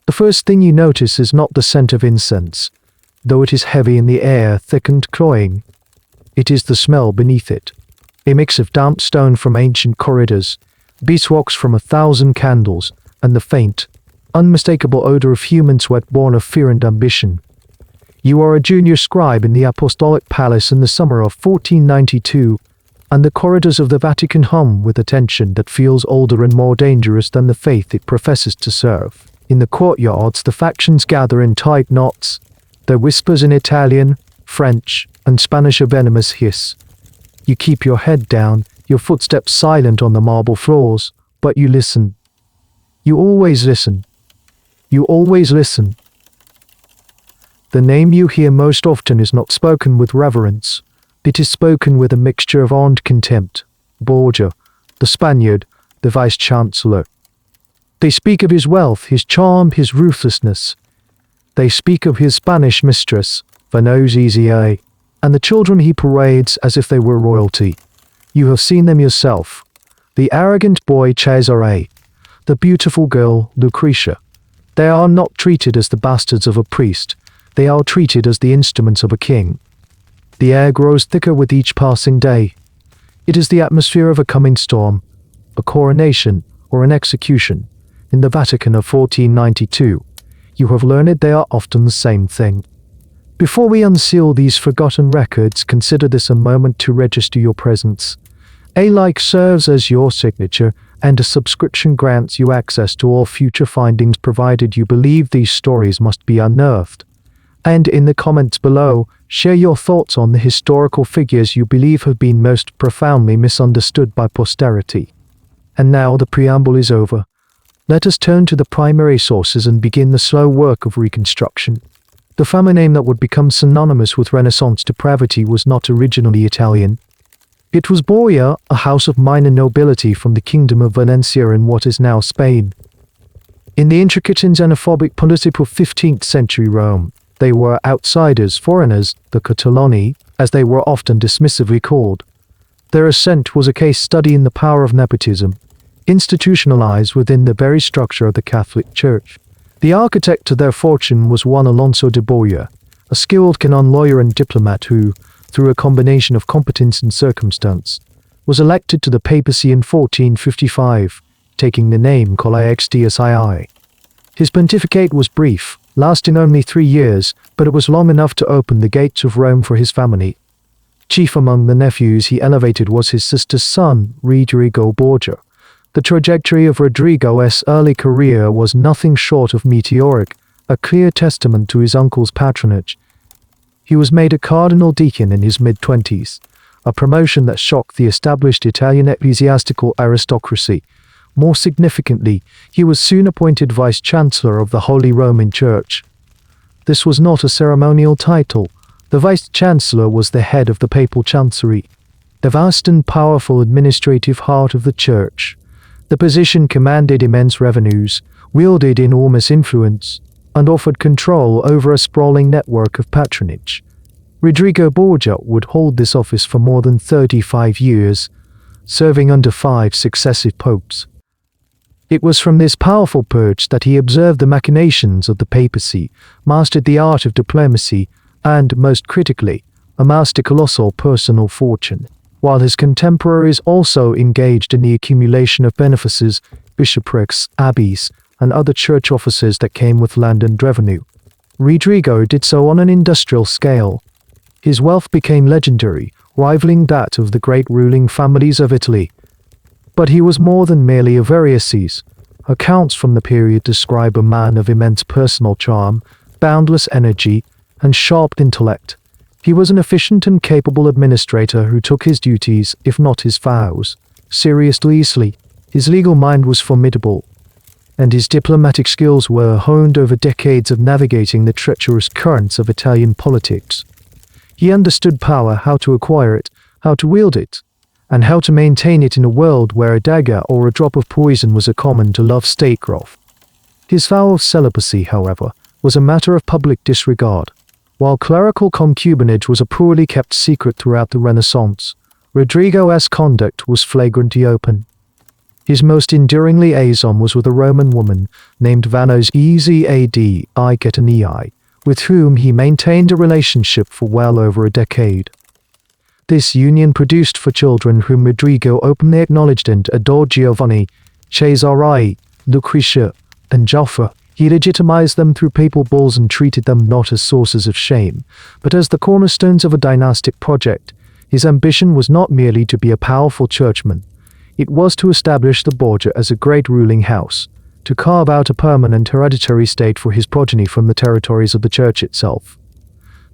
The first thing you notice is not the scent of incense, though it is heavy in the air, thick and cloying. It is the smell beneath it, a mix of damp stone from ancient corridors, beeswax from 1,000 candles, and the faint, unmistakable odor of human sweat born of fear and ambition. You are a junior scribe in the Apostolic Palace in the summer of 1492, and the corridors of the Vatican hum with a tension that feels older and more dangerous than the faith it professes to serve. In the courtyards, the factions gather in tight knots, their whispers in Italian, French, and Spanish a venomous hiss. You keep your head down, your footsteps silent on the marble floors, but you listen. You always listen. You always listen. The name you hear most often is not spoken with reverence. It is spoken with a mixture of armed contempt. Borgia, the Spaniard, the vice-chancellor. They speak of his wealth, his charm, his ruthlessness. They speak of his Spanish mistress, Venozia, and the children he parades as if they were royalty. You have seen them yourself. The arrogant boy Cesare, the beautiful girl Lucrezia. They are not treated as the bastards of a priest. They are treated as the instruments of a king. The air grows thicker with each passing day. It is the atmosphere of a coming storm, a coronation, or an execution. In the Vatican of 1492, you have learned they are often the same thing. Before we unseal these forgotten records, consider this a moment to register your presence. A like serves as your signature, and a subscription grants you access to all future findings provided you believe these stories must be unearthed. And in the comments below, share your thoughts on the historical figures you believe have been most profoundly misunderstood by posterity. And now the preamble is over. Let us turn to the primary sources and begin the slow work of reconstruction. The family name that would become synonymous with Renaissance depravity was not originally Italian. It was Borgia, a house of minor nobility from the kingdom of Valencia in what is now Spain. In the intricate and xenophobic politics of 15th century Rome, they were outsiders, foreigners, the Catalani, as they were often dismissively called. Their ascent was a case study in the power of nepotism, institutionalized within the very structure of the Catholic Church. The architect to their fortune was one Alonso de Borgia, a skilled canon lawyer and diplomat who, through a combination of competence and circumstance, was elected to the papacy in 1455, taking the name Colaextiusii. His pontificate was brief, lasting only 3 years, but it was long enough to open the gates of Rome for his family. Chief among the nephews he elevated was his sister's son, Rodrigo Borgia. The trajectory of Rodrigo's early career was nothing short of meteoric, a clear testament to his uncle's patronage. He was made a cardinal deacon in his mid-20s, a promotion that shocked the established Italian ecclesiastical aristocracy. More significantly, he was soon appointed vice-chancellor of the Holy Roman Church. This was not a ceremonial title. The vice-chancellor was the head of the papal chancery, the vast and powerful administrative heart of the church. The position commanded immense revenues, wielded enormous influence, and offered control over a sprawling network of patronage. Rodrigo Borgia would hold this office for more than 35 years, serving under 5 successive popes. It was from this powerful perch that he observed the machinations of the papacy, mastered the art of diplomacy, and, most critically, amassed a colossal personal fortune, while his contemporaries also engaged in the accumulation of benefices, bishoprics, abbeys, and other church offices that came with land and revenue. Rodrigo did so on an industrial scale. His wealth became legendary, rivaling that of the great ruling families of Italy. But he was more than merely a Verioces. Accounts from the period describe a man of immense personal charm, boundless energy, and sharp intellect. He was an efficient and capable administrator who took his duties, if not his vows, seriously. His legal mind was formidable, and his diplomatic skills were honed over decades of navigating the treacherous currents of Italian politics. He understood power, how to acquire it, how to wield it, and how to maintain it in a world where a dagger or a drop of poison was a common to love statecraft. His vow of celibacy, however, was a matter of public disregard. While clerical concubinage was a poorly kept secret throughout the Renaissance, Rodrigo's conduct was flagrantly open. His most enduring liaison was with a Roman woman named Vanos Ezadi, with whom he maintained a relationship for well over a decade. This union produced 4 children whom Rodrigo openly acknowledged and adored: Giovanni, Cesare, Lucrezia, and Jaffa. He legitimized them through papal bulls and treated them not as sources of shame, but as the cornerstones of a dynastic project. His ambition was not merely to be a powerful churchman. It was to establish the Borgia as a great ruling house, to carve out a permanent hereditary state for his progeny from the territories of the church itself.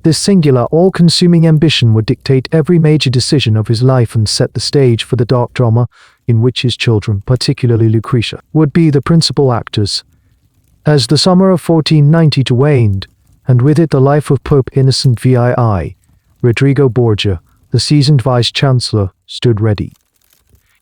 This singular, all-consuming ambition would dictate every major decision of his life and set the stage for the dark drama in which his children, particularly Lucrezia, would be the principal actors. As the summer of 1492 waned, and with it the life of Pope Innocent VII, Rodrigo Borgia, the seasoned vice-chancellor, stood ready.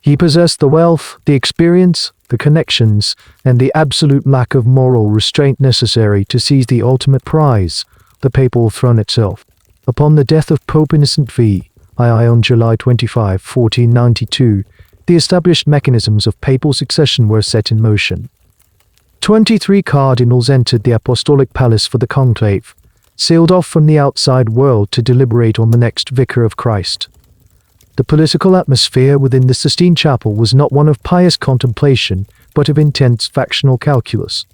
He possessed the wealth, the experience, the connections, and the absolute lack of moral restraint necessary to seize the ultimate prize, the papal throne itself. Upon the death of Pope Innocent VII on July 25, 1492, the established mechanisms of papal succession were set in motion. 23 cardinals entered the apostolic palace for the conclave, sealed off from the outside world to deliberate on the next vicar of Christ. The political atmosphere within the Sistine Chapel was not one of pious contemplation, but of intense factional calculus.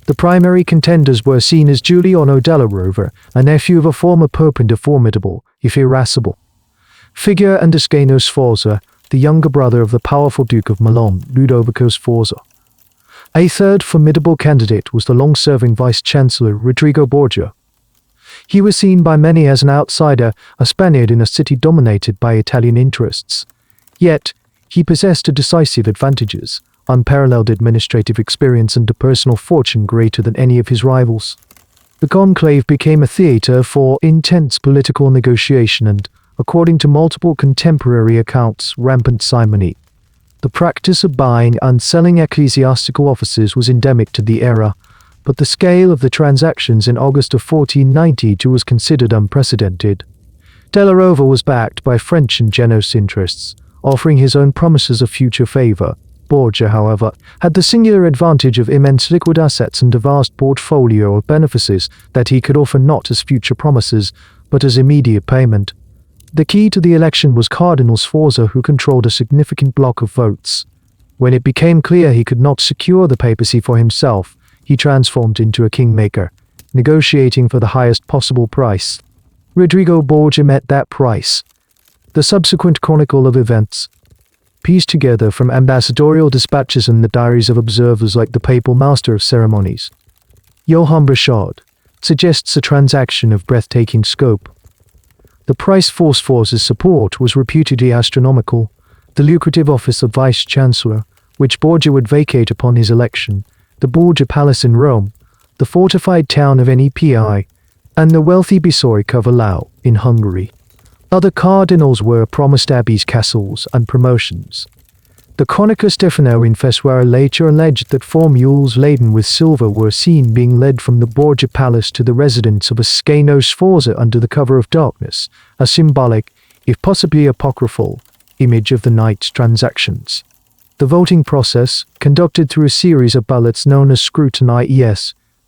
The primary contenders were seen as Giuliano della Rovere, a nephew of a former pope and a formidable, if irascible, figure, and Ascanio Sforza, the younger brother of the powerful Duke of Milan, Ludovico Sforza. A third formidable candidate was the long-serving vice-chancellor Rodrigo Borgia. He was seen by many as an outsider, a Spaniard in a city dominated by Italian interests. Yet, he possessed decisive advantages, unparalleled administrative experience, and a personal fortune greater than any of his rivals. The conclave became a theatre for intense political negotiation and, according to multiple contemporary accounts, rampant simony. The practice of buying and selling ecclesiastical offices was endemic to the era, but the scale of the transactions in August of 1492 was considered unprecedented. Della Rovere was backed by French and Genoese interests, offering his own promises of future favor. Borgia, however, had the singular advantage of immense liquid assets and a vast portfolio of benefices that he could offer not as future promises, but as immediate payment. The key to the election was Cardinal Sforza, who controlled a significant block of votes. When it became clear he could not secure the papacy for himself, he transformed into a kingmaker, negotiating for the highest possible price. Rodrigo Borgia met that price. The subsequent chronicle of events, pieced together from ambassadorial dispatches and the diaries of observers like the papal master of ceremonies, Johann Burchard, suggests a transaction of breathtaking scope. The price for Sforza's support was reputedly astronomical. The lucrative office of vice-chancellor, which Borgia would vacate upon his election, the Borgia Palace in Rome, the fortified town of Nepi, and the wealthy bishopric of Alau in Hungary. Other cardinals were promised abbeys, castles, and promotions. The chronicler Stefano in Fessuera later alleged that 4 mules laden with silver were seen being led from the Borgia Palace to the residence of Ascanio Sforza under the cover of darkness, a symbolic, if possibly apocryphal, image of the night's transactions. The voting process, conducted through a series of ballots known as scrutiny,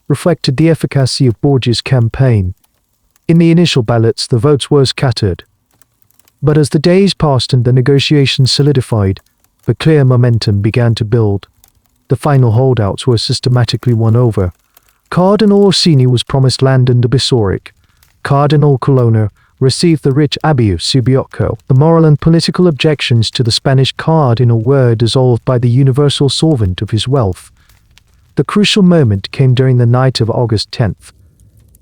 reflected the efficacy of Borgia's campaign. In the initial ballots, the votes were scattered. But as the days passed and the negotiations solidified, the clear momentum began to build. The final holdouts were systematically won over. Cardinal Orsini was promised land and a bishopric. Cardinal Colonna received the rich abbey of Subiocco. The moral and political objections to the Spanish cardinal were dissolved by the universal solvent of his wealth. The crucial moment came during the night of August 10th.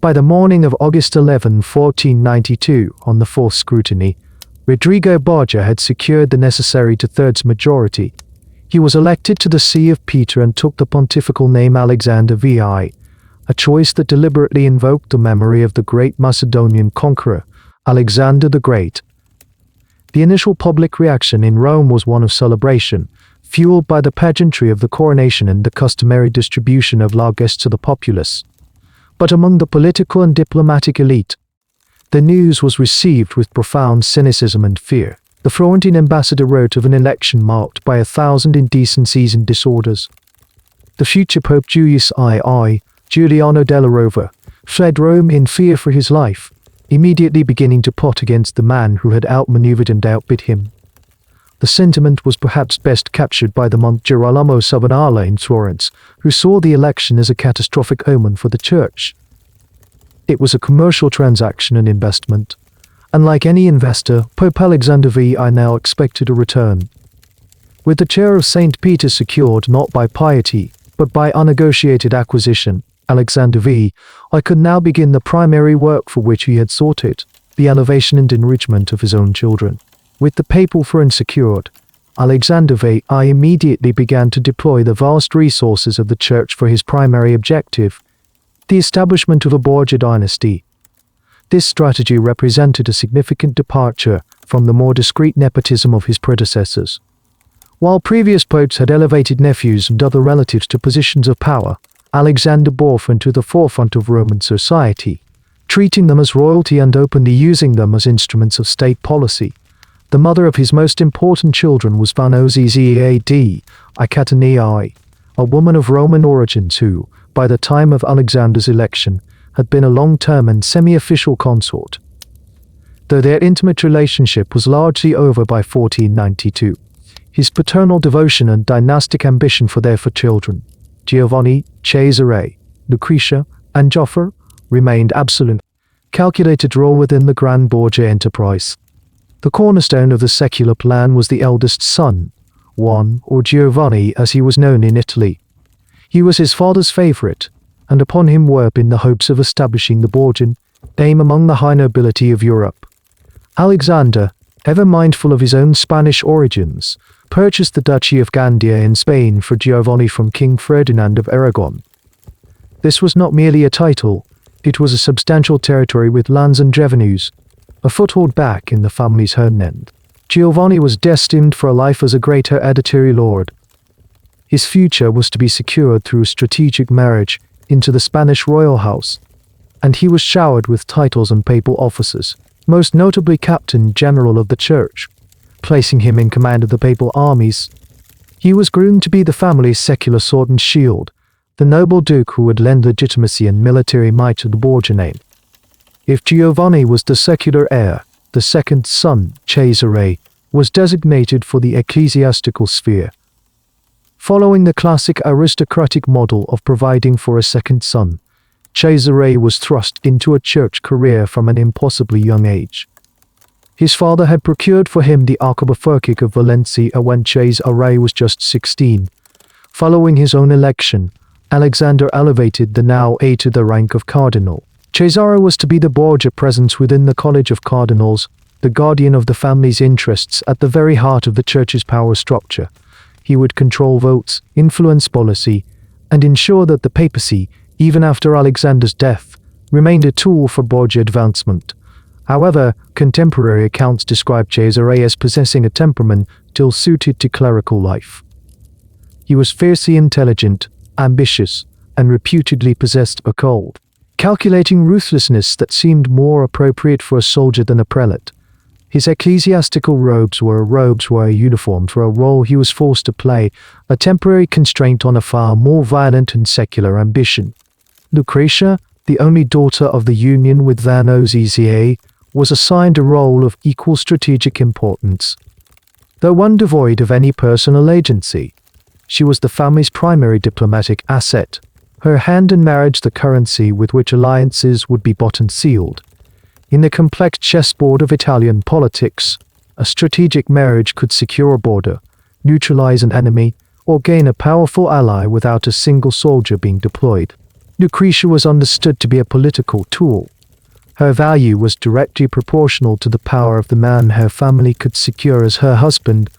By the morning of August 11, 1492, on the 4th scrutiny, Rodrigo Borgia had secured the necessary 2/3 majority. He was elected to the See of Peter and took the pontifical name Alexander VI, a choice that deliberately invoked the memory of the great Macedonian conqueror, Alexander the Great. The initial public reaction in Rome was one of celebration, fueled by the pageantry of the coronation and the customary distribution of largesse to the populace. But among the political and diplomatic elite, the news was received with profound cynicism and fear. The Florentine ambassador wrote of an election marked by 1,000 indecencies and disorders. The future Pope Julius II, Giuliano della Rovere, fled Rome in fear for his life, immediately beginning to plot against the man who had outmaneuvered and outbid him. The sentiment was perhaps best captured by the monk Girolamo Savinala in Florence, who saw the election as a catastrophic omen for the church. It was a commercial transaction and investment. Unlike any investor, Pope Alexander VI now expected a return. With the chair of St. Peter secured not by piety, but by unnegotiated acquisition, Alexander VI could now begin the primary work for which he had sought it, the elevation and enrichment of his own children. With the papal throne secured, Alexander VI immediately began to deploy the vast resources of the church for his primary objective, the establishment of a Borgia dynasty. This strategy represented a significant departure from the more discreet nepotism of his predecessors. While previous popes had elevated nephews and other relatives to positions of power, Alexander bore them to the forefront of Roman society, treating them as royalty and openly using them as instruments of state policy. The mother of his most important children was Vanozziad Icatanii, a woman of Roman origins who, by the time of Alexander's election, had been a long-term and semi-official consort. Though their intimate relationship was largely over by 1492, his paternal devotion and dynastic ambition for their four children, Giovanni, Cesare, Lucrezia, and Joffer, remained absolute, calculated role within the Grand Borgia enterprise. The cornerstone of the secular plan was the eldest son, Juan, or Giovanni as he was known in Italy. He was his father's favorite, and upon him were in the hopes of establishing the Borgian name among the high nobility of Europe. Alexander, ever mindful of his own Spanish origins, purchased the Duchy of Gandia in Spain for Giovanni from King Ferdinand of Aragon. This was not merely a title, it was a substantial territory with lands and revenues, a foothold back in the family's homeland. Giovanni was destined for a life as a great hereditary lord. His future was to be secured through a strategic marriage into the Spanish royal house, and he was showered with titles and papal offices, most notably Captain General of the Church, placing him in command of the papal armies. He was groomed to be the family's secular sword and shield, the noble duke who would lend legitimacy and military might to the Borgia name. If Giovanni was the secular heir, the second son, Cesare, was designated for the ecclesiastical sphere. Following the classic aristocratic model of providing for a second son, Cesare was thrust into a church career from an impossibly young age. His father had procured for him the archbishopric of Valencia when Cesare was just 16. Following his own election, Alexander elevated the now heir to the rank of cardinal. Cesare was to be the Borgia presence within the College of Cardinals, the guardian of the family's interests at the very heart of the church's power structure. He would control votes, influence policy, and ensure that the papacy, even after Alexander's death, remained a tool for Borgia advancement. However, contemporary accounts describe Cesare as possessing a temperament ill suited to clerical life. He was fiercely intelligent, ambitious, and reputedly possessed a cold, calculating ruthlessness that seemed more appropriate for a soldier than a prelate. His ecclesiastical robes were a uniform for a role he was forced to play, a temporary constraint on a far more violent and secular ambition. Lucrezia, the only daughter of the union with Vanozziad, was assigned a role of equal strategic importance. Though one devoid of any personal agency, she was the family's primary diplomatic asset, her hand in marriage the currency with which alliances would be bought and sealed. In the complex chessboard of Italian politics, a strategic marriage could secure a border, neutralize an enemy, or gain a powerful ally without a single soldier being deployed. Lucrezia was understood to be a political tool. Her value was directly proportional to the power of the man her family could secure as her husband.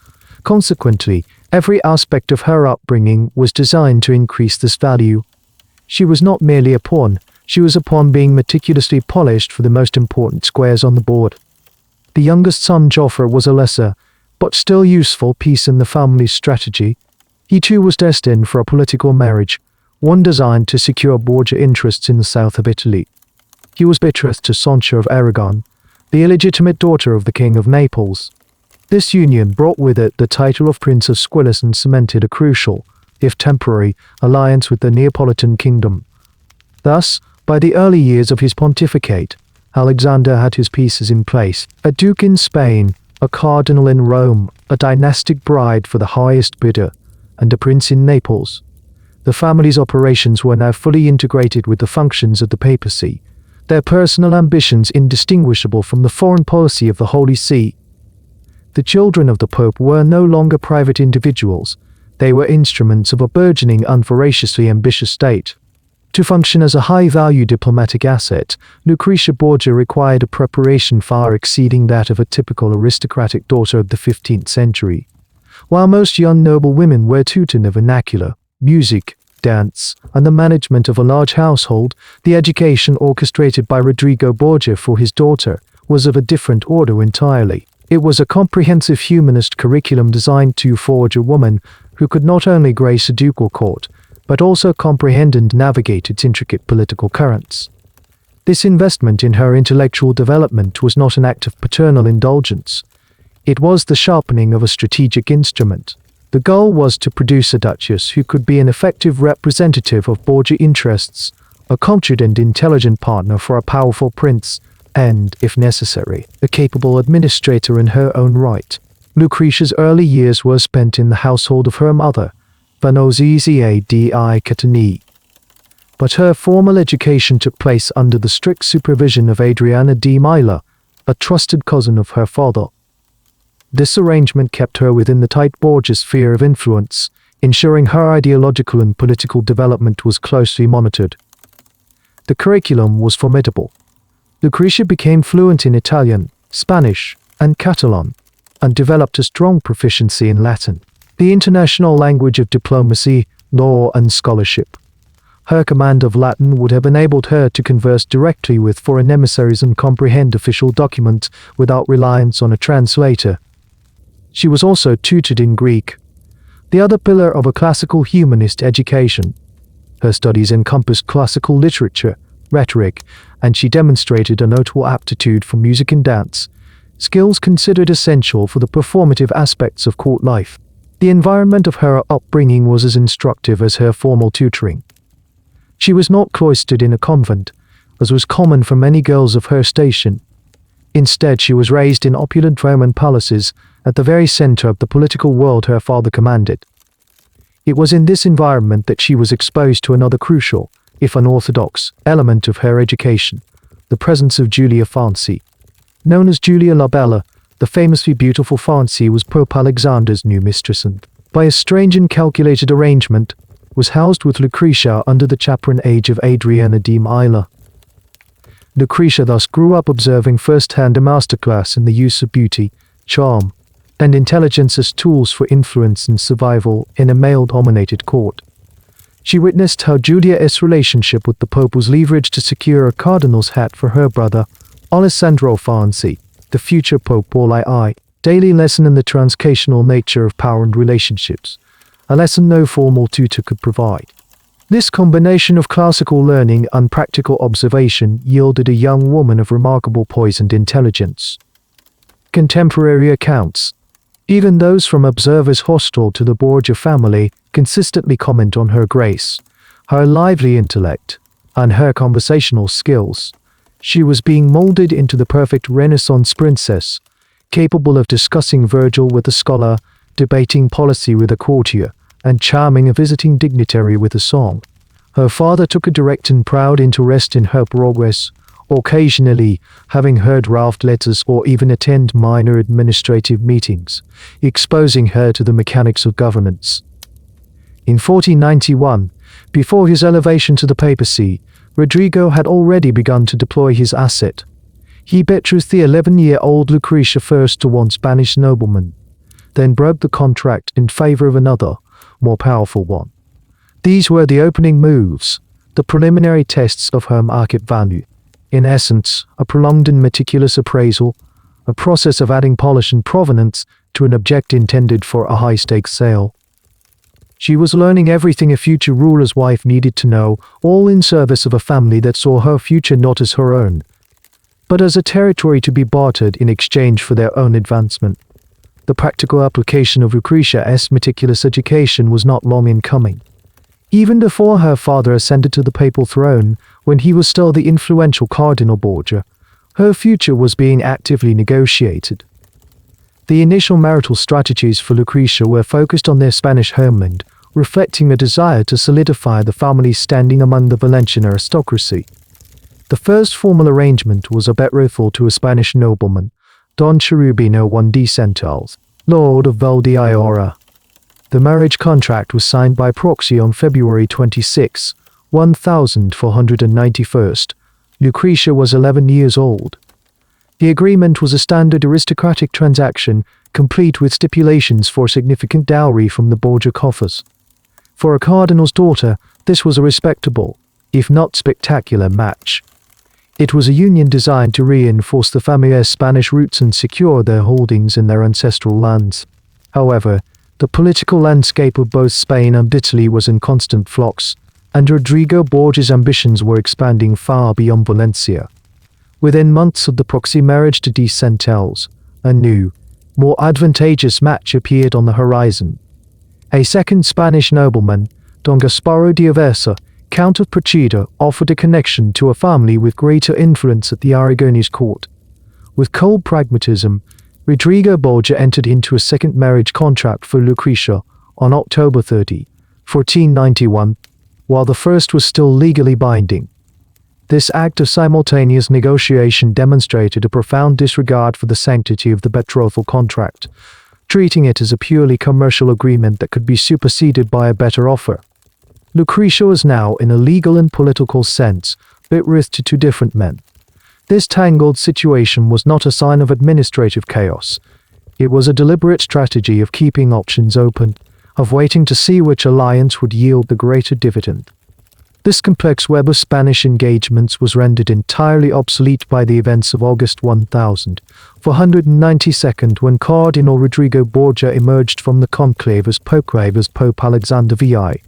Consequently, every aspect of her upbringing was designed to increase this value. She was not merely a pawn, she was a pawn being meticulously polished for the most important squares on the board. The youngest son Joffer was a lesser, but still useful piece in the family's strategy. He too was destined for a political marriage, one designed to secure Borgia interests in the south of Italy. He was betrothed to Sancha of Aragon, the illegitimate daughter of the King of Naples. This union brought with it the title of Prince of Squillace and cemented a crucial, if temporary, alliance with the Neapolitan kingdom. Thus, by the early years of his pontificate, Alexander had his pieces in place: a duke in Spain, a cardinal in Rome, a dynastic bride for the highest bidder, and a prince in Naples. The family's operations were now fully integrated with the functions of the papacy, their personal ambitions indistinguishable from the foreign policy of the Holy See. The children of the Pope were no longer private individuals, they were instruments of a burgeoning, unvoraciously ambitious state. To function as a high-value diplomatic asset, Lucrezia Borgia required a preparation far exceeding that of a typical aristocratic daughter of the 15th century. While most young noble women were tutored in the vernacular, music, dance, and the management of a large household, the education orchestrated by Rodrigo Borgia for his daughter was of a different order entirely. It was a comprehensive humanist curriculum designed to forge a woman who could not only grace a ducal court, but also comprehend and navigate its intricate political currents. This investment in her intellectual development was not an act of paternal indulgence. It was the sharpening of a strategic instrument. The goal was to produce a duchess who could be an effective representative of Borgia interests, a cultured and intelligent partner for a powerful prince, and, if necessary, a capable administrator in her own right. Lucrezia's early years were spent in the household of her mother, Vanozzia di Catania. But her formal education took place under the strict supervision of Adriana di Mila, a trusted cousin of her father. This arrangement kept her within the tight Borgia sphere of influence, ensuring her ideological and political development was closely monitored. The curriculum was formidable. Lucrezia became fluent in Italian, Spanish, and Catalan, and developed a strong proficiency in Latin, the international language of diplomacy, law, and scholarship. Her command of Latin would have enabled her to converse directly with foreign emissaries and comprehend official documents without reliance on a translator. She was also tutored in Greek, the other pillar of a classical humanist education. Her studies encompassed classical literature, rhetoric, and she demonstrated a notable aptitude for music and dance, skills considered essential for the performative aspects of court life. The environment of her upbringing was as instructive as her formal tutoring. She was not cloistered in a convent, as was common for many girls of her station. Instead, she was raised in opulent Roman palaces at the very center of the political world her father commanded. It was in this environment that she was exposed to another crucial, if unorthodox, element of her education, the presence of Julia Fancy. Known as Julia la Bella, the famously beautiful Fancy was Pope Alexander's new mistress and, by a strange and calculated arrangement, was housed with Lucrezia under the chaperon age of Adriana di Mila. Lucrezia thus grew up observing firsthand a masterclass in the use of beauty, charm, and intelligence as tools for influence and survival in a male-dominated court. She witnessed how Julia's relationship with the Pope was leveraged to secure a cardinal's hat for her brother, Alessandro Fancy, the future Pope Paul II. Daily lesson in the transcational nature of power and relationships, a lesson no formal tutor could provide. This combination of classical learning and practical observation yielded a young woman of remarkable poise and intelligence. Contemporary accounts, even those from observers hostile to the Borgia family, consistently comment on her grace, her lively intellect, and her conversational skills. She was being molded into the perfect Renaissance princess, capable of discussing Virgil with a scholar, debating policy with a courtier, and charming a visiting dignitary with a song. Her father took a direct and proud interest in her progress, occasionally having her draft letters or even attend minor administrative meetings, exposing her to the mechanics of governance. In 1491, before his elevation to the papacy, Rodrigo had already begun to deploy his asset. He betrothed the 11-year-old Lucrezia first to one Spanish nobleman, then broke the contract in favor of another, more powerful one. These were the opening moves, the preliminary tests of her market value. In essence, a prolonged and meticulous appraisal, a process of adding polish and provenance to an object intended for a high-stakes sale. She was learning everything a future ruler's wife needed to know, all in service of a family that saw her future not as her own, but as a territory to be bartered in exchange for their own advancement. The practical application of Lucrezia's meticulous education was not long in coming. Even before her father ascended to the papal throne, when he was still the influential Cardinal Borgia, her future was being actively negotiated. The initial marital strategies for Lucrezia were focused on their Spanish homeland, reflecting a desire to solidify the family's standing among the Valencian aristocracy. The first formal arrangement was a betrothal to a Spanish nobleman, Don Cherubino I de Centelles, Lord of Valdeorra. The marriage contract was signed by proxy on February 26, 1491. Lucrezia was 11 years old. The agreement was a standard aristocratic transaction, complete with stipulations for significant dowry from the Borgia coffers. For a cardinal's daughter, this was a respectable, if not spectacular, match. It was a union designed to reinforce the family's Spanish roots and secure their holdings in their ancestral lands. However, the political landscape of both Spain and Italy was in constant flux, and Rodrigo Borgia's ambitions were expanding far beyond Valencia. Within months of the proxy marriage to de Centelles, a new, more advantageous match appeared on the horizon. A second Spanish nobleman, Don Gasparo de Aversa, Count of Procida, offered a connection to a family with greater influence at the Aragonese court. With cold pragmatism, Rodrigo Borgia entered into a second marriage contract for Lucrezia on October 30, 1491, while the first was still legally binding. This act of simultaneous negotiation demonstrated a profound disregard for the sanctity of the betrothal contract, treating it as a purely commercial agreement that could be superseded by a better offer. Lucrezia was now, in a legal and political sense, betrothed to two different men. This tangled situation was not a sign of administrative chaos. It was a deliberate strategy of keeping options open, of waiting to see which alliance would yield the greater dividend. This complex web of Spanish engagements was rendered entirely obsolete by the events of August 1492, when Cardinal Rodrigo Borgia emerged from the conclave as Pope Alexander VI.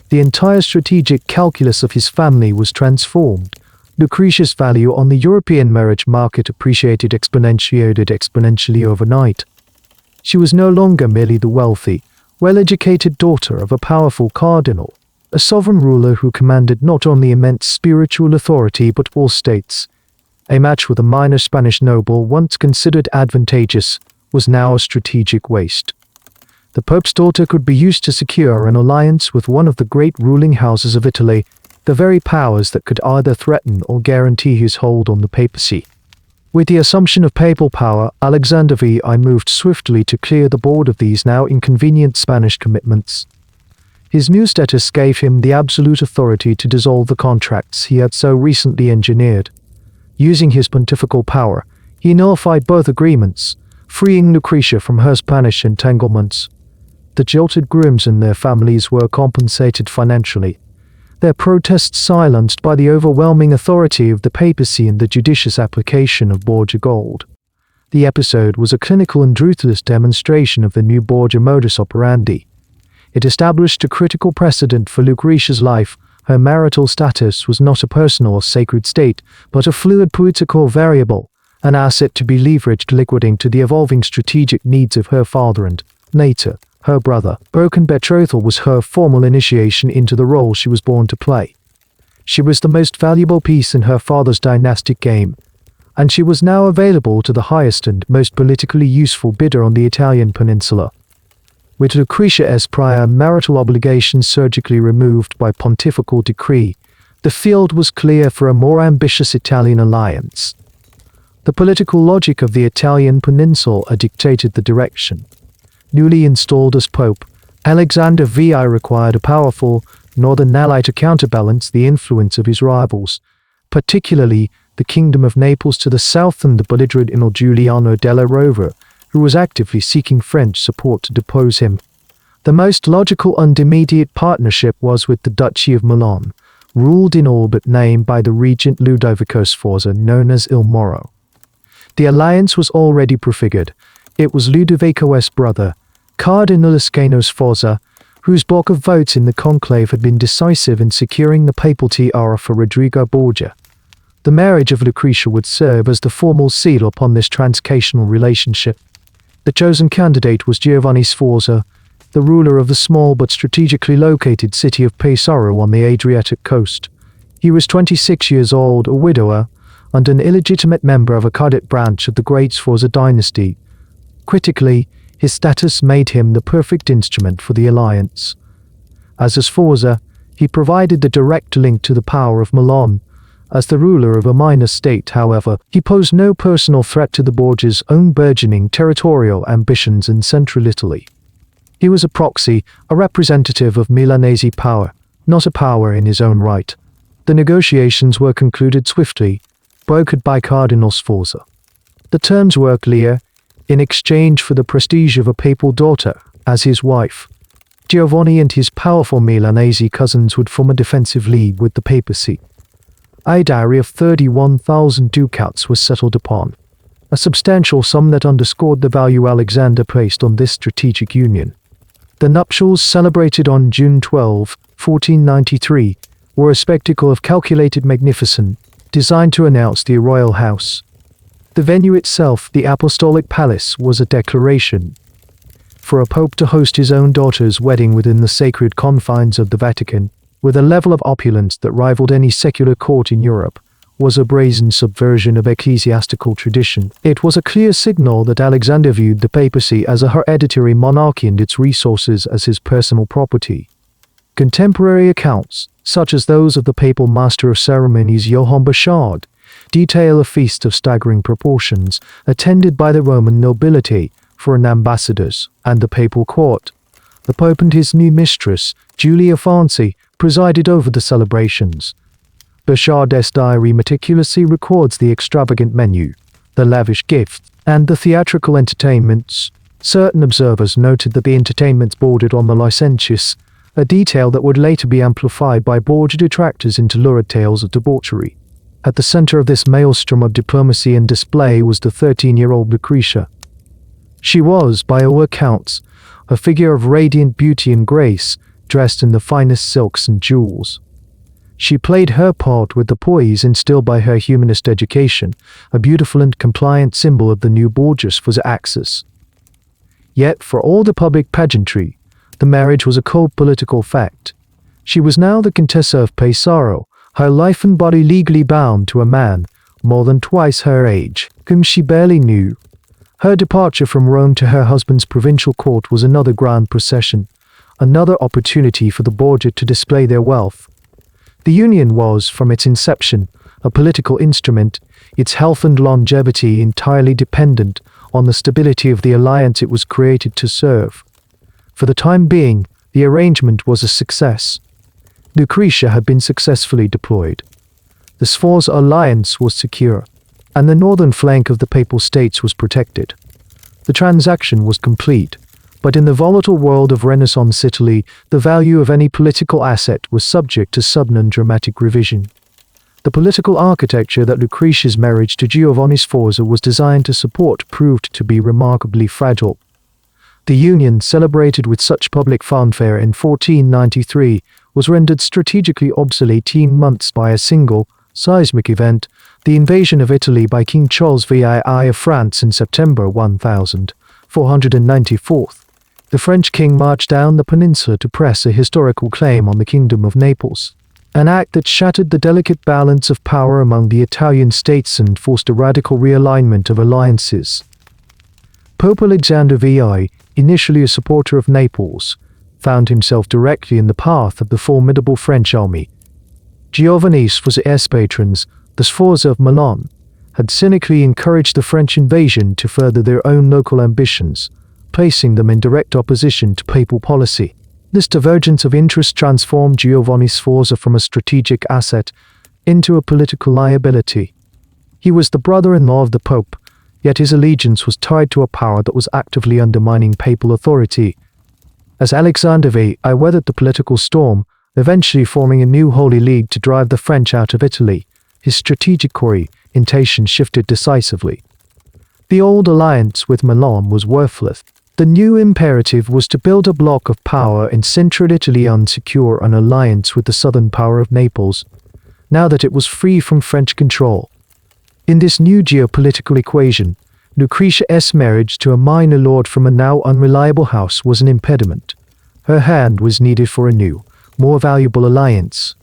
The entire strategic calculus of his family was transformed. Lucrezia's value on the European marriage market appreciated exponentially overnight. She was no longer merely the wealthy, well-educated daughter of a powerful cardinal, a sovereign ruler who commanded not only immense spiritual authority but all states. A match with a minor Spanish noble, once considered advantageous, was now a strategic waste. The Pope's daughter could be used to secure an alliance with one of the great ruling houses of Italy, the very powers that could either threaten or guarantee his hold on the papacy. With the assumption of papal power, Alexander VI moved swiftly to clear the board of these now inconvenient Spanish commitments. His new status gave him the absolute authority to dissolve the contracts he had so recently engineered. Using his pontifical power, he nullified both agreements, freeing Lucrezia from her Spanish entanglements. The jilted grooms and their families were compensated financially, their protests silenced by the overwhelming authority of the papacy and the judicious application of Borgia gold. The episode was a clinical and ruthless demonstration of the new Borgia modus operandi. It established a critical precedent for Lucrezia's life. Her marital status was not a personal or sacred state, but a fluid political variable, an asset to be leveraged according to the evolving strategic needs of her father and, later, her brother. Broken betrothal was her formal initiation into the role she was born to play. She was the most valuable piece in her father's dynastic game, and she was now available to the highest and most politically useful bidder on the Italian peninsula. With Lucrezia's prior marital obligations surgically removed by pontifical decree, the field was clear for a more ambitious Italian alliance. The political logic of the Italian peninsula dictated the direction. Newly installed as Pope, Alexander VI required a powerful northern ally to counterbalance the influence of his rivals, particularly the Kingdom of Naples to the south and the belligerent Giuliano della Rovere, who was actively seeking French support to depose him. The most logical and immediate partnership was with the Duchy of Milan, ruled in all but name by the regent Ludovico Sforza, known as Il Moro. The alliance was already prefigured. It was Ludovico's brother, Cardinal Ascanio Sforza, whose bulk of votes in the conclave had been decisive in securing the papal tiara for Rodrigo Borgia. The marriage of Lucrezia would serve as the formal seal upon this transcational relationship. The chosen candidate was Giovanni Sforza, the ruler of the small but strategically located city of Pesaro on the Adriatic coast. He was 26 years old, a widower, and an illegitimate member of a cadet branch of the great Sforza dynasty. Critically, his status made him the perfect instrument for the alliance. As a Sforza, he provided the direct link to the power of Milan. As the ruler of a minor state, however, he posed no personal threat to the Borgias' own burgeoning territorial ambitions in central Italy. He was a proxy, a representative of Milanese power, not a power in his own right. The negotiations were concluded swiftly, brokered by Cardinal Sforza. The terms were clear: in exchange for the prestige of a papal daughter as his wife, Giovanni and his powerful Milanese cousins would form a defensive league with the papacy. A dowry of 31,000 ducats was settled upon, a substantial sum that underscored the value Alexander placed on this strategic union. The nuptials, celebrated on June 12, 1493, were a spectacle of calculated magnificence, designed to announce the royal house. The venue itself, the Apostolic Palace, was a declaration. For a pope to host his own daughter's wedding within the sacred confines of the Vatican, with a level of opulence that rivaled any secular court in Europe, was a brazen subversion of ecclesiastical tradition. It was a clear signal that Alexander viewed the papacy as a hereditary monarchy and its resources as his personal property. Contemporary accounts, such as those of the papal master of ceremonies Johann Burchard, detail a feast of staggering proportions, attended by the Roman nobility, foreign ambassadors, and the papal court. The Pope and his new mistress, Julia Fancy, presided over the celebrations. Burchard's diary meticulously records the extravagant menu, the lavish gifts, and the theatrical entertainments. Certain observers noted that the entertainments bordered on the licentious, a detail that would later be amplified by Borgia detractors into lurid tales of debauchery. At the center of this maelstrom of diplomacy and display was the 13-year-old Lucrezia. She was, by all accounts, a figure of radiant beauty and grace, dressed in the finest silks and jewels. She played her part with the poise instilled by her humanist education, a beautiful and compliant symbol of the new Borgias for the Axis. Yet, for all the public pageantry, the marriage was a cold political fact. She was now the Contessa of Pesaro, her life and body legally bound to a man, more than twice her age, whom she barely knew. Her departure from Rome to her husband's provincial court was another grand procession, another opportunity for the Borgia to display their wealth. The union was, from its inception, a political instrument, its health and longevity entirely dependent on the stability of the alliance it was created to serve. For the time being, the arrangement was a success. Lucrezia had been successfully deployed. The Sforza alliance was secure, and the northern flank of the Papal States was protected. The transaction was complete, but in the volatile world of Renaissance Italy, the value of any political asset was subject to sudden and dramatic revision. The political architecture that Lucrezia's marriage to Giovanni Sforza was designed to support proved to be remarkably fragile. The union, celebrated with such public fanfare in 1493, was rendered strategically obsolete 18 months by a single, seismic event, the invasion of Italy by King Charles VII of France in September 1494. The French king marched down the peninsula to press a historical claim on the Kingdom of Naples, an act that shattered the delicate balance of power among the Italian states and forced a radical realignment of alliances. Pope Alexander VI, initially a supporter of Naples, found himself directly in the path of the formidable French army. Giovanni Sforza's patrons, the Sforza of Milan, had cynically encouraged the French invasion to further their own local ambitions, placing them in direct opposition to papal policy. This divergence of interest transformed Giovanni Sforza from a strategic asset into a political liability. He was the brother-in-law of the Pope, yet his allegiance was tied to a power that was actively undermining papal authority. As Alexander VI weathered the political storm, eventually forming a new Holy League to drive the French out of Italy, his strategic orientation shifted decisively. The old alliance with Milan was worthless. The new imperative was to build a block of power in central Italy and secure an alliance with the southern power of Naples, now that it was free from French control. In this new geopolitical equation, Lucrezia's marriage to a minor lord from a now unreliable house was an impediment. Her hand was needed for a new, more valuable alliance.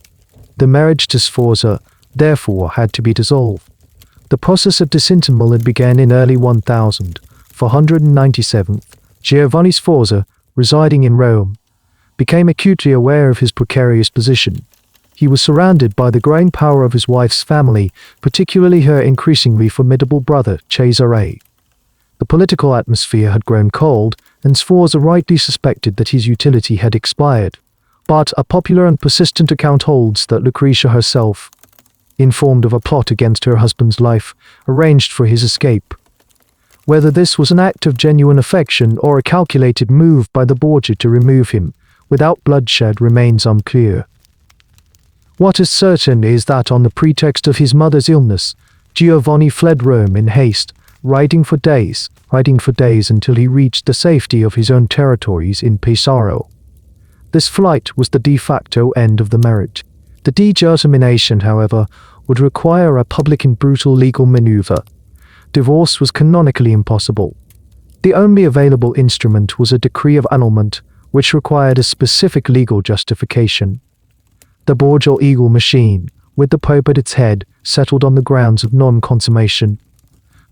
The marriage to Sforza, therefore, had to be dissolved. The process of disentangle began in early 1497. Giovanni Sforza, residing in Rome, became acutely aware of his precarious position. He was surrounded by the growing power of his wife's family, particularly her increasingly formidable brother, Cesare. The political atmosphere had grown cold, and Sforza rightly suspected that his utility had expired. But a popular and persistent account holds that Lucrezia herself, informed of a plot against her husband's life, arranged for his escape. Whether this was an act of genuine affection or a calculated move by the Borgia to remove him without bloodshed remains unclear. What is certain is that on the pretext of his mother's illness, Giovanni fled Rome in haste, riding for days until he reached the safety of his own territories in Pesaro. This flight was the de facto end of the marriage. The de jure termination, however, would require a public and brutal legal maneuver. Divorce was canonically impossible. The only available instrument was a decree of annulment, which required a specific legal justification. The Borgia eagle machine, with the Pope at its head, settled on the grounds of non-consummation.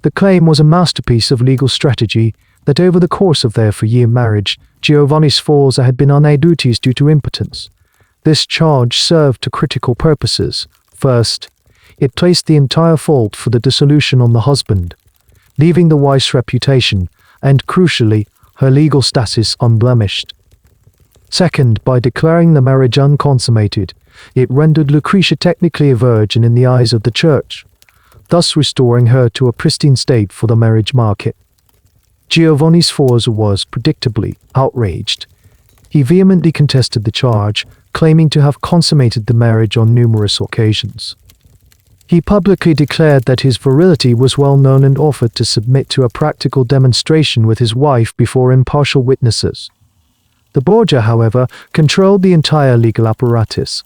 The claim was a masterpiece of legal strategy that over the course of their 4-year marriage, Giovanni Sforza had been unable duties due to impotence. This charge served two critical purposes. First, it placed the entire fault for the dissolution on the husband, leaving the wife's reputation and, crucially, her legal status unblemished. Second, by declaring the marriage unconsummated, it rendered Lucrezia technically a virgin in the eyes of the Church, thus restoring her to a pristine state for the marriage market. Giovanni Sforza was, predictably, outraged. He vehemently contested the charge, claiming to have consummated the marriage on numerous occasions. He publicly declared that his virility was well known and offered to submit to a practical demonstration with his wife before impartial witnesses. The Borgia, however, controlled the entire legal apparatus.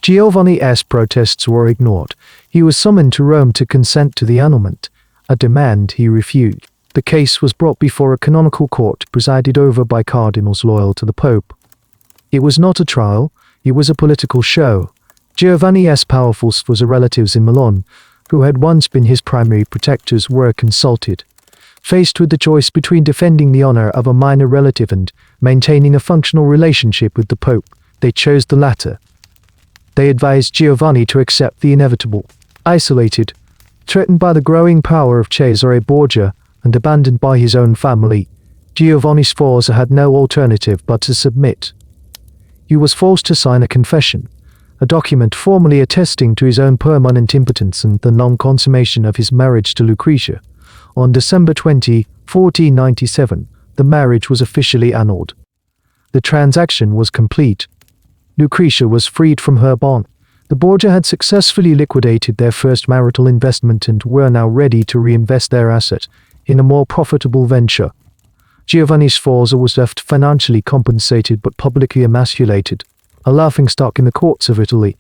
Giovanni's protests were ignored. He was summoned to Rome to consent to the annulment, a demand he refused. The case was brought before a canonical court presided over by cardinals loyal to the Pope. It was not a trial, it was a political show. Giovanni's powerful Sforza relatives in Milan, who had once been his primary protectors, were consulted. Faced with the choice between defending the honor of a minor relative and maintaining a functional relationship with the Pope, they chose the latter. They advised Giovanni to accept the inevitable. Isolated, threatened by the growing power of Cesare Borgia, and abandoned by his own family, Giovanni Sforza had no alternative but to submit. He was forced to sign a confession, a document formally attesting to his own permanent impotence and the non-consummation of his marriage to Lucrezia. On December 20, 1497, the marriage was officially annulled. The transaction was complete. Lucrezia was freed from her bond. The Borgia had successfully liquidated their first marital investment and were now ready to reinvest their asset in a more profitable venture. Giovanni Sforza was left financially compensated but publicly emasculated, a laughingstock in the courts of Italy.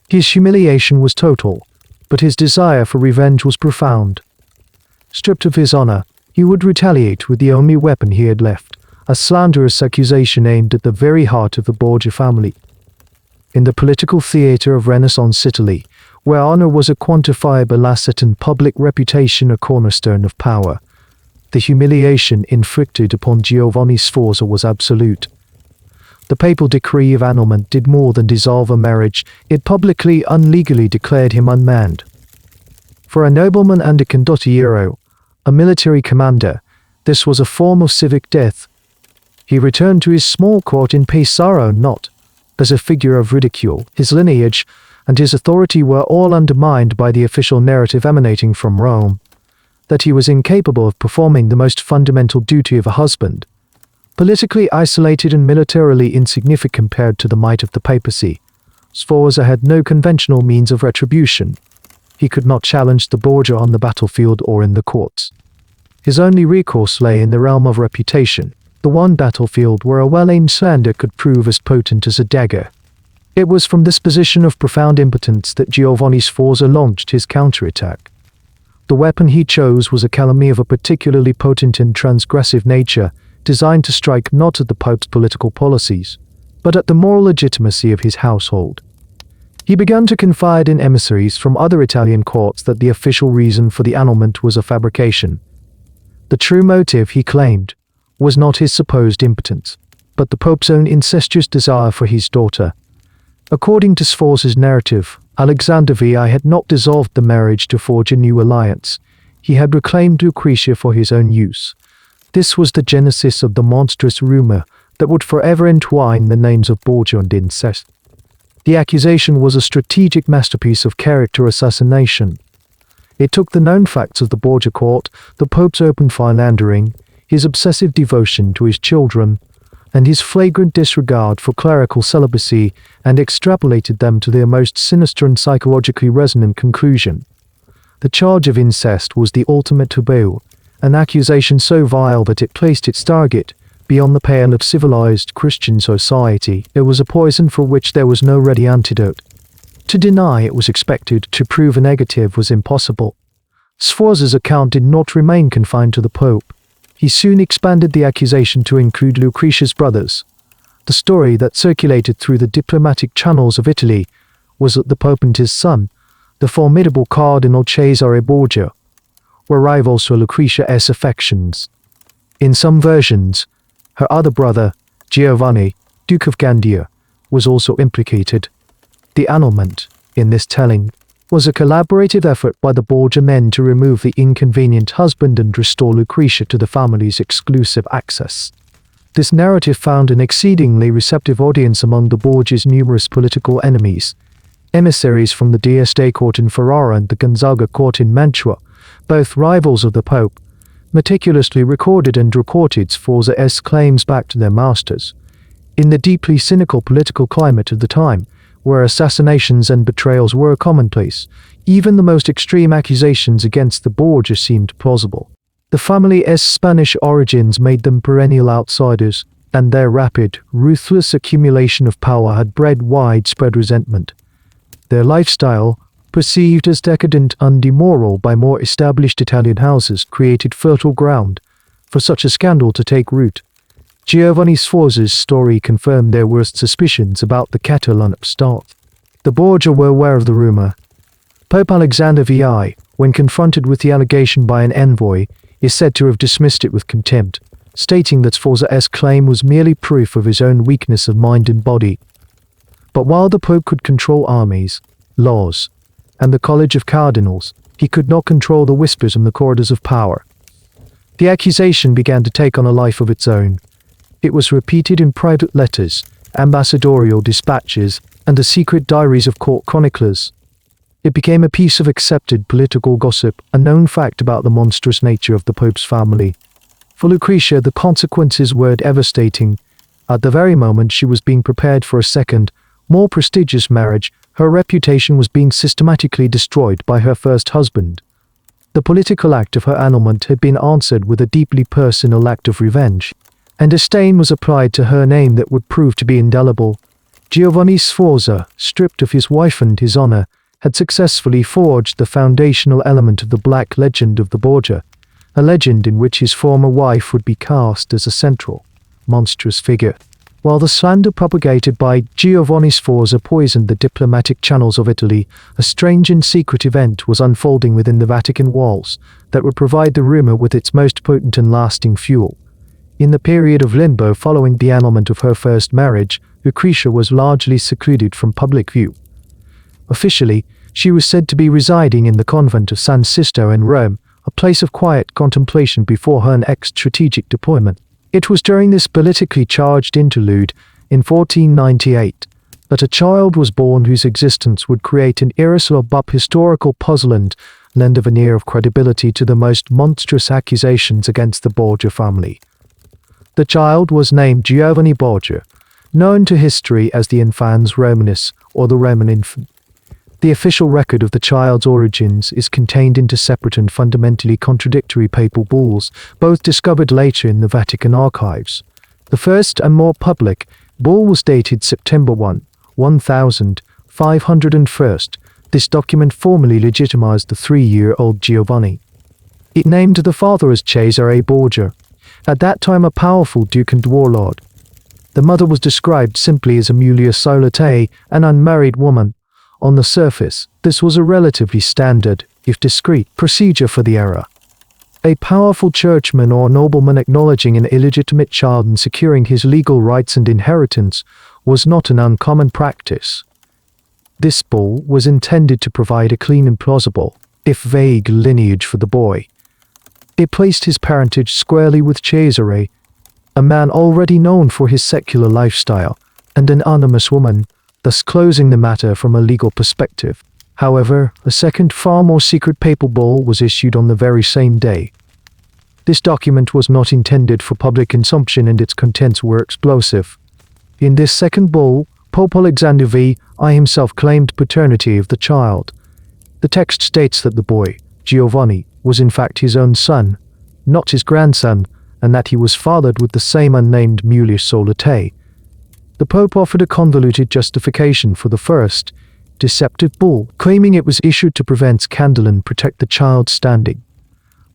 His humiliation was total, but his desire for revenge was profound. Stripped of his honor, he would retaliate with the only weapon he had left, a slanderous accusation aimed at the very heart of the Borgia family. In the political theater of Renaissance Italy, where honor was a quantifiable asset and public reputation a cornerstone of power, the humiliation inflicted upon Giovanni Sforza was absolute. The papal decree of annulment did more than dissolve a marriage, it publicly unlegally declared him unmanned. For a nobleman and a condottiero, a military commander, this was a form of civic death. He returned to his small court in Pesaro not as a figure of ridicule. His lineage and his authority were all undermined by the official narrative emanating from Rome, that he was incapable of performing the most fundamental duty of a husband. Politically isolated and militarily insignificant compared to the might of the papacy, Sforza had no conventional means of retribution. He could not challenge the Borgia on the battlefield or in the courts. His only recourse lay in the realm of reputation, the one battlefield where a well-aimed slander could prove as potent as a dagger. It was from this position of profound impotence that Giovanni Sforza launched his counterattack. The weapon he chose was a calumny of a particularly potent and transgressive nature, designed to strike not at the Pope's political policies, but at the moral legitimacy of his household. He began to confide in emissaries from other Italian courts that the official reason for the annulment was a fabrication. The true motive, he claimed, was not his supposed impotence, but the Pope's own incestuous desire for his daughter. According to Sforza's narrative, Alexander VI had not dissolved the marriage to forge a new alliance. He had reclaimed Lucrezia for his own use. This was the genesis of the monstrous rumor that would forever entwine the names of Borgia and incest. The accusation was a strategic masterpiece of character assassination. It took the known facts of the Borgia court, the Pope's open philandering, his obsessive devotion to his children, and his flagrant disregard for clerical celibacy, and extrapolated them to their most sinister and psychologically resonant conclusion. The charge of incest was the ultimate taboo, an accusation so vile that it placed its target beyond the pale of civilized Christian society. It was a poison for which there was no ready antidote. To deny it was expected, to prove a negative was impossible. Sforza's account did not remain confined to the Pope. He soon expanded the accusation to include Lucrezia's brothers. The story that circulated through the diplomatic channels of Italy was that the Pope and his son, the formidable Cardinal Cesare Borgia, were rivals for Lucrezia's affections. In some versions, her other brother, Giovanni, Duke of Gandia, was also implicated. The annulment, in this telling, was a collaborative effort by the Borgia men to remove the inconvenient husband and restore Lucrezia to the family's exclusive access. This narrative found an exceedingly receptive audience among the Borgia's numerous political enemies. Emissaries from the Dieste court in Ferrara and the Gonzaga court in Mantua, both rivals of the Pope, meticulously recorded and reported Sforza's claims back to their masters. In the deeply cynical political climate of the time, where assassinations and betrayals were commonplace, even the most extreme accusations against the Borgia seemed plausible. The family's Spanish origins made them perennial outsiders, and their rapid, ruthless accumulation of power had bred widespread resentment. Their lifestyle, perceived as decadent and immoral by more established Italian houses, created fertile ground for such a scandal to take root. Giovanni Sforza's story confirmed their worst suspicions about the Catalan upstart. The Borgia were aware of the rumor. Pope Alexander VI, when confronted with the allegation by an envoy, is said to have dismissed it with contempt, stating that Sforza's claim was merely proof of his own weakness of mind and body. But while the Pope could control armies, laws, and the College of Cardinals, he could not control the whispers in the corridors of power. The accusation began to take on a life of its own. It was repeated in private letters, ambassadorial dispatches, and the secret diaries of court chroniclers. It became a piece of accepted political gossip, a known fact about the monstrous nature of the Pope's family. For Lucrezia, the consequences were devastating. At the very moment she was being prepared for a second, more prestigious marriage, her reputation was being systematically destroyed by her first husband. The political act of her annulment had been answered with a deeply personal act of revenge, and a stain was applied to her name that would prove to be indelible. Giovanni Sforza, stripped of his wife and his honor, had successfully forged the foundational element of the black legend of the Borgia, a legend in which his former wife would be cast as a central, monstrous figure. While the slander propagated by Giovanni Sforza poisoned the diplomatic channels of Italy, a strange and secret event was unfolding within the Vatican walls that would provide the rumor with its most potent and lasting fuel. In the period of limbo following the annulment of her first marriage, Lucrezia was largely secluded from public view. Officially, she was said to be residing in the convent of San Sisto in Rome, a place of quiet contemplation before her next strategic deployment. It was during this politically charged interlude, in 1498, that a child was born whose existence would create an irresolute historical puzzle and lend a veneer of credibility to the most monstrous accusations against the Borgia family. The child was named Giovanni Borgia, known to history as the Infans Romanus, or the Roman infant. The official record of the child's origins is contained into separate and fundamentally contradictory papal bulls, both discovered later in the Vatican archives. The first and more public bull was dated September 1, 1501, This document formally legitimized the 3-year-old Giovanni. It named the father as Cesare Borgia, at that time a powerful duke and warlord. The mother was described simply as Amelia Solite, an unmarried woman. On the surface, this was a relatively standard, if discreet, procedure for the era. A powerful churchman or nobleman acknowledging an illegitimate child and securing his legal rights and inheritance was not an uncommon practice. This bull was intended to provide a clean and plausible, if vague, lineage for the boy. It placed his parentage squarely with Cesare, a man already known for his secular lifestyle, and an anonymous woman, thus closing the matter from a legal perspective. However, a second, far more secret papal bull was issued on the very same day. This document was not intended for public consumption and its contents were explosive. In this second bull, Pope Alexander I himself claimed paternity of the child. The text states that the boy, Giovanni, was in fact his own son, not his grandson, and that he was fathered with the same unnamed Amelia Solite. The Pope offered a convoluted justification for the first, deceptive bull, claiming it was issued to prevent scandal and protect the child's standing.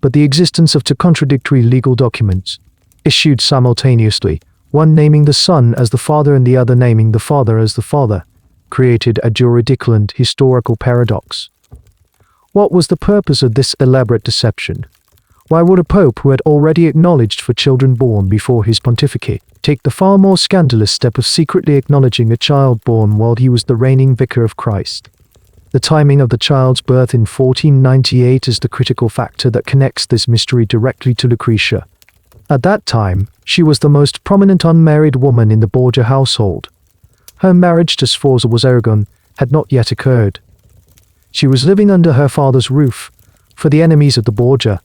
But the existence of two contradictory legal documents, issued simultaneously, one naming the son as the father and the other naming the father as the father, created a juridical and historical paradox. What was the purpose of this elaborate deception? Why would a pope who had already acknowledged for children born before his pontificate take the far more scandalous step of secretly acknowledging a child born while he was the reigning vicar of Christ? The timing of the child's birth in 1498 is the critical factor that connects this mystery directly to Lucrezia. At that time, she was the most prominent unmarried woman in the Borgia household. Her marriage to Sforza was Aragon had not yet occurred. She was living under her father's roof. For the enemies of the Borgia,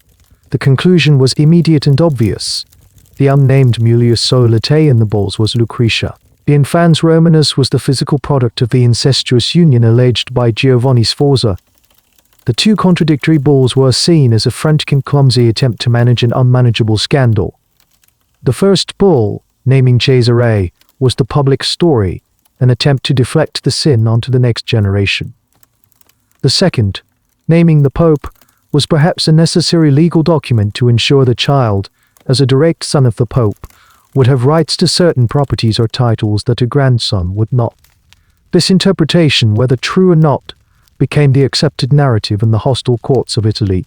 the conclusion was immediate and obvious. The unnamed Amelia Solite in the bulls was Lucrezia. The infans Romanus was the physical product of the incestuous union alleged by Giovanni Sforza. The two contradictory bulls were seen as a frantic and clumsy attempt to manage an unmanageable scandal. The first bull, naming Cesare, was the public story, an attempt to deflect the sin onto the next generation. The second, naming the Pope, was perhaps a necessary legal document to ensure the child, as a direct son of the Pope, would have rights to certain properties or titles that a grandson would not. This interpretation, whether true or not, became the accepted narrative in the hostile courts of Italy.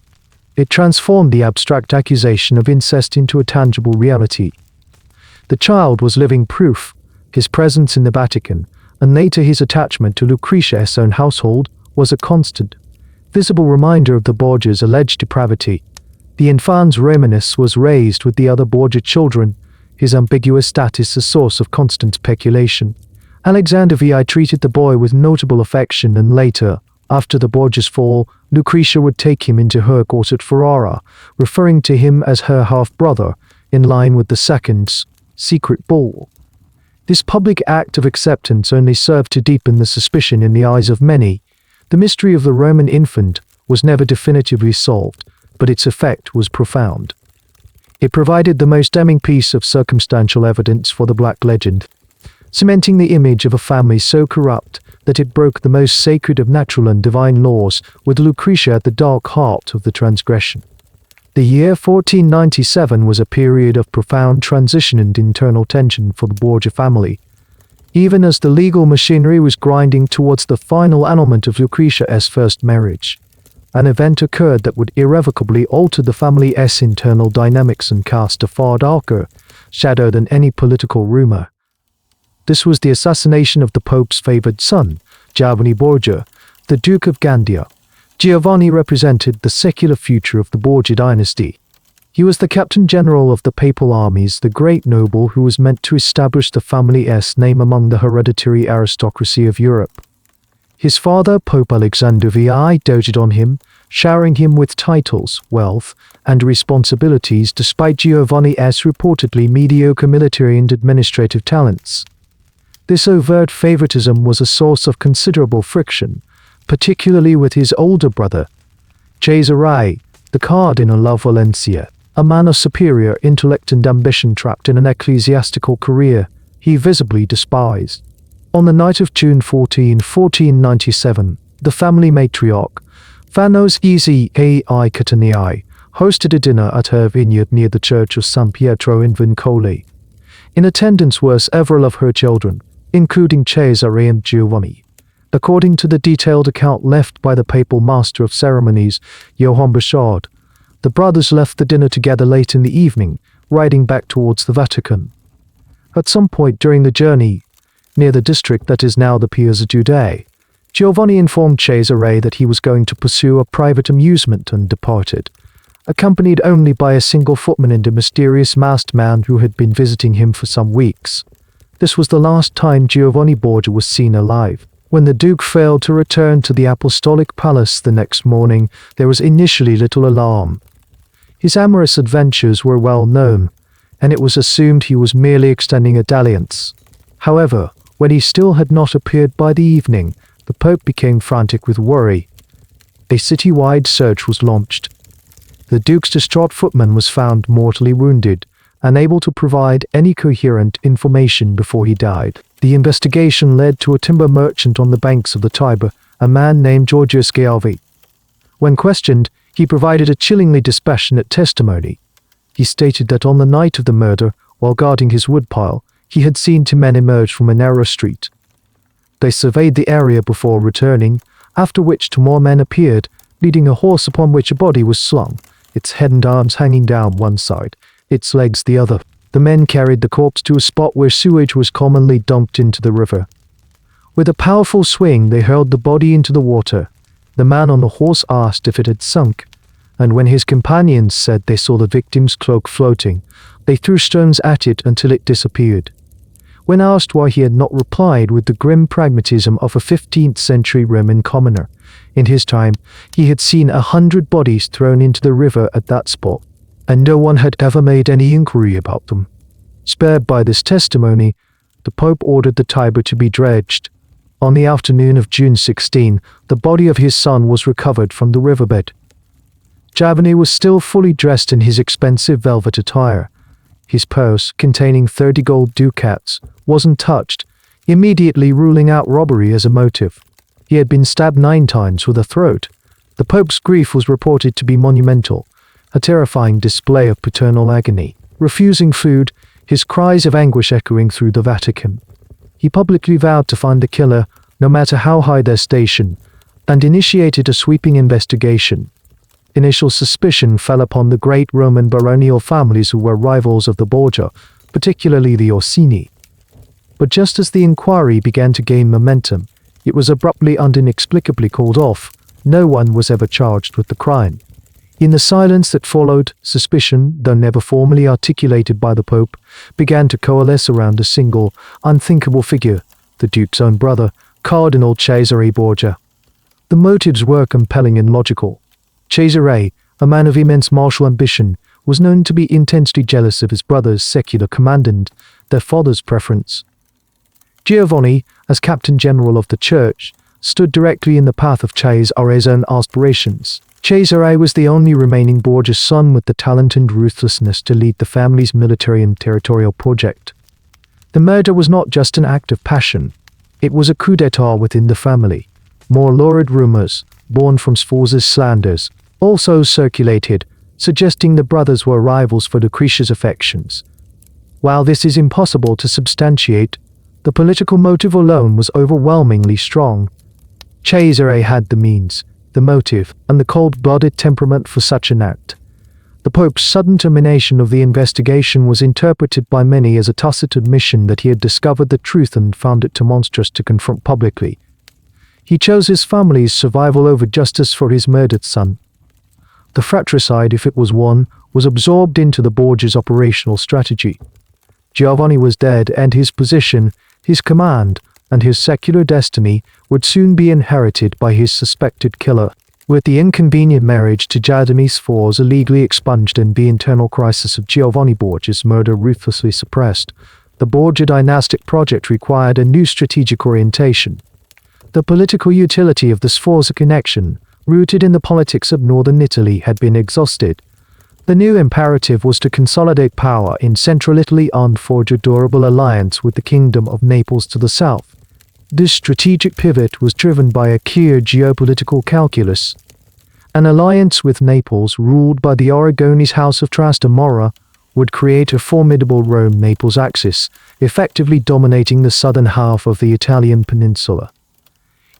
It transformed the abstract accusation of incest into a tangible reality. The child was living proof. His presence in the Vatican, and later his attachment to Lucrezia's own household, was a constant, visible reminder of the Borgia's alleged depravity. The infans Romanus was raised with the other Borgia children, his ambiguous status a source of constant speculation. Alexander VI treated the boy with notable affection, and later, after the Borgia's fall, Lucrezia would take him into her court at Ferrara, referring to him as her half-brother, in line with the second's secret bull. This public act of acceptance only served to deepen the suspicion in the eyes of many. The mystery of the Roman infant was never definitively solved, but its effect was profound. It provided the most damning piece of circumstantial evidence for the Black Legend, cementing the image of a family so corrupt that it broke the most sacred of natural and divine laws, with Lucrezia at the dark heart of the transgression. The year 1497 was a period of profound transition and internal tension for the Borgia family. Even as the legal machinery was grinding towards the final annulment of Lucrezia's first marriage, an event occurred that would irrevocably alter the family's internal dynamics and cast a far darker shadow than any political rumor. This was the assassination of the Pope's favored son, Giovanni Borgia, the Duke of Gandia. Giovanni represented the secular future of the Borgia dynasty. He was the captain general of the papal armies, the great noble who was meant to establish the family's name among the hereditary aristocracy of Europe. His father, Pope Alexander VI, doted on him, showering him with titles, wealth, and responsibilities despite Giovanni's reportedly mediocre military and administrative talents. This overt favoritism was a source of considerable friction, particularly with his older brother, Cesare, the Cardinal of Valencia, a man of superior intellect and ambition trapped in an ecclesiastical career he visibly despised. On the night of June 14, 1497, The family matriarch, Vanos Easy Ai Cataniai, hosted a dinner at her vineyard near the church of San Pietro in Vincoli. In attendance were several of her children, including Cesare and Giovanni. According to the detailed account left by the papal master of ceremonies, Johann Bouchard, the brothers left the dinner together late in the evening, riding back towards the Vatican. At some point during the journey, near the district that is now the Piazza Giudei, Giovanni informed Cesare that he was going to pursue a private amusement and departed, accompanied only by a single footman and a mysterious masked man who had been visiting him for some weeks. This was the last time Giovanni Borgia was seen alive. When the Duke failed to return to the Apostolic Palace the next morning, there was initially little alarm. His amorous adventures were well known, and it was assumed he was merely extending a dalliance. However, when he still had not appeared by the evening, the Pope became frantic with worry. A city-wide search was launched. The Duke's distraught footman was found mortally wounded, unable to provide any coherent information before he died. The investigation led to a timber merchant on the banks of the Tiber, a man named Giorgio Schiavi. When questioned, he provided a chillingly dispassionate testimony. He stated that on the night of the murder, while guarding his woodpile, he had seen two men emerge from a narrow street. They surveyed the area before returning, after which two more men appeared, leading a horse upon which a body was slung, its head and arms hanging down one side, its legs the other. The men carried the corpse to a spot where sewage was commonly dumped into the river. With a powerful swing, they hurled the body into the water. The man on the horse asked if it had sunk, and when his companions said they saw the victim's cloak floating, they threw stones at it until it disappeared. When asked why, he had not replied with the grim pragmatism of a 15th-century Roman commoner. In his time, he had seen 100 bodies thrown into the river at that spot, and no one had ever made any inquiry about them. Spurred by this testimony, the Pope ordered the Tiber to be dredged. On the afternoon of June 16, the body of his son was recovered from the riverbed. Giovanni was still fully dressed in his expensive velvet attire. His purse, containing 30 gold ducats, wasn't touched, immediately ruling out robbery as a motive. He had been stabbed 9 times with a throat. The Pope's grief was reported to be monumental, a terrifying display of paternal agony. Refusing food, his cries of anguish echoing through the Vatican. He publicly vowed to find the killer, no matter how high their station, and initiated a sweeping investigation. Initial suspicion fell upon the great Roman baronial families who were rivals of the Borgia, particularly the Orsini. But just as the inquiry began to gain momentum, it was abruptly and inexplicably called off. No one was ever charged with the crime. In the silence that followed, suspicion, though never formally articulated by the Pope, began to coalesce around a single, unthinkable figure, the Duke's own brother, Cardinal Cesare Borgia. The motives were compelling and logical. Cesare, a man of immense martial ambition, was known to be intensely jealous of his brother's secular command and their father's preference. Giovanni, as captain general of the church, stood directly in the path of Cesare's own aspirations. Cesare was the only remaining Borgia son with the talent and ruthlessness to lead the family's military and territorial project. The murder was not just an act of passion, it was a coup d'etat within the family. More lurid rumors, born from Sforza's slanders, also circulated, suggesting the brothers were rivals for Lucrezia's affections. While this is impossible to substantiate, the political motive alone was overwhelmingly strong. Cesare had the means, the motive, and the cold-blooded temperament for such an act. The Pope's sudden termination of the investigation was interpreted by many as a tacit admission that he had discovered the truth and found it too monstrous to confront publicly. He chose his family's survival over justice for his murdered son. The fratricide, if it was one, was absorbed into the Borgia's operational strategy. Giovanni was dead, and his position, his command, and his secular destiny would soon be inherited by his suspected killer. With the inconvenient marriage to Giovanni Sforza legally expunged and the internal crisis of Giovanni Borgia's murder ruthlessly suppressed, the Borgia dynastic project required a new strategic orientation. The political utility of the Sforza connection, rooted in the politics of northern Italy, had been exhausted. The new imperative was to consolidate power in central Italy and forge a durable alliance with the Kingdom of Naples to the south. This strategic pivot was driven by a clear geopolitical calculus. An alliance with Naples, ruled by the Aragonese House of Trastamara, would create a formidable Rome-Naples axis, effectively dominating the southern half of the Italian peninsula.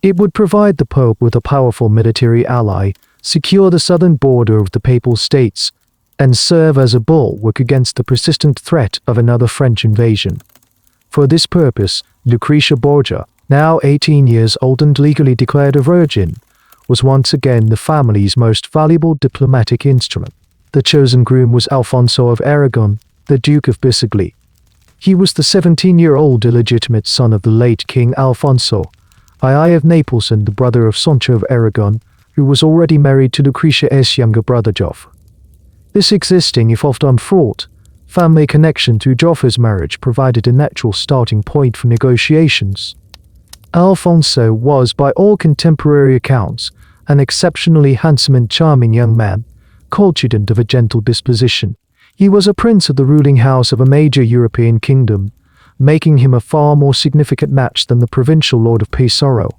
It would provide the Pope with a powerful military ally, secure the southern border of the Papal States, and serve as a bulwark against the persistent threat of another French invasion. For this purpose, Lucrezia Borgia, now 18 years old and legally declared a virgin, was once again the family's most valuable diplomatic instrument. The chosen groom was Alfonso of Aragon, the Duke of Bisceglie. He was the 17-year-old illegitimate son of the late King Alfonso I of Naples and the brother of Sancho of Aragon, who was already married to Lucrezia's younger brother Joff. This existing, if often fraught, family connection through Joffa's marriage provided a natural starting point for negotiations. Alfonso was, by all contemporary accounts, an exceptionally handsome and charming young man, cultured and of a gentle disposition. He was a prince of the ruling house of a major European kingdom, making him a far more significant match than the provincial lord of Pesaro.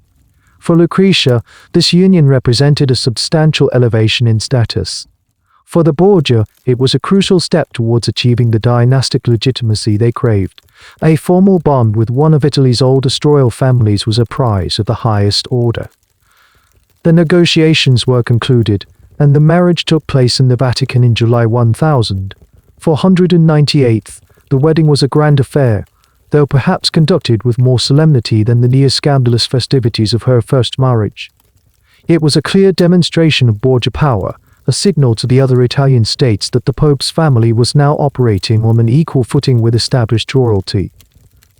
For Lucrezia, this union represented a substantial elevation in status. For the Borgia, it was a crucial step towards achieving the dynastic legitimacy they craved. A formal bond with one of Italy's oldest royal families was a prize of the highest order. The negotiations were concluded, and the marriage took place in the Vatican in July 1000. 498, the wedding was a grand affair, though perhaps conducted with more solemnity than the near-scandalous festivities of her first marriage. It was a clear demonstration of Borgia power, a signal to the other Italian states that the Pope's family was now operating on an equal footing with established royalty.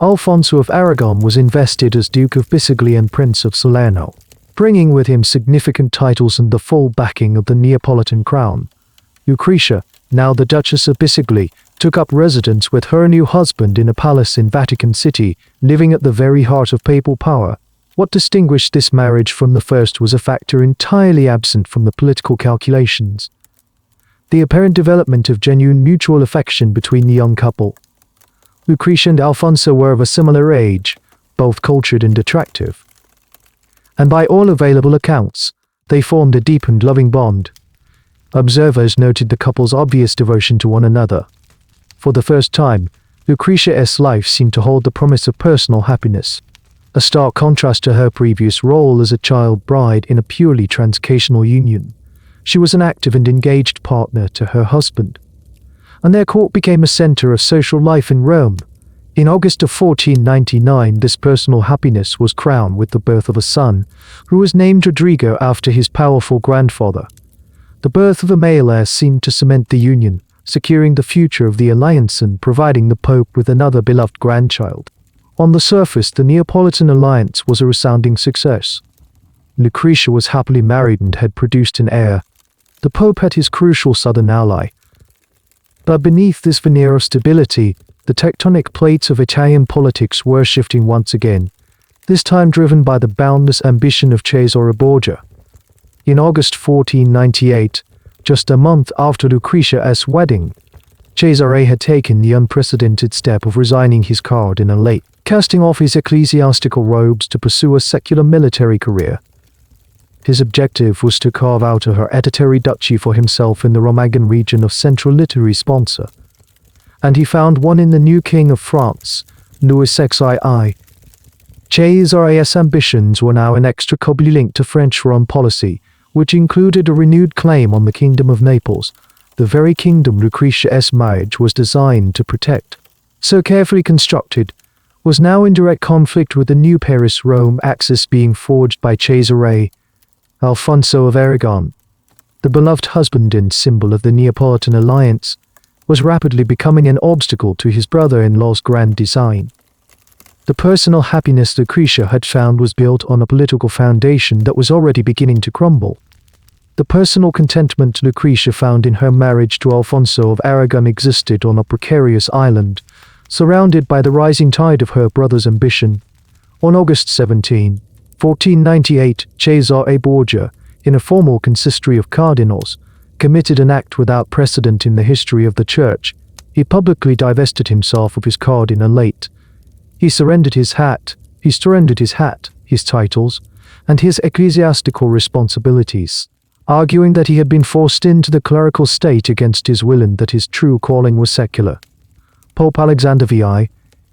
Alfonso of Aragon was invested as Duke of Bisceglie and Prince of Salerno, bringing with him significant titles and the full backing of the Neapolitan crown. Lucrezia, now the Duchess of Bisceglie, took up residence with her new husband in a palace in Vatican City, living at the very heart of papal power. What distinguished this marriage from the first was a factor entirely absent from the political calculations: the apparent development of genuine mutual affection between the young couple. Lucrezia and Alfonso were of a similar age, both cultured and attractive, and by all available accounts, they formed a deep and loving bond. Observers noted the couple's obvious devotion to one another. For the first time, Lucrezia's life seemed to hold the promise of personal happiness, a stark contrast to her previous role as a child bride in a purely transactional union. She was an active and engaged partner to her husband, and their court became a center of social life in Rome. In August of 1499, this personal happiness was crowned with the birth of a son, who was named Rodrigo after his powerful grandfather. The birth of a male heir seemed to cement the union, securing the future of the alliance and providing the Pope with another beloved grandchild. On the surface, the Neapolitan alliance was a resounding success. Lucrezia was happily married and had produced an heir. The Pope had his crucial southern ally. But beneath this veneer of stability, the tectonic plates of Italian politics were shifting once again, this time driven by the boundless ambition of Cesare Borgia. In August 1498, just a month after Lucrezia's wedding, Cesare had taken the unprecedented step of resigning his cardinalate, casting off his ecclesiastical robes to pursue a secular military career. His objective was to carve out a hereditary duchy for himself in the Romagnan region of Central Literary Sponsa, and he found one in the new King of France, Louis XVI. Cesare's ambitions were now inextricably linked to French foreign policy, which included a renewed claim on the Kingdom of Naples, the very kingdom Lucrezia's marriage was designed to protect. So carefully constructed, was now in direct conflict with the new Paris-Rome axis being forged by Cesare. Alfonso of Aragon, the beloved husband and symbol of the Neapolitan alliance, was rapidly becoming an obstacle to his brother-in-law's grand design. The personal happiness Lucrezia had found was built on a political foundation that was already beginning to crumble. The personal contentment Lucrezia found in her marriage to Alfonso of Aragon existed on a precarious island, surrounded by the rising tide of her brother's ambition. On August 17, 1498, Cesare Borgia, in a formal consistory of cardinals, committed an act without precedent in the history of the Church. He publicly divested himself of his cardinalate. He surrendered his hat, He surrendered his hat, his titles, and his ecclesiastical responsibilities, arguing that he had been forced into the clerical state against his will and that his true calling was secular. Pope Alexander VI,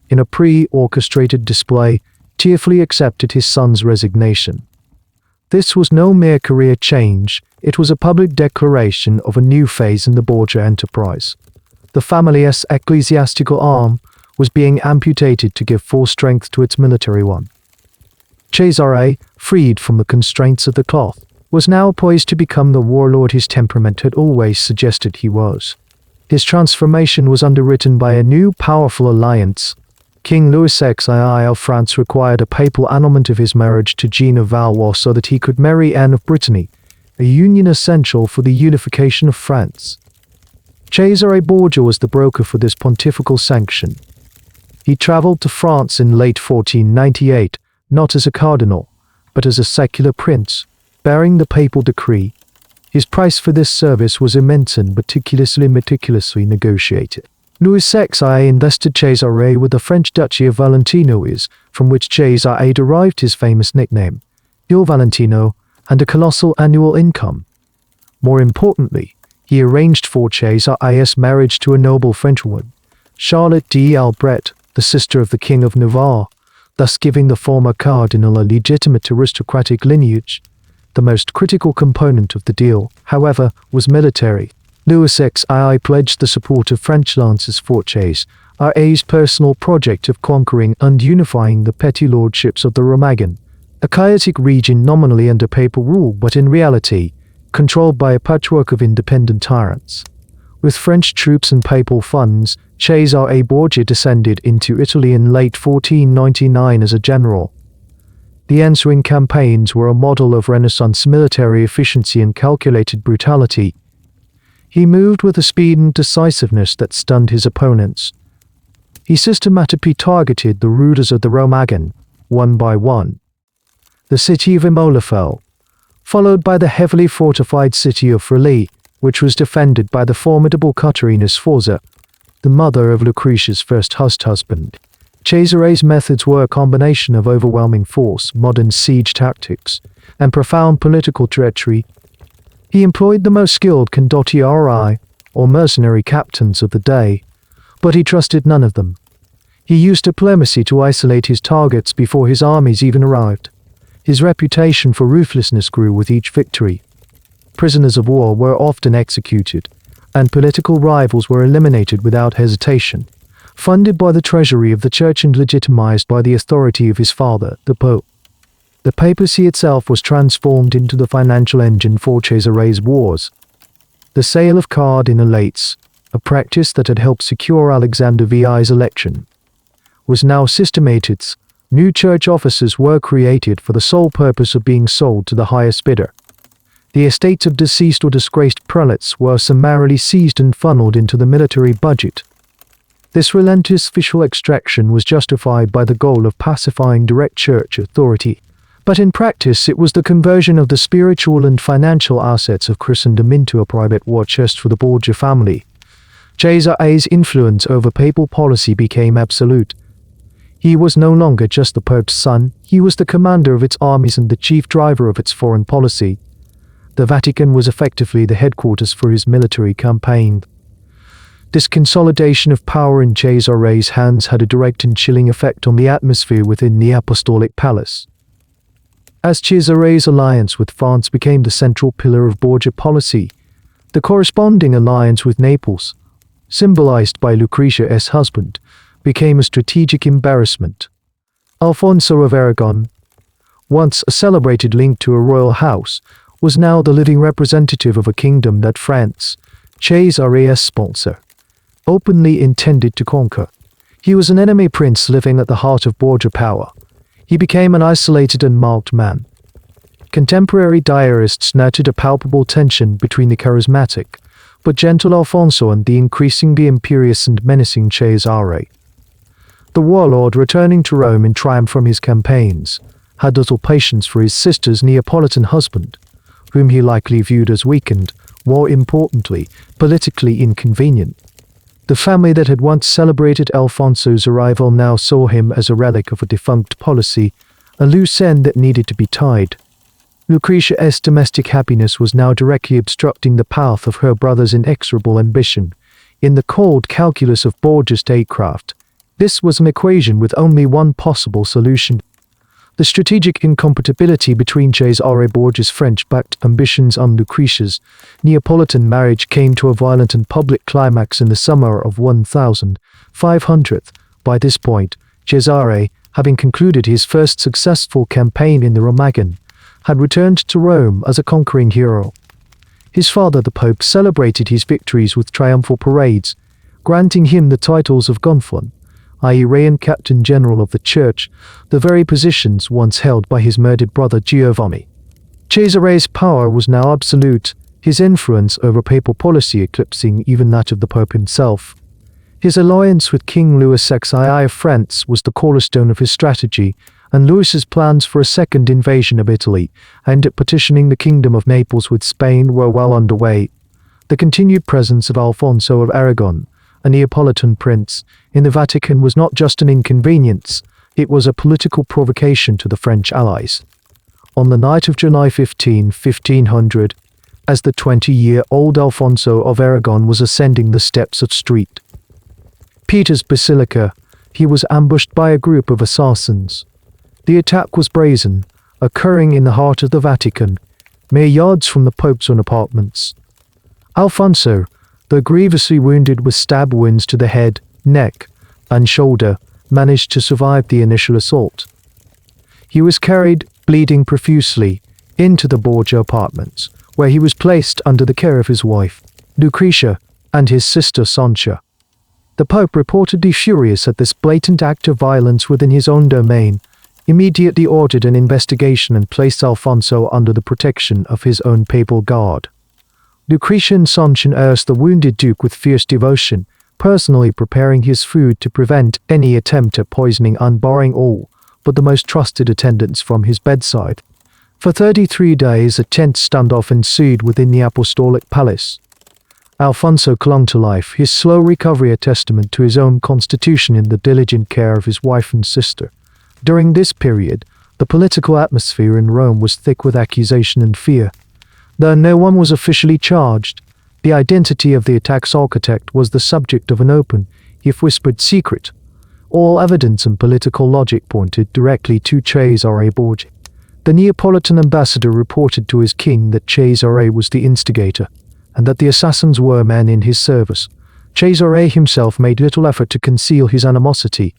in a pre-orchestrated display, tearfully accepted his son's resignation. This was no mere career change, it was a public declaration of a new phase in the Borgia enterprise. The family's ecclesiastical arm was being amputated to give full strength to its military one. Cesare, freed from the constraints of the cloth, was now poised to become the warlord his temperament had always suggested he was. His transformation was underwritten by a new powerful alliance. King Louis XII of France required a papal annulment of his marriage to Jean of Valois so that he could marry Anne of Brittany, a union essential for the unification of France. Cesare Borgia was the broker for this pontifical sanction. He travelled to France in late 1498, not as a cardinal, but as a secular prince, bearing the papal decree. His price for this service was immense and meticulously negotiated. Louis XVI invested Cesare with the French Duchy of Valentinois, from which Cesare derived his famous nickname, Il Valentino, and a colossal annual income. More importantly, he arranged for Cesare's marriage to a noble Frenchwoman, Charlotte d'Albret, the sister of the King of Navarre, thus giving the former cardinal a legitimate aristocratic lineage. The most critical component of the deal, however, was military. Louis XVI pledged the support of French lancers for Cesare's personal project of conquering and unifying the petty lordships of the Romagnan, a chaotic region nominally under papal rule but in reality controlled by a patchwork of independent tyrants. With French troops and papal funds, Cesare Borgia descended into Italy in late 1499 as a general. The ensuing campaigns were a model of Renaissance military efficiency and calculated brutality. He moved with a speed and decisiveness that stunned his opponents. He systematically targeted the rulers of the Romagnan, one by one. The city of Imola fell, followed by the heavily fortified city of Forlì, which was defended by the formidable Caterina Sforza, the mother of Lucrezia's first husband. Cesare's methods were a combination of overwhelming force, modern siege tactics, and profound political treachery. He employed the most skilled condottieri, or mercenary captains of the day, but he trusted none of them. He used diplomacy to isolate his targets before his armies even arrived. His reputation for ruthlessness grew with each victory. Prisoners of war were often executed, and political rivals were eliminated without hesitation, funded by the treasury of the church and legitimized by the authority of his father, the Pope. The papacy itself was transformed into the financial engine for Cesare's wars. The sale of cardinalates, a practice that had helped secure Alexander VI's election, was now systemated. New church offices were created for the sole purpose of being sold to the highest bidder. The estates of deceased or disgraced prelates were summarily seized and funneled into the military budget. This relentless official extraction was justified by the goal of pacifying direct church authority, but in practice it was the conversion of the spiritual and financial assets of Christendom into a private war chest for the Borgia family. Cesare's influence over papal policy became absolute. He was no longer just the Pope's son, he was the commander of its armies and the chief driver of its foreign policy. The Vatican was effectively the headquarters for his military campaign. This consolidation of power in Cesare's hands had a direct and chilling effect on the atmosphere within the Apostolic Palace. As Cesare's alliance with France became the central pillar of Borgia policy, the corresponding alliance with Naples, symbolized by Lucrezia's husband, became a strategic embarrassment. Alfonso of Aragon, once a celebrated link to a royal house, was now the living representative of a kingdom that France, Cesare's sponsor, openly intended to conquer. He was an enemy prince living at the heart of Borgia power. He became an isolated and marked man. Contemporary diarists noted a palpable tension between the charismatic, but gentle Alfonso and the increasingly imperious and menacing Cesare. The warlord, returning to Rome in triumph from his campaigns, had little patience for his sister's Neapolitan husband, whom he likely viewed as weak and, more importantly, politically inconvenient. The family that had once celebrated Alfonso's arrival now saw him as a relic of a defunct policy, a loose end that needed to be tied. Lucrezia's domestic happiness was now directly obstructing the path of her brother's inexorable ambition. In the cold calculus of Borgia's statecraft, this was an equation with only one possible solution. The strategic incompatibility between Cesare Borgia's French-backed ambitions and Lucrezia's Neapolitan marriage came to a violent and public climax in the summer of 1500. By this point, Cesare, having concluded his first successful campaign in the Romagna, had returned to Rome as a conquering hero. His father, the Pope, celebrated his victories with triumphal parades, granting him the titles of Gonfalon, i.e. Reigning Captain General of the Church, the very positions once held by his murdered brother Giovanni. Cesare's power was now absolute, his influence over papal policy eclipsing even that of the Pope himself. His alliance with King Louis XVI of France was the cornerstone of his strategy, and Louis's plans for a second invasion of Italy, aimed at partitioning the Kingdom of Naples with Spain, were well underway. The continued presence of Alfonso of Aragon, a Neapolitan prince, in the Vatican was not just an inconvenience, it was a political provocation to the French allies. On the night of July 15, 1500, as the 20-year-old Alfonso of Aragon was ascending the steps of St. Peter's Basilica, he was ambushed by a group of assassins. The attack was brazen, occurring in the heart of the Vatican, mere yards from the Pope's own apartments. Alfonso, though grievously wounded with stab wounds to the head, neck, and shoulder, managed to survive the initial assault. He was carried, bleeding profusely, into the Borgia apartments, where he was placed under the care of his wife, Lucrezia, and his sister Sancha. The Pope, reportedly furious at this blatant act of violence within his own domain, immediately ordered an investigation and placed Alfonso under the protection of his own papal guard. Lucrezia and Sancha nursed the wounded duke with fierce devotion, personally preparing his food to prevent any attempt at poisoning and barring all but the most trusted attendants from his bedside. For 33 days a tense standoff ensued within the apostolic palace. Alfonso clung to life, his slow recovery a testament to his own constitution in the diligent care of his wife and sister. During this period, the political atmosphere in Rome was thick with accusation and fear. Though no one was officially charged, the identity of the attack's architect was the subject of an open, if whispered, secret. All evidence and political logic pointed directly to Cesare Borgia. The Neapolitan ambassador reported to his king that Cesare was the instigator, and that the assassins were men in his service. Cesare himself made little effort to conceal his animosity.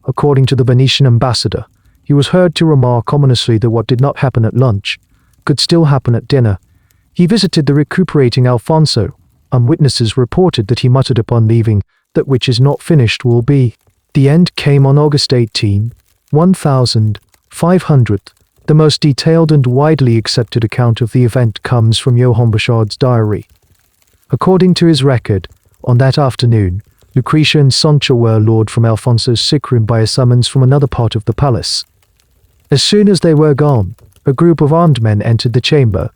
According to the Venetian ambassador, he was heard to remark ominously that what did not happen at lunch could still happen at dinner. He visited the recuperating Alfonso, and witnesses reported that he muttered upon leaving, "That which is not finished will be." The end came on August 18, 1500. The most detailed and widely accepted account of the event comes from Johann Bouchard's diary. According to his record, on that afternoon, Lucrezia and Sancha were lured from Alfonso's sick room by a summons from another part of the palace. As soon as they were gone, a group of armed men entered the chamber.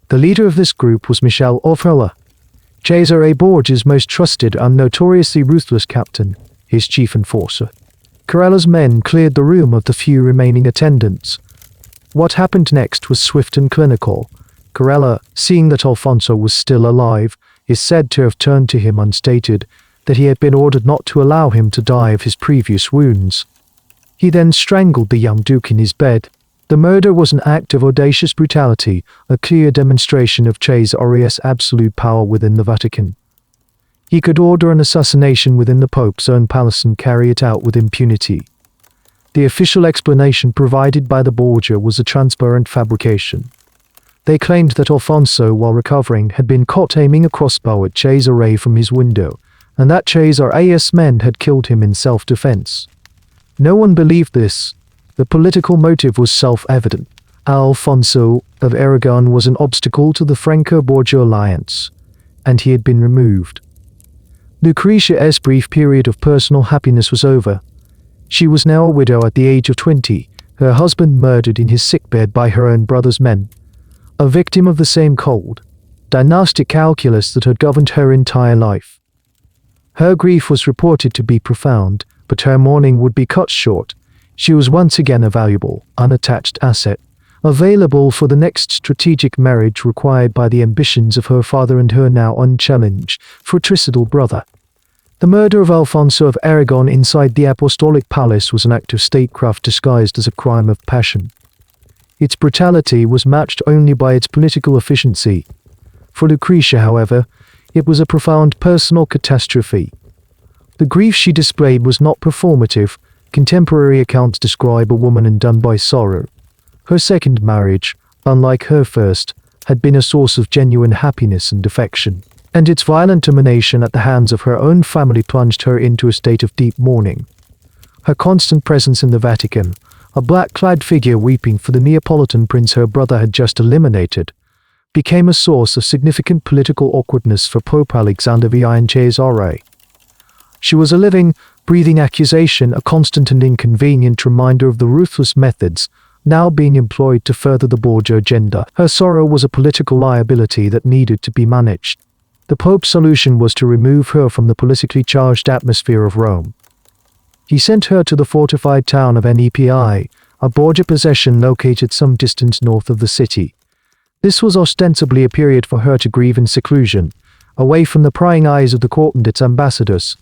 The leader of this group was Michele Orfella, Cesare Borgia's most trusted and notoriously ruthless captain, his chief enforcer. Cantarella's men cleared the room of the few remaining attendants. What happened next was swift and clinical. Cantarella, seeing that Alfonso was still alive, is said to have turned to him and stated that he had been ordered not to allow him to die of his previous wounds. He then strangled the young duke in his bed. The murder was an act of audacious brutality, a clear demonstration of Cesare's absolute power within the Vatican. He could order an assassination within the Pope's own palace and carry it out with impunity. The official explanation provided by the Borgia was a transparent fabrication. They claimed that Alfonso, while recovering, had been caught aiming a crossbow at Cesare from his window, and that Cesare's men had killed him in self-defense. No one believed this. The political motive was self-evident. Alfonso of Aragon was an obstacle to the Franco-Borgia alliance, and he had been removed. Lucrezia's brief period of personal happiness was over. She was now a widow at the age of 20, her husband murdered in his sickbed by her own brother's men, a victim of the same cold, dynastic calculus that had governed her entire life. Her grief was reported to be profound, but her mourning would be cut short. She was once again a valuable, unattached asset, available for the next strategic marriage required by the ambitions of her father and her now unchallenged, fratricidal brother. The murder of Alfonso of Aragon inside the Apostolic Palace was an act of statecraft disguised as a crime of passion. Its brutality was matched only by its political efficiency. For Lucrezia, however, it was a profound personal catastrophe. The grief she displayed was not performative. Contemporary accounts describe a woman undone by sorrow. Her second marriage, unlike her first, had been a source of genuine happiness and affection, and its violent termination at the hands of her own family plunged her into a state of deep mourning. Her constant presence in the Vatican, a black-clad figure weeping for the Neapolitan prince her brother had just eliminated, became a source of significant political awkwardness for Pope Alexander VI and Cesare. She was a living, breathing accusation, a constant and inconvenient reminder of the ruthless methods now being employed to further the Borgia agenda. Her sorrow was a political liability that needed to be managed. The Pope's solution was to remove her from the politically charged atmosphere of Rome. He sent her to the fortified town of Nepi, a Borgia possession located some distance north of the city. This was ostensibly a period for her to grieve in seclusion, away from the prying eyes of the court and its ambassadors.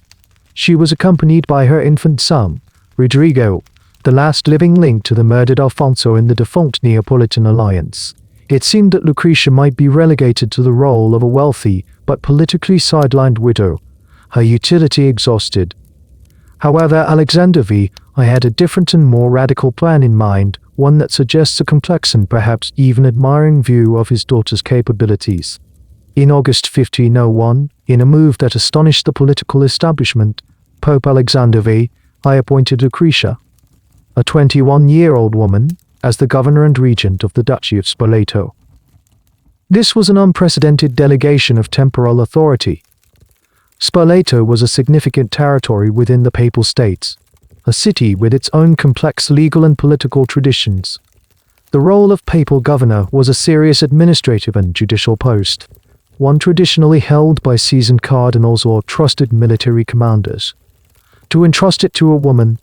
She was accompanied by her infant son, Rodrigo, the last living link to the murdered Alfonso in the defunct Neapolitan alliance. It seemed that Lucrezia might be relegated to the role of a wealthy but politically sidelined widow, her utility exhausted. However, Alexander VI had a different and more radical plan in mind, one that suggests a complex and perhaps even admiring view of his daughter's capabilities. In August 1501, in a move that astonished the political establishment, Pope Alexander VI appointed Lucrezia, a 21-year-old woman, as the governor and regent of the Duchy of Spoleto. This was an unprecedented delegation of temporal authority. Spoleto was a significant territory within the Papal States, a city with its own complex legal and political traditions. The role of papal governor was a serious administrative and judicial post, one traditionally held by seasoned cardinals or trusted military commanders. To entrust it to a woman,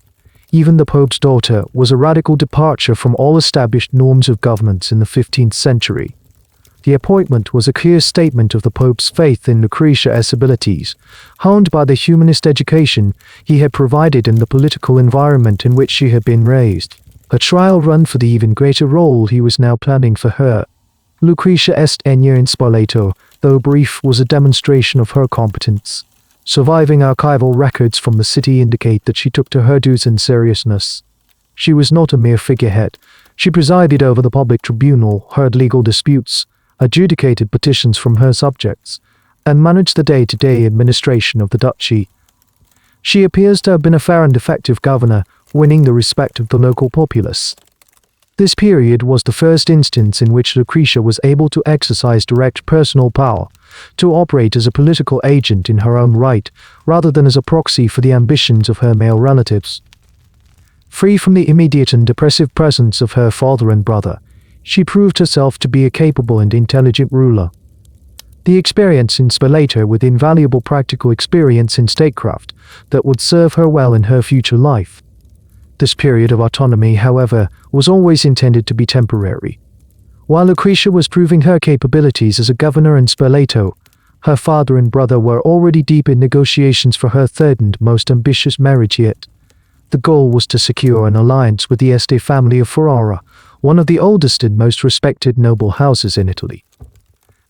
even the Pope's daughter, was a radical departure from all established norms of governance in the 15th century. The appointment was a clear statement of the Pope's faith in Lucrezia's abilities, honed by the humanist education he had provided in the political environment in which she had been raised. A trial run for the even greater role he was now planning for her. Lucrezia's tenure in Spoleto, though brief, was a demonstration of her competence. Surviving archival records from the city indicate that she took to her duties in seriousness. She was not a mere figurehead. She presided over the public tribunal, heard legal disputes, adjudicated petitions from her subjects, and managed the day-to-day administration of the duchy. She appears to have been a fair and effective governor, winning the respect of the local populace. This period was the first instance in which Lucrezia was able to exercise direct personal power, to operate as a political agent in her own right, rather than as a proxy for the ambitions of her male relatives. Free from the immediate and oppressive presence of her father and brother, she proved herself to be a capable and intelligent ruler. The experience in Spoleto with invaluable practical experience in statecraft that would serve her well in her future life. This period of autonomy, however, was always intended to be temporary. While Lucrezia was proving her capabilities as a governor in Spoleto, her father and brother were already deep in negotiations for her third and most ambitious marriage yet. The goal was to secure an alliance with the Este family of Ferrara, one of the oldest and most respected noble houses in Italy.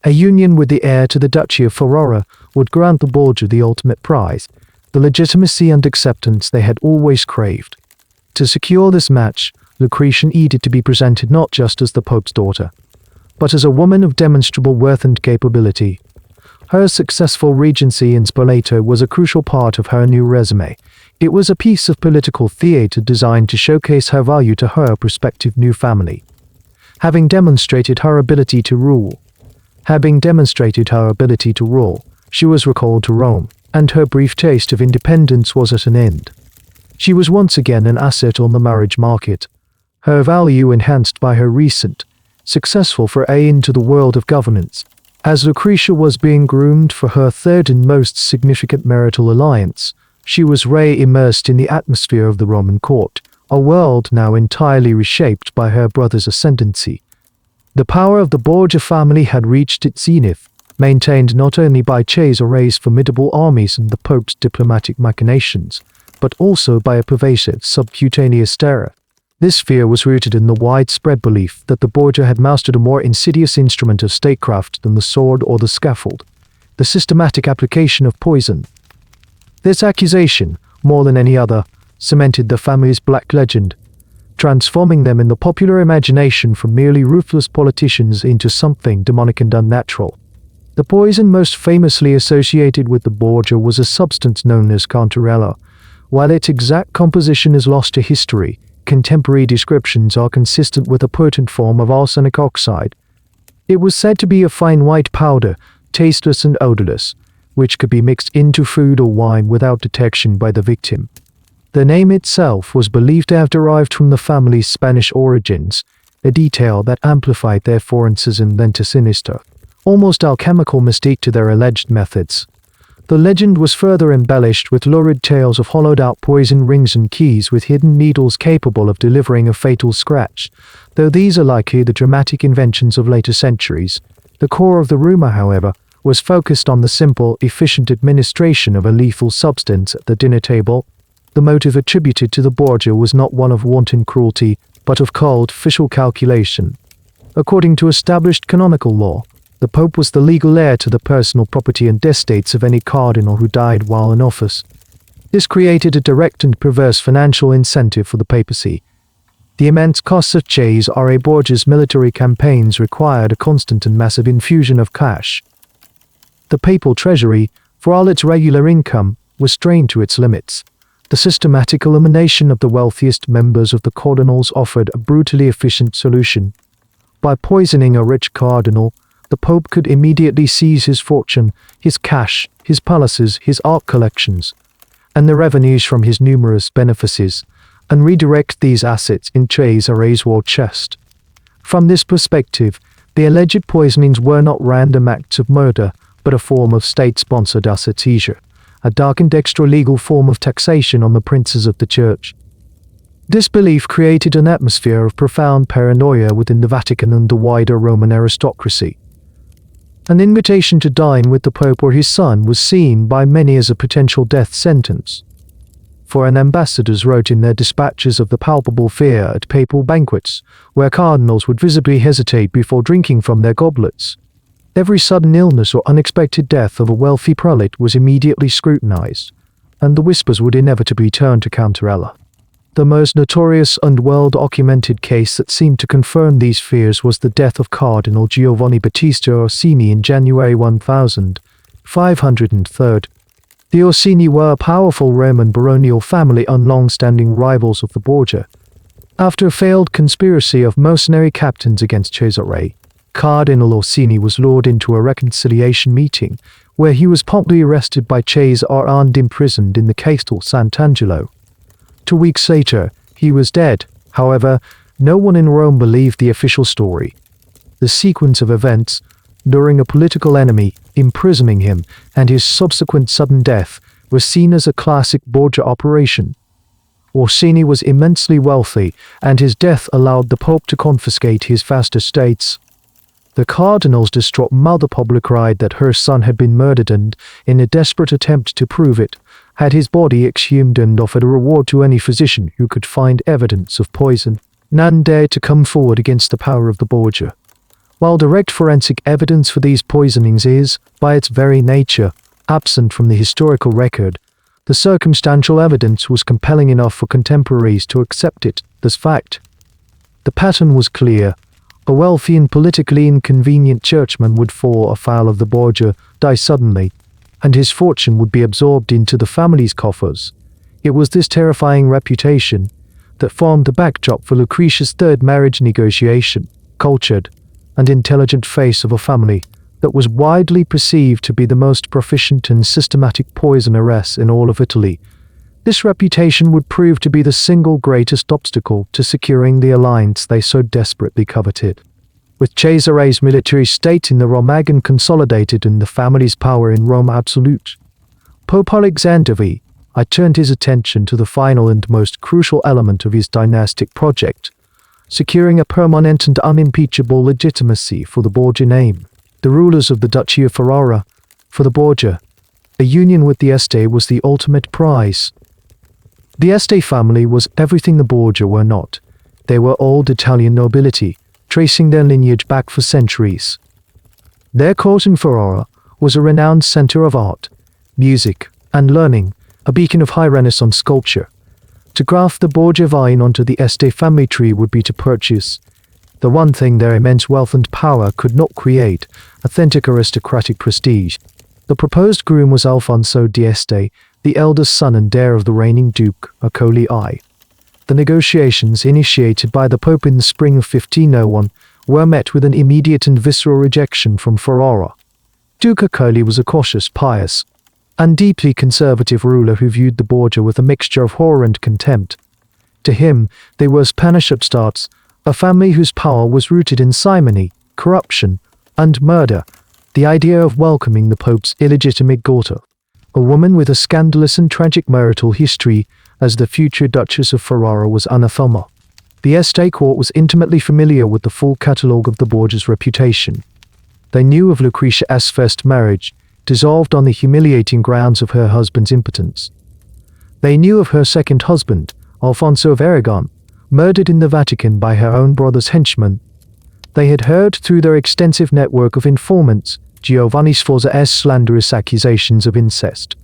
A union with the heir to the Duchy of Ferrara would grant the Borgia the ultimate prize, the legitimacy and acceptance they had always craved. To secure this match, Lucrezia needed to be presented not just as the Pope's daughter, but as a woman of demonstrable worth and capability. Her successful regency in Spoleto was a crucial part of her new resume. It was a piece of political theatre designed to showcase her value to her prospective new family. Having demonstrated her ability to rule, she was recalled to Rome, and her brief taste of independence was at an end. She was once again an asset on the marriage market, her value enhanced by her recent, successful foray into the world of governance. As Lucrezia was being groomed for her third and most significant marital alliance, she was immersed in the atmosphere of the Roman court, a world now entirely reshaped by her brother's ascendancy. The power of the Borgia family had reached its zenith, maintained not only by Cesare's formidable armies and the Pope's diplomatic machinations, but also by a pervasive subcutaneous terror. This fear was rooted in the widespread belief that the Borgia had mastered a more insidious instrument of statecraft than the sword or the scaffold, the systematic application of poison. This accusation, more than any other, cemented the family's black legend, transforming them in the popular imagination from merely ruthless politicians into something demonic and unnatural. The poison most famously associated with the Borgia was a substance known as Cantarella. While its exact composition is lost to history, contemporary descriptions are consistent with a potent form of arsenic oxide. It was said to be a fine white powder, tasteless and odorless, which could be mixed into food or wine without detection by the victim. The name itself was believed to have derived from the family's Spanish origins, a detail that amplified their forensics and lent a sinister, almost alchemical mystique to their alleged methods. The legend was further embellished with lurid tales of hollowed-out poison rings and keys with hidden needles capable of delivering a fatal scratch. Though these are likely the dramatic inventions of later centuries, the core of the rumor, however, was focused on the simple, efficient administration of a lethal substance at the dinner table. The motive attributed to the Borgia was not one of wanton cruelty, but of cold, official calculation. According to established canonical law, the Pope was the legal heir to the personal property and estates of any cardinal who died while in office. This created a direct and perverse financial incentive for the papacy. The immense costs of Cesare Borgia's military campaigns required a constant and massive infusion of cash. The papal treasury, for all its regular income, was strained to its limits. The systematic elimination of the wealthiest members of the cardinals offered a brutally efficient solution. By poisoning a rich cardinal, the Pope could immediately seize his fortune, his cash, his palaces, his art collections, and the revenues from his numerous benefices, and redirect these assets in Cesare's war chest. From this perspective, the alleged poisonings were not random acts of murder, but a form of state-sponsored asset seizure, a dark and extra-legal form of taxation on the princes of the Church. This belief created an atmosphere of profound paranoia within the Vatican and the wider Roman aristocracy. An invitation to dine with the Pope or his son was seen by many as a potential death sentence. Foreign ambassadors wrote in their dispatches of the palpable fear at papal banquets, where cardinals would visibly hesitate before drinking from their goblets. Every sudden illness or unexpected death of a wealthy prelate was immediately scrutinized, and the whispers would inevitably turn to Cantarella. The most notorious and well-documented case that seemed to confirm these fears was the death of Cardinal Giovanni Battista Orsini in January 1503. The Orsini were a powerful Roman baronial family and long-standing rivals of the Borgia. After a failed conspiracy of mercenary captains against Cesare, Cardinal Orsini was lured into a reconciliation meeting, where he was promptly arrested by Cesare and imprisoned in the Castel Sant'Angelo. 2 weeks later, he was dead. However, no one in Rome believed the official story. The sequence of events, during a political enemy imprisoning him and his subsequent sudden death, was seen as a classic Borgia operation. Orsini was immensely wealthy, and his death allowed the Pope to confiscate his vast estates. The cardinal's distraught mother publicly cried that her son had been murdered and, in a desperate attempt to prove it, had his body exhumed and offered a reward to any physician who could find evidence of poison. None dared to come forward against the power of the Borgia. While direct forensic evidence for these poisonings is, by its very nature, absent from the historical record, the circumstantial evidence was compelling enough for contemporaries to accept it as fact. The pattern was clear. A wealthy and politically inconvenient churchman would fall afoul of the Borgia, die suddenly, and his fortune would be absorbed into the family's coffers. It was this terrifying reputation that formed the backdrop for Lucrezia's third marriage negotiation, cultured and intelligent face of a family that was widely perceived to be the most proficient and systematic poisoneress in all of Italy. This reputation would prove to be the single greatest obstacle to securing the alliance they so desperately coveted. with Cesare's military state in the Romagan consolidated and the family's power in Rome absolute. Pope Alexander V turned his attention to the final and most crucial element of his dynastic project, securing a permanent and unimpeachable legitimacy for the Borgia name. The rulers of the Duchy of Ferrara, for the Borgia, a union with the Este was the ultimate prize. The Este family was everything the Borgia were not. They were old Italian nobility, tracing their lineage back for centuries. Their court in Ferrara was a renowned center of art, music, and learning, a beacon of high Renaissance sculpture. To graft the Borgia vine onto the Este family tree would be to purchase the one thing their immense wealth and power could not create: authentic aristocratic prestige. The proposed groom was Alfonso d'Este, the eldest son and heir of the reigning Duke Ercole I. The negotiations, initiated by the Pope in the spring of 1501, were met with an immediate and visceral rejection from Ferrara. Duke Ercole was a cautious, pious, and deeply conservative ruler who viewed the Borgia with a mixture of horror and contempt. To him, they were Spanish upstarts, a family whose power was rooted in simony, corruption, and murder. The idea of welcoming the Pope's illegitimate daughter, a woman with a scandalous and tragic marital history, as the future Duchess of Ferrara, was anathema. The Este court was intimately familiar with the full catalogue of the Borgia's reputation. They knew of Lucrezia's first marriage, dissolved on the humiliating grounds of her husband's impotence. They knew of her second husband, Alfonso of Aragon, murdered in the Vatican by her own brother's henchmen. They had heard through their extensive network of informants Giovanni Sforza's slanderous accusations of incest.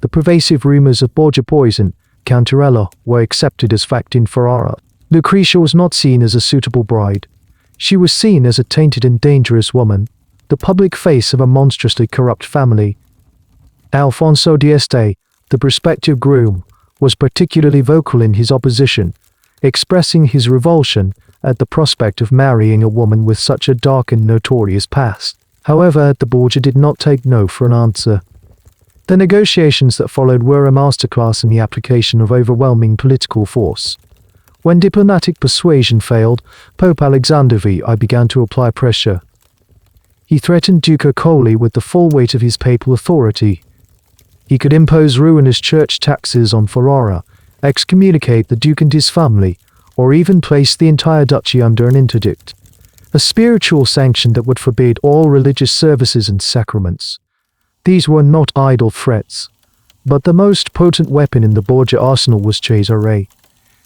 The pervasive rumors of Borgia poison, Cantarella, were accepted as fact in Ferrara. Lucrezia was not seen as a suitable bride. She was seen as a tainted and dangerous woman, the public face of a monstrously corrupt family. Alfonso d'Este, the prospective groom, was particularly vocal in his opposition, expressing his revulsion at the prospect of marrying a woman with such a dark and notorious past. However, the Borgia did not take no for an answer. The negotiations that followed were a masterclass in the application of overwhelming political force. When diplomatic persuasion failed, Pope Alexander V began to apply pressure. He threatened Duke Ercole with the full weight of his papal authority. He could impose ruinous church taxes on Ferrara, excommunicate the Duke and his family, or even place the entire duchy under an interdict, a spiritual sanction that would forbid all religious services and sacraments. These were not idle threats, but the most potent weapon in the Borgia arsenal was Cesare.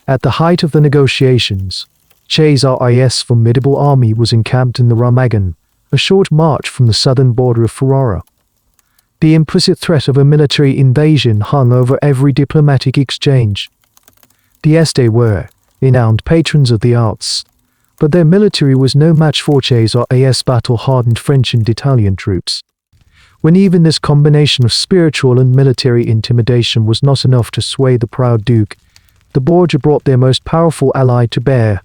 At the height of the negotiations, Cesare's formidable army was encamped in the Romagan, a short march from the southern border of Ferrara. The implicit threat of a military invasion hung over every diplomatic exchange. The Este were renowned patrons of the arts, but their military was no match for Cesare's battle-hardened French and Italian troops. When even this combination of spiritual and military intimidation was not enough to sway the proud Duke, the Borgia brought their most powerful ally to bear.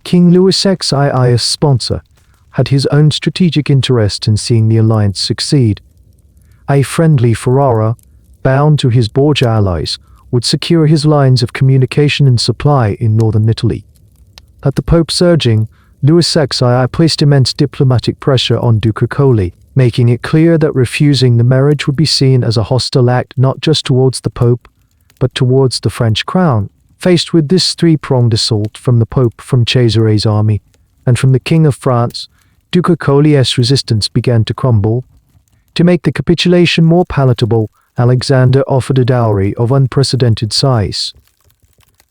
King Louis XII's sponsor had his own strategic interest in seeing the alliance succeed. A friendly Ferrara, bound to his Borgia allies, would secure his lines of communication and supply in northern Italy. At the Pope's urging, Louis XVI placed immense diplomatic pressure on Duke Ercole, making it clear that refusing the marriage would be seen as a hostile act not just towards the Pope, but towards the French crown. Faced with this three-pronged assault from the Pope, from Cesare's army, and from the King of France, Duke Ercole's resistance began to crumble. To make the capitulation more palatable, Alexander offered a dowry of unprecedented size.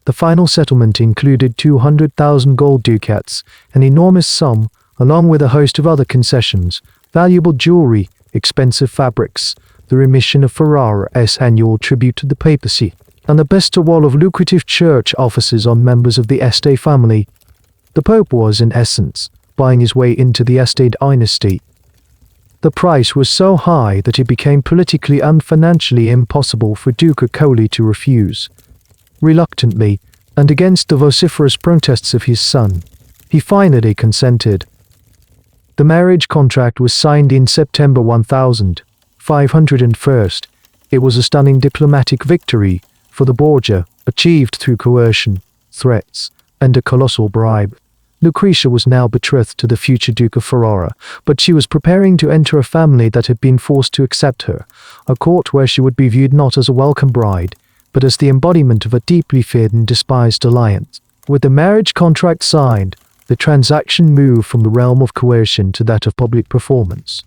The final settlement included 200,000 gold ducats, an enormous sum, along with a host of other concessions, valuable jewelry, expensive fabrics, the remission of Ferrara's annual tribute to the papacy, and the bestowal of lucrative church offices on members of the Este family. The Pope was, in essence, buying his way into the Este dynasty. The price was so high that it became politically and financially impossible for Duke Ercole to refuse. Reluctantly, and against the vociferous protests of his son, he finally consented. The marriage contract was signed in September 1501. It was a stunning diplomatic victory for the Borgia, achieved through coercion, threats, and a colossal bribe. Lucrezia was now betrothed to the future Duke of Ferrara, but she was preparing to enter a family that had been forced to accept her, a court where she would be viewed not as a welcome bride, but as the embodiment of a deeply feared and despised alliance. With the marriage contract signed, the transaction moved from the realm of coercion to that of public performance.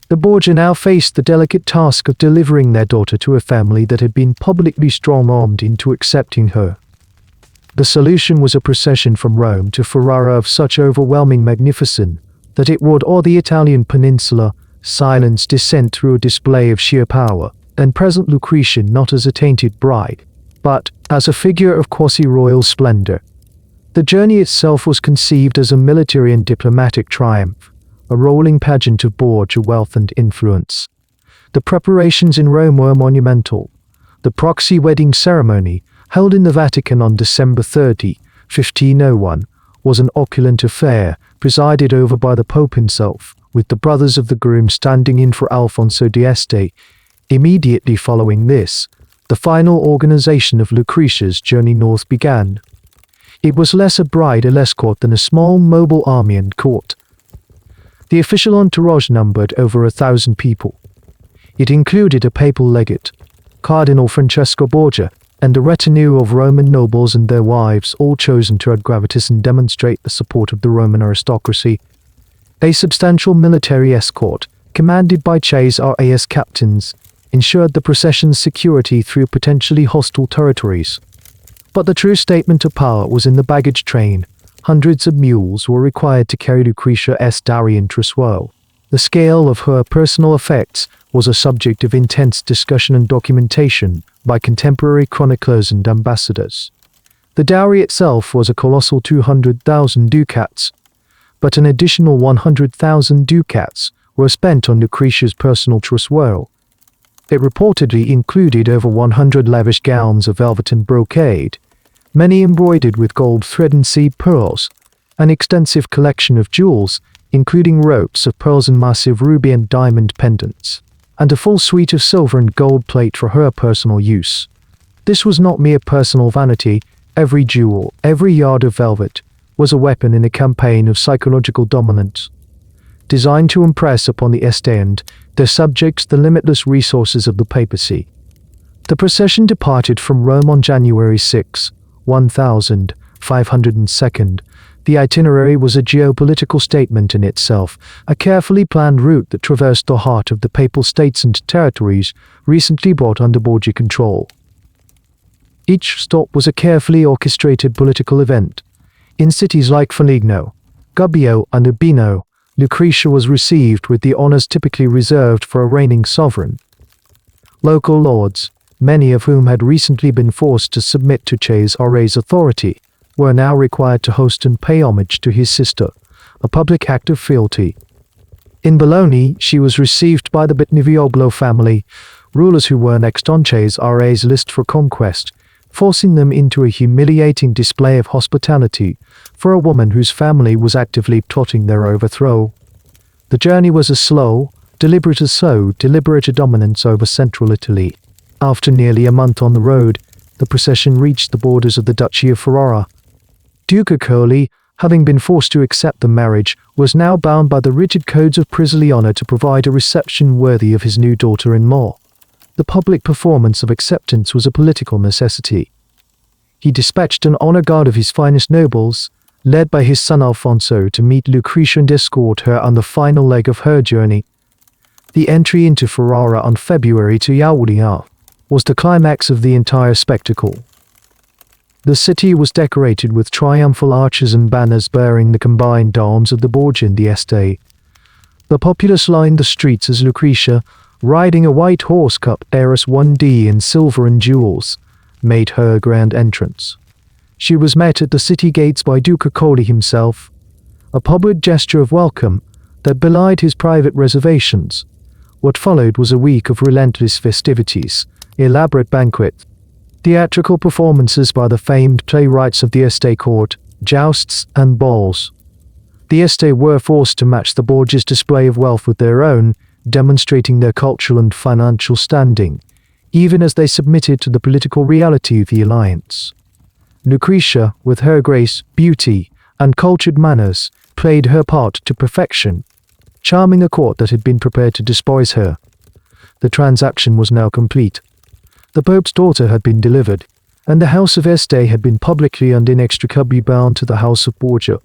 The Borgia now faced the delicate task of delivering their daughter to a family that had been publicly strong-armed into accepting her. The solution was a procession from Rome to Ferrara of such overwhelming magnificence that it would awe the Italian peninsula, silence dissent through a display of sheer power, and present Lucrezia not as a tainted bride, but as a figure of quasi-royal splendor. The journey itself was conceived as a military and diplomatic triumph, a rolling pageant of Borgia wealth and influence. The preparations in Rome were monumental. The proxy wedding ceremony, held in the Vatican on December 30, 1501, was an opulent affair, presided over by the Pope himself, with the brothers of the groom standing in for Alfonso d'Este. Immediately following this, the final organization of Lucrezia's journey north began. It was less a bridal escort than a small mobile army and court. The official entourage numbered over 1,000 people. It included a papal legate, Cardinal Francesco Borgia, and a retinue of Roman nobles and their wives, all chosen to add gravitas and demonstrate the support of the Roman aristocracy. A substantial military escort, commanded by Chase RAS captains, ensured the procession's security through potentially hostile territories. But the true statement of power was in the baggage train. Hundreds of mules were required to carry Lucrezia's dowry into Swirled. The scale of her personal effects was a subject of intense discussion and documentation by contemporary chroniclers and ambassadors. The dowry itself was a colossal 200,000 ducats, but an additional 100,000 ducats were spent on Lucrezia's personal trousseau. It reportedly included over 100 lavish gowns of velvet and brocade, many embroidered with gold thread and seed pearls, an extensive collection of jewels, including ropes of pearls and massive ruby and diamond pendants, and a full suite of silver and gold plate for her personal use. This was not mere personal vanity. Every jewel, every yard of velvet, was a weapon in a campaign of psychological dominance, designed to impress upon the Este and their subjects the limitless resources of the papacy. The procession departed from Rome on January 6, 1502. The itinerary was a geopolitical statement in itself, a carefully planned route that traversed the heart of the papal states and territories recently brought under Borgia control. Each stop was a carefully orchestrated political event. In cities like Foligno, Gubbio, and Urbino, Lucrezia was received with the honors typically reserved for a reigning sovereign. Local lords, many of whom had recently been forced to submit to Chase RA's authority, were now required to host and pay homage to his sister, a public act of fealty. In Bologna, she was received by the Benivioglu family, rulers who were next on Chase RA's list for conquest, forcing them into a humiliating display of hospitality for a woman whose family was actively plotting their overthrow. The journey was a slow, deliberate dominance over central Italy. After nearly a month on the road, the procession reached the borders of the Duchy of Ferrara. Duke Ercole, having been forced to accept the marriage, was now bound by the rigid codes of Priscilliana to provide a reception worthy of his new daughter-in-law. The public performance of acceptance was a political necessity. He dispatched an honor guard of his finest nobles, led by his son Alfonso, to meet Lucrezia and escort her on the final leg of her journey. The entry into Ferrara on February 2 was the climax of the entire spectacle. The city was decorated with triumphal arches and banners bearing the combined arms of the Borgia and the Este. The populace lined the streets as Lucrezia, riding a white horse cup Heiress 1D in silver and jewels, made her grand entrance. She was met at the city gates by Duke Ercole himself, a public gesture of welcome that belied his private reservations. What followed was a week of relentless festivities, elaborate banquets, theatrical performances by the famed playwrights of the Este court, jousts, and balls. The Este were forced to match the Borgia's display of wealth with their own, demonstrating their cultural and financial standing, even as they submitted to the political reality of the alliance. Lucrezia, with her grace, beauty, and cultured manners played her part to perfection, charming a court that had been prepared to despise her. The transaction was now complete. The Pope's daughter had been delivered, and the House of Este had been publicly and inextricably bound to the House of Borgia.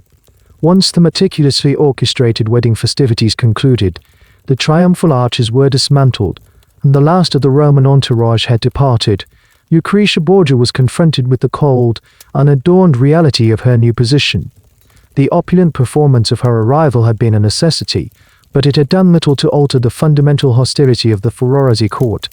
Once the meticulously orchestrated wedding festivities concluded, the triumphal arches were dismantled, and the last of the Roman entourage had departed. Lucrezia Borgia was confronted with the cold, unadorned reality of her new position. The opulent performance of her arrival had been a necessity, but it had done little to alter the fundamental hostility of the Ferrarese court.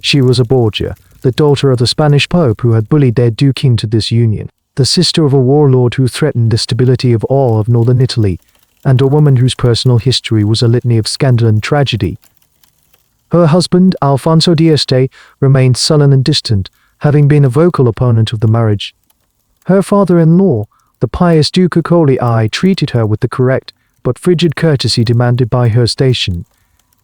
She was a Borgia, the daughter of the Spanish Pope who had bullied their duke into this union, the sister of a warlord who threatened the stability of all of northern Italy, and a woman whose personal history was a litany of scandal and tragedy. Her husband, Alfonso d'Este, remained sullen and distant, having been a vocal opponent of the marriage. Her father-in-law, the pious Duke Ercole, treated her with the correct but frigid courtesy demanded by her station.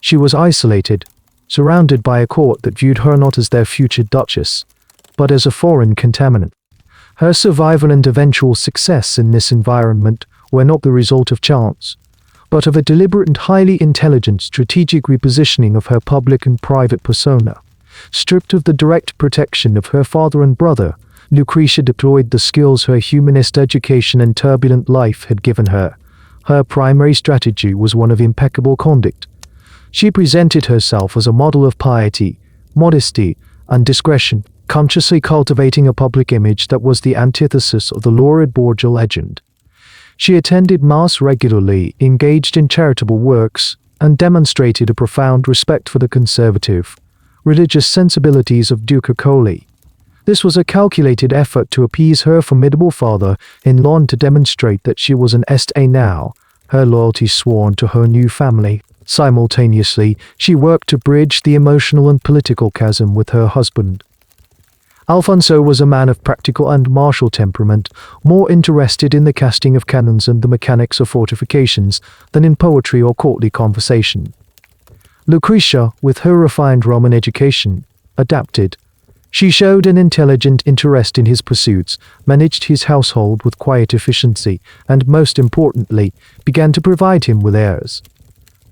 She was isolated, surrounded by a court that viewed her not as their future duchess, but as a foreign contaminant. Her survival and eventual success in this environment were not the result of chance, but of a deliberate and highly intelligent strategic repositioning of her public and private persona. Stripped of the direct protection of her father and brother, Lucrezia deployed the skills her humanist education and turbulent life had given her. Her primary strategy was one of impeccable conduct. She presented herself as a model of piety, modesty, and discretion, consciously cultivating a public image that was the antithesis of the lurid Borgia legend. She attended Mass regularly, engaged in charitable works, and demonstrated a profound respect for the conservative, religious sensibilities of Duke Ercole. This was a calculated effort to appease her formidable father-in-law and to demonstrate that she was an Este now, her loyalty sworn to her new family. Simultaneously, she worked to bridge the emotional and political chasm with her husband. Alfonso was a man of practical and martial temperament, more interested in the casting of cannons and the mechanics of fortifications than in poetry or courtly conversation. Lucrezia, with her refined Roman education, adapted. She showed an intelligent interest in his pursuits, managed his household with quiet efficiency, and most importantly, began to provide him with heirs.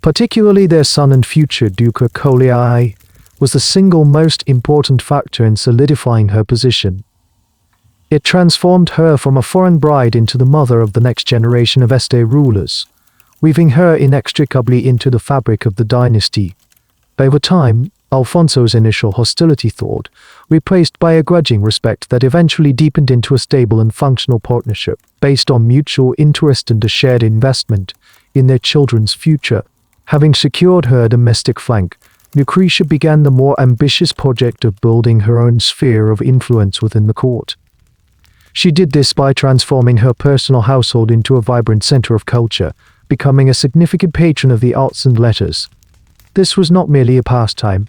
Particularly their son and future Duke Ercole was the single most important factor in solidifying her position. It transformed her from a foreign bride into the mother of the next generation of Este rulers, weaving her inextricably into the fabric of the dynasty. Over time, Alfonso's initial hostility thawed, replaced by a grudging respect that eventually deepened into a stable and functional partnership based on mutual interest and a shared investment in their children's future. Having secured her domestic flank, Lucrezia began the more ambitious project of building her own sphere of influence within the court. She did this by transforming her personal household into a vibrant center of culture, becoming a significant patron of the arts and letters. This was not merely a pastime,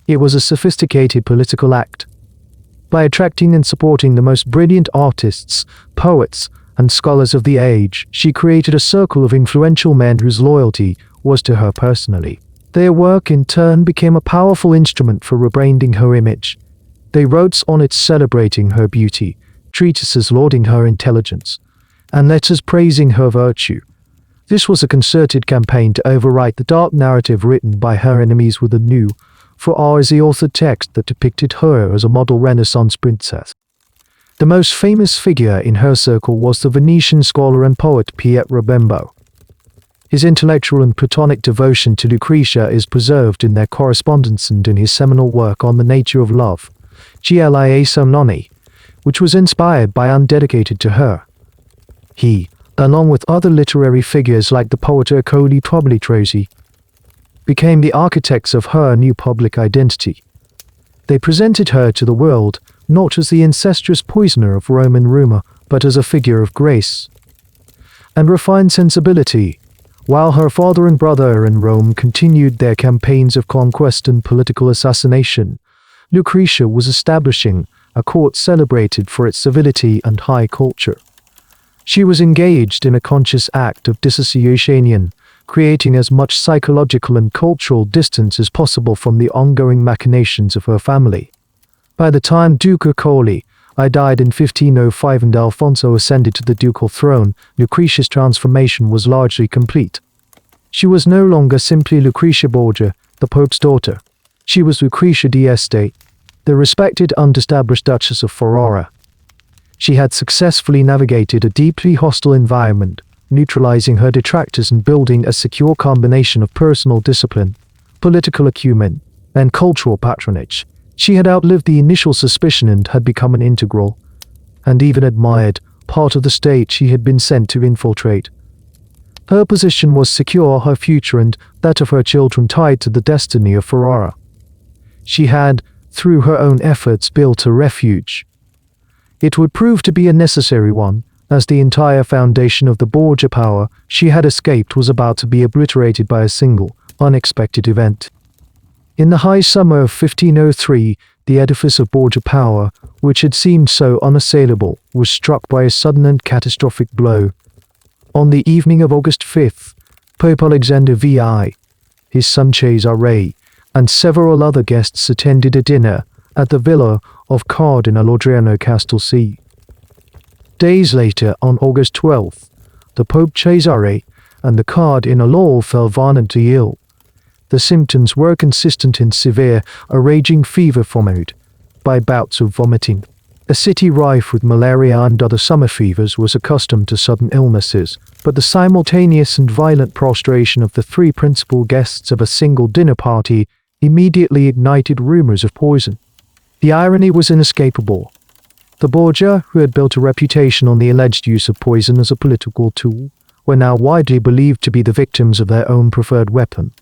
it was a sophisticated political act. By attracting and supporting the most brilliant artists, poets, and scholars of the age, she created a circle of influential men whose loyalty was to her personally. Their work in turn became a powerful instrument for rebranding her image. They wrote sonnets celebrating her beauty, treatises lauding her intelligence, and letters praising her virtue. This was a concerted campaign to overwrite the dark narrative written by her enemies with a new, for ours the authored text that depicted her as a model Renaissance princess. The most famous figure in her circle was the Venetian scholar and poet Pietro Bembo. His intellectual and platonic devotion to Lucrezia is preserved in their correspondence and in his seminal work on the nature of love, Glia Simony, which was inspired by and dedicated to her. He, along with other literary figures like the poet Ercole Publitresi, became the architects of her new public identity. They presented her to the world not as the incestuous poisoner of Roman rumor, but as a figure of grace and refined sensibility. While her father and brother in Rome continued their campaigns of conquest and political assassination, Lucrezia was establishing a court celebrated for its civility and high culture. She was engaged in a conscious act of dissociation, creating as much psychological and cultural distance as possible from the ongoing machinations of her family. By the time Duke Ercole, I died in 1505 and Alfonso ascended to the ducal throne. Lucrezia's transformation was largely complete. She was no longer simply Lucrezia Borgia, the Pope's daughter. She was Lucrezia d'Este, the respected and established Duchess of Ferrara. She had successfully navigated a deeply hostile environment, neutralizing her detractors and building a secure combination of personal discipline, political acumen, and cultural patronage. She had outlived the initial suspicion and had become an integral, and even admired, part of the state she had been sent to infiltrate. Her position was secure, her future and that of her children tied to the destiny of Ferrara. She had, through her own efforts, built a refuge. It would prove to be a necessary one, as the entire foundation of the Borgia power she had escaped was about to be obliterated by a single, unexpected event. In the high summer of 1503, the edifice of Borgia power, which had seemed so unassailable, was struck by a sudden and catastrophic blow. On the evening of August 5th, Pope Alexander VI, his son Cesare, and several other guests attended a dinner at the villa of Cardinal Adriano Castelci. Days later, on August 12th, the Pope Cesare and the Cardinal fell violently ill. The symptoms were consistent in severe, a raging fever followed by bouts of vomiting. A city rife with malaria and other summer fevers was accustomed to sudden illnesses, but the simultaneous and violent prostration of the three principal guests of a single dinner party immediately ignited rumors of poison. The irony was inescapable. The Borgia, who had built a reputation on the alleged use of poison as a political tool, were now widely believed to be the victims of their own preferred weapon.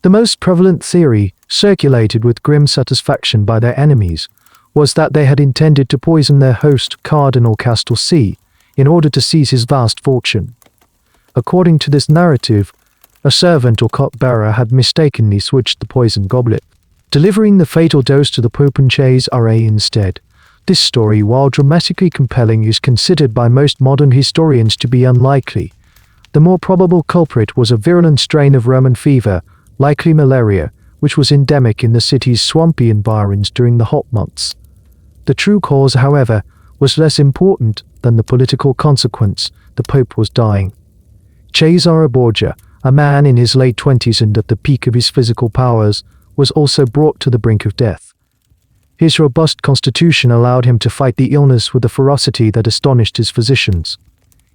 The most prevalent theory, circulated with grim satisfaction by their enemies, was that they had intended to poison their host, Cardinal Castelci, in order to seize his vast fortune. According to this narrative, a servant or cupbearer had mistakenly switched the poison goblet, delivering the fatal dose to the Pope and Cesare instead. This story, while dramatically compelling, is considered by most modern historians to be unlikely. The more probable culprit was a virulent strain of Roman fever, likely malaria, which was endemic in the city's swampy environs during the hot months. The true cause, however, was less important than the political consequence. The Pope was dying. Cesare Borgia, a man in his late 20s and at the peak of his physical powers, was also brought to the brink of death. His robust constitution allowed him to fight the illness with a ferocity that astonished his physicians.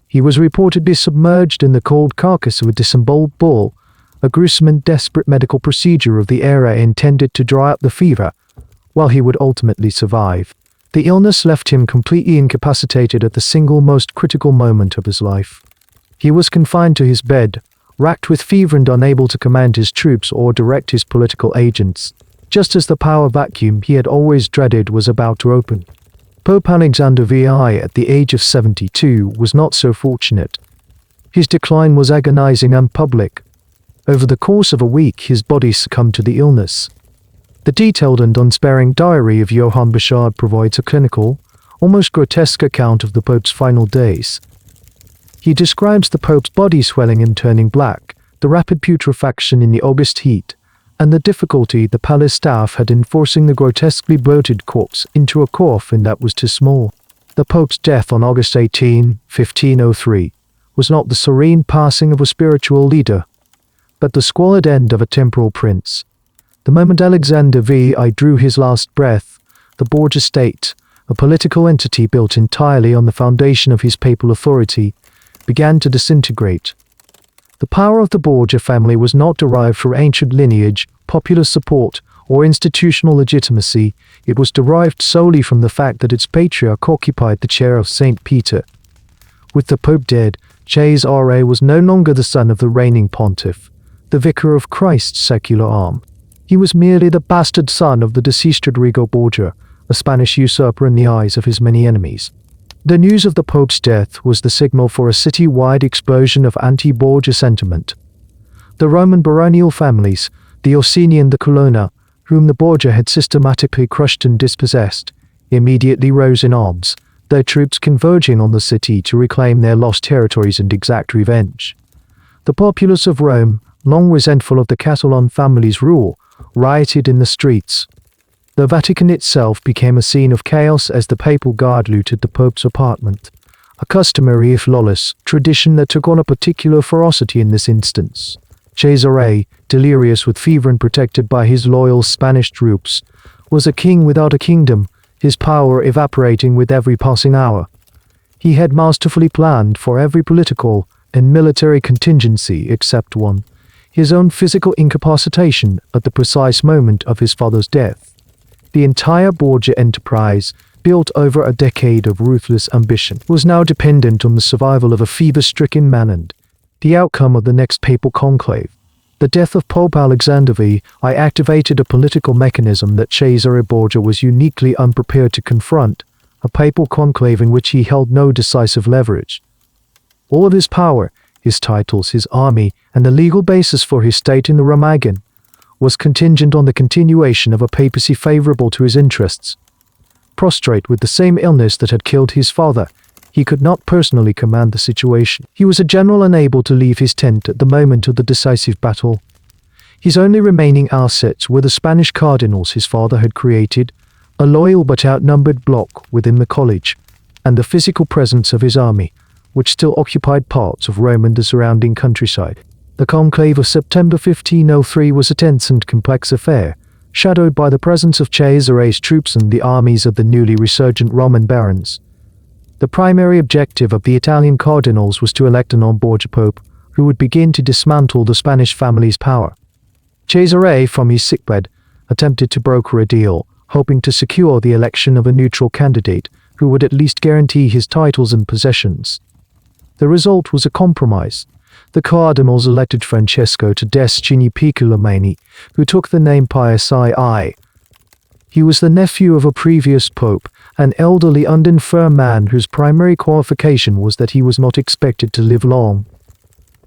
He was reportedly submerged in the cold carcass of a disemboweled bull, a gruesome and desperate medical procedure of the era intended to dry up the fever, while he would ultimately survive. The illness left him completely incapacitated at the single most critical moment of his life. He was confined to his bed, racked with fever and unable to command his troops or direct his political agents, just as the power vacuum he had always dreaded was about to open. Pope Alexander VI, at the age of 72, was not so fortunate. His decline was agonizing and public. Over the course of a week, his body succumbed to the illness. The detailed and unsparing diary of Johann Bouchard provides a clinical, almost grotesque account of the Pope's final days. He describes the Pope's body swelling and turning black, the rapid putrefaction in the August heat, and the difficulty the palace staff had in forcing the grotesquely bloated corpse into a coffin that was too small. The Pope's death on August 18, 1503, was not the serene passing of a spiritual leader, but the squalid end of a temporal prince. The moment Alexander VI drew his last breath, the Borgia state, a political entity built entirely on the foundation of his papal authority, began to disintegrate. The power of the Borgia family was not derived from ancient lineage, popular support, or institutional legitimacy. It was derived solely from the fact that its patriarch occupied the chair of Saint Peter. With the Pope dead, Cesare was no longer the son of the reigning pontiff, the vicar of Christ's secular arm. He was merely the bastard son of the deceased Rodrigo Borgia, a Spanish usurper in the eyes of his many enemies. The news of the Pope's death was the signal for a city-wide explosion of anti-Borgia sentiment. The Roman baronial families, the Orsini and the Colonna, whom the Borgia had systematically crushed and dispossessed, immediately rose in arms, their troops converging on the city to reclaim their lost territories and exact revenge. The populace of Rome, long resentful of the Catalan family's rule, rioted in the streets. The Vatican itself became a scene of chaos as the papal guard looted the Pope's apartment, a customary if lawless tradition that took on a particular ferocity in this instance. Cesare, delirious with fever and protected by his loyal Spanish troops, was a king without a kingdom, his power evaporating with every passing hour. He had masterfully planned for every political and military contingency except one: his own physical incapacitation at the precise moment of his father's death. The entire Borgia enterprise, built over a decade of ruthless ambition, was now dependent on the survival of a fever-stricken man and the outcome of the next papal conclave. The death of Pope Alexander I activated a political mechanism that Cesare Borgia was uniquely unprepared to confront, a papal conclave in which he held no decisive leverage. All of his power, his titles, his army, and the legal basis for his state in the Remagen was contingent on the continuation of a papacy favorable to his interests. Prostrate with the same illness that had killed his father, he could not personally command the situation. He was a general unable to leave his tent at the moment of the decisive battle. His only remaining assets were the Spanish cardinals his father had created, a loyal but outnumbered bloc within the college, and the physical presence of his army, which still occupied parts of Rome and the surrounding countryside. The conclave of September 1503 was a tense and complex affair, shadowed by the presence of Cesare's troops and the armies of the newly resurgent Roman barons. The primary objective of the Italian cardinals was to elect a non-Borgia pope, who would begin to dismantle the Spanish family's power. Cesare, from his sickbed, attempted to broker a deal, hoping to secure the election of a neutral candidate who would at least guarantee his titles and possessions. The result was a compromise. The cardinals elected Francesco Tedescini Piccolomini, who took the name Pius II. He was the nephew of a previous pope, an elderly and infirm man whose primary qualification was that he was not expected to live long.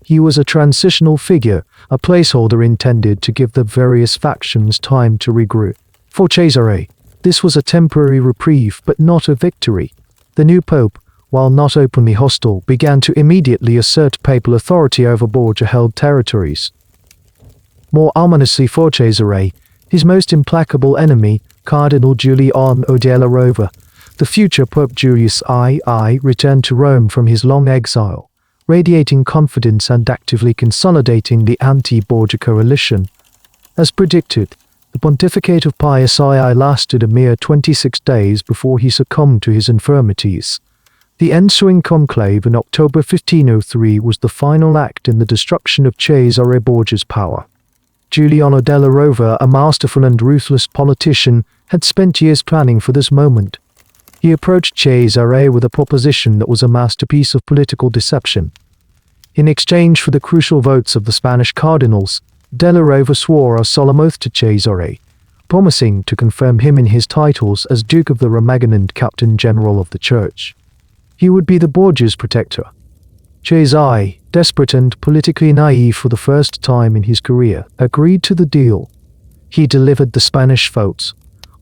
He was a transitional figure, a placeholder intended to give the various factions time to regroup. For Cesare, this was a temporary reprieve but not a victory. The new pope, while not openly hostile, began to immediately assert papal authority over Borgia-held territories. More ominously for Cesare, his most implacable enemy, Cardinal Giuliano della Rovere, the future Pope Julius II, returned to Rome from his long exile, radiating confidence and actively consolidating the anti-Borgia coalition. As predicted, the pontificate of Pius II lasted a mere 26 days before he succumbed to his infirmities. The ensuing conclave in October 1503 was the final act in the destruction of Cesare Borgia's power. Giuliano della Rovere, a masterful and ruthless politician, had spent years planning for this moment. He approached Cesare with a proposition that was a masterpiece of political deception. In exchange for the crucial votes of the Spanish cardinals, della Rovere swore a solemn oath to Cesare, promising to confirm him in his titles as Duke of the Remagen and Captain General of the Church. He would be the Borgia's protector. Cesare, desperate and politically naive for the first time in his career, agreed to the deal. He delivered the Spanish votes.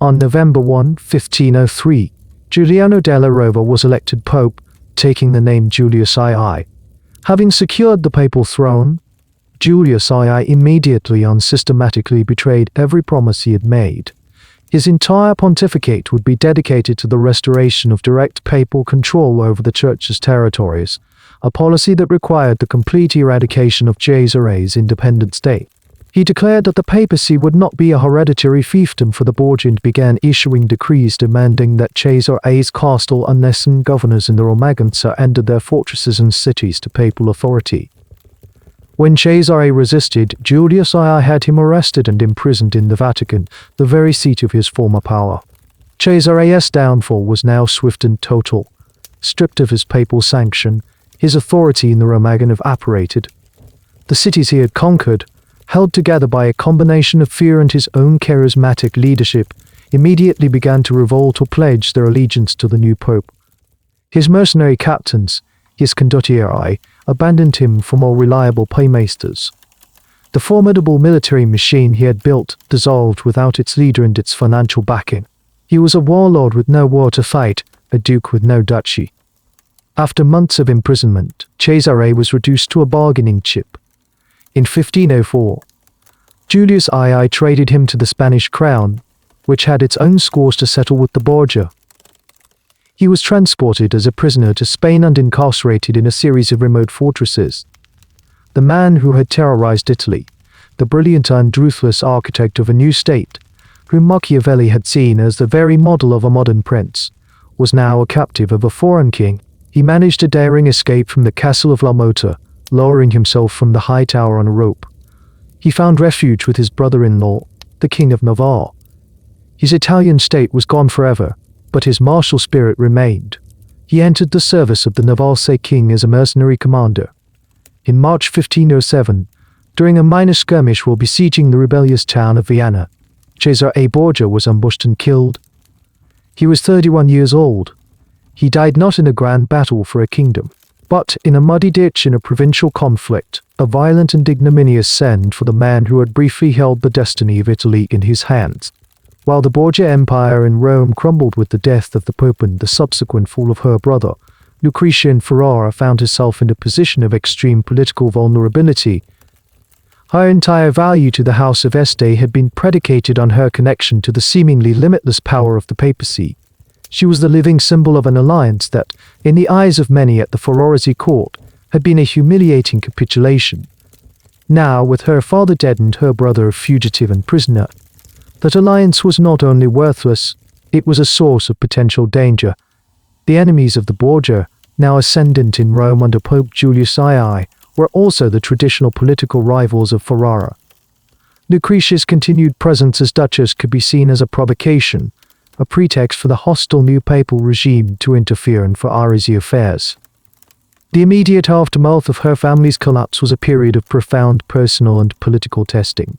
On November 1, 1503, Giuliano della Rovere was elected pope, taking the name Julius II. Having secured the papal throne, Julius II immediately and systematically betrayed every promise he had made. His entire pontificate would be dedicated to the restoration of direct papal control over the Church's territories, a policy that required the complete eradication of Cesare's independent state. He declared that the papacy would not be a hereditary fiefdom for the Borgia and began issuing decrees demanding that Cesare's castle and governors in the Remagen surrendered their fortresses and cities to papal authority. When Cesare resisted, Julius II had him arrested and imprisoned in the Vatican, the very seat of his former power. Cesare's downfall was now swift and total. Stripped of his papal sanction, his authority in the Remagen evaporated. The cities he had conquered, held together by a combination of fear and his own charismatic leadership, immediately began to revolt or pledge their allegiance to the new pope. His mercenary captains, his condottieri, abandoned him for more reliable paymasters. The formidable military machine he had built dissolved without its leader and its financial backing. He was a warlord with no war to fight, a duke with no duchy. After months of imprisonment, Cesare was reduced to a bargaining chip. In 1504, Julius II traded him to the Spanish crown, which had its own scores to settle with the Borgia. He was transported as a prisoner to Spain and incarcerated in a series of remote fortresses. The man who had terrorized Italy, the brilliant and ruthless architect of a new state, whom Machiavelli had seen as the very model of a modern prince, was now a captive of a foreign king. He managed a daring escape from the castle of La Mota, lowering himself from the high tower on a rope. He found refuge with his brother-in-law, the King of Navarre. His Italian state was gone forever, but his martial spirit remained. He entered the service of the Navarrese king as a mercenary commander. In March 1507, during a minor skirmish while besieging the rebellious town of Viana, Cesare Borgia was ambushed and killed. He was 31 years old. He died not in a grand battle for a kingdom, but in a muddy ditch in a provincial conflict, a violent and ignominious end for the man who had briefly held the destiny of Italy in his hands. While the Borgia Empire in Rome crumbled with the death of the Pope and the subsequent fall of her brother, Lucrezia in Ferrara found herself in a position of extreme political vulnerability. Her entire value to the House of Este had been predicated on her connection to the seemingly limitless power of the papacy. She was the living symbol of an alliance that, in the eyes of many at the Ferrarese court, had been a humiliating capitulation. Now, with her father dead and her brother a fugitive and prisoner, that alliance was not only worthless, it was a source of potential danger. The enemies of the Borgia, now ascendant in Rome under Pope Julius II, were also the traditional political rivals of Ferrara. Lucrezia's continued presence as Duchess could be seen as a provocation, a pretext for the hostile new papal regime to interfere in Ferrarese affairs. The immediate aftermath of her family's collapse was a period of profound personal and political testing.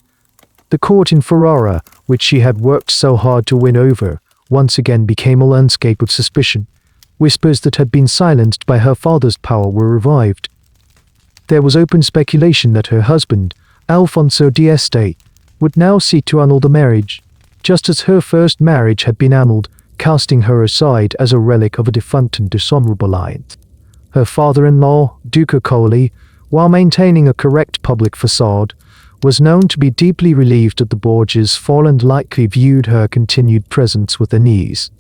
The court in Ferrara, which she had worked so hard to win over, once again became a landscape of suspicion. Whispers that had been silenced by her father's power were revived. There was open speculation that her husband, Alfonso d'Este, would now seek to annul the marriage, just as her first marriage had been annulled, casting her aside as a relic of a defunct and dishonorable alliance. Her father-in-law, Duca Colli, while maintaining a correct public facade, was known to be deeply relieved at the Borgia's fall and likely viewed her continued presence with unease.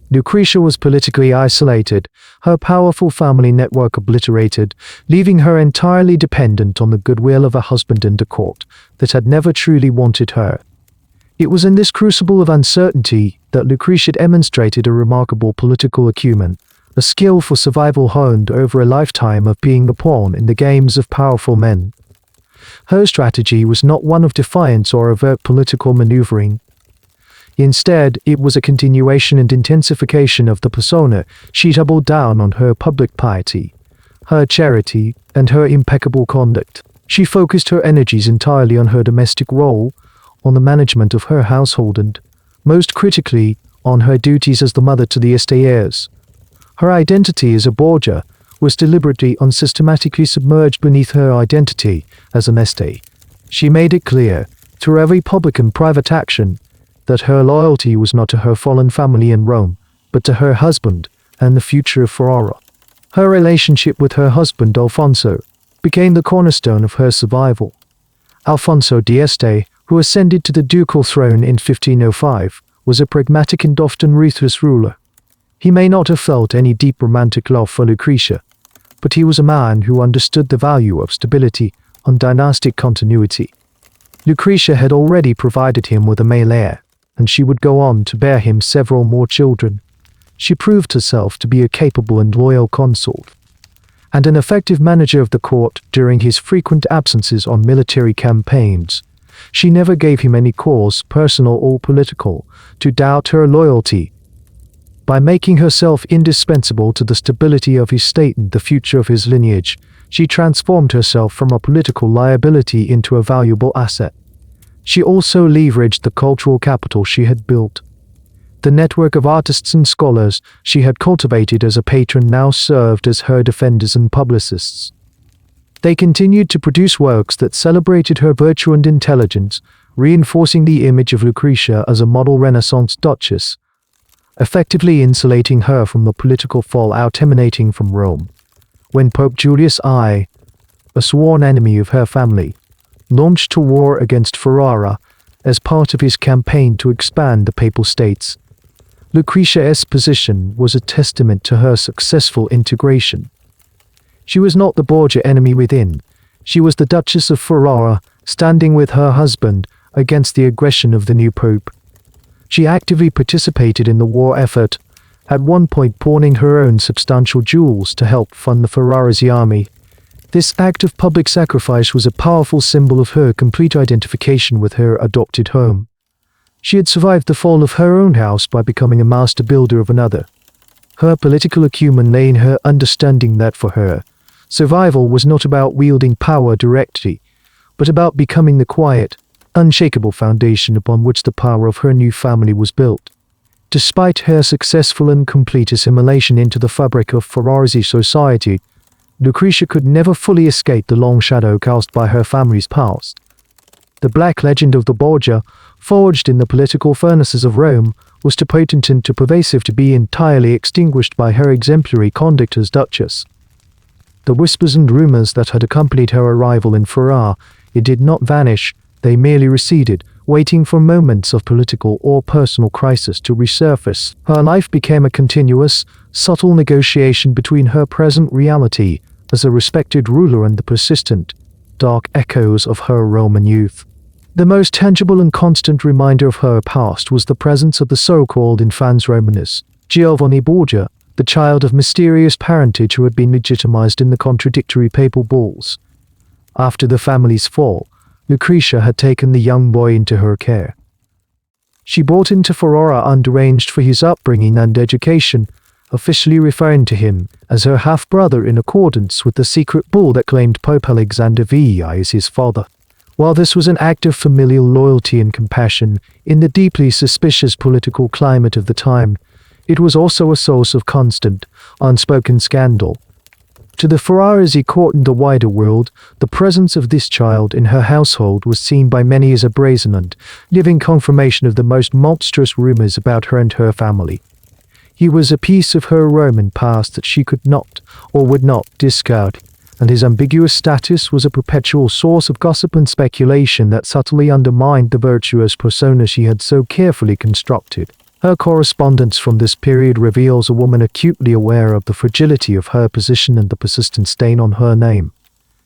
Lucrezia was politically isolated, her powerful family network obliterated, leaving her entirely dependent on the goodwill of a husband and a court that had never truly wanted her. It was in this crucible of uncertainty that Lucrezia demonstrated a remarkable political acumen, a skill for survival honed over a lifetime of being a pawn in the games of powerful men. Her strategy was not one of defiance or overt political maneuvering. Instead, it was a continuation and intensification of the persona. She doubled down on her public piety, her charity, and her impeccable conduct. She focused her energies entirely on her domestic role, on the management of her household and, most critically, on her duties as the mother to the Este heirs. Her identity as a Borgia was deliberately and systematically submerged beneath her identity as an Este. She made it clear, through every public and private action, that her loyalty was not to her fallen family in Rome, but to her husband and the future of Ferrara. Her relationship with her husband Alfonso became the cornerstone of her survival. Alfonso d'Este, who ascended to the ducal throne in 1505, was a pragmatic and often ruthless ruler. He may not have felt any deep romantic love for Lucrezia, but he was a man who understood the value of stability and dynastic continuity. Lucrezia had already provided him with a male heir, and she would go on to bear him several more children. She proved herself to be a capable and loyal consort, and an effective manager of the court during his frequent absences on military campaigns. She never gave him any cause, personal or political, to doubt her loyalty. By making herself indispensable to the stability of his state and the future of his lineage, she transformed herself from a political liability into a valuable asset. She also leveraged the cultural capital she had built. The network of artists and scholars she had cultivated as a patron now served as her defenders and publicists. They continued to produce works that celebrated her virtue and intelligence, reinforcing the image of Lucrezia as a model Renaissance duchess, effectively insulating her from the political fallout emanating from Rome. When Pope Julius I, a sworn enemy of her family, launched a war against Ferrara, as part of his campaign to expand the Papal States. Lucrezia's position was a testament to her successful integration. She was not the Borgia enemy within. She was the Duchess of Ferrara, standing with her husband against the aggression of the new pope. She actively participated in the war effort, at one point pawning her own substantial jewels to help fund the Ferrara's army. This act of public sacrifice was a powerful symbol of her complete identification with her adopted home. She had survived the fall of her own house by becoming a master builder of another. Her political acumen lay in her understanding that for her, survival was not about wielding power directly, but about becoming the quiet, unshakable foundation upon which the power of her new family was built. Despite her successful and complete assimilation into the fabric of Ferrara's society, Lucrezia could never fully escape the long shadow cast by her family's past. The black legend of the Borgia, forged in the political furnaces of Rome, was too potent and too pervasive to be entirely extinguished by her exemplary conduct as Duchess. The whispers and rumors that had accompanied her arrival in Ferrara, it did not vanish, they merely receded, waiting for moments of political or personal crisis to resurface. Her life became a continuous, subtle negotiation between her present reality as a respected ruler and the persistent, dark echoes of her Roman youth. The most tangible and constant reminder of her past was the presence of the so-called infans Romanus, Giovanni Borgia, the child of mysterious parentage who had been legitimized in the contradictory papal bulls. After the family's fall, Lucrezia had taken the young boy into her care. She brought him to Ferrara underaged for his upbringing and education, officially referring to him as her half-brother in accordance with the secret bull that claimed Pope Alexander VI as his father. While this was an act of familial loyalty and compassion in the deeply suspicious political climate of the time, it was also a source of constant, unspoken scandal. To the Ferrarese court and the wider world, the presence of this child in her household was seen by many as a brazen and living confirmation of the most monstrous rumors about her and her family. He was a piece of her Roman past that she could not, or would not, discard, and his ambiguous status was a perpetual source of gossip and speculation that subtly undermined the virtuous persona she had so carefully constructed. Her correspondence from this period reveals a woman acutely aware of the fragility of her position and the persistent stain on her name.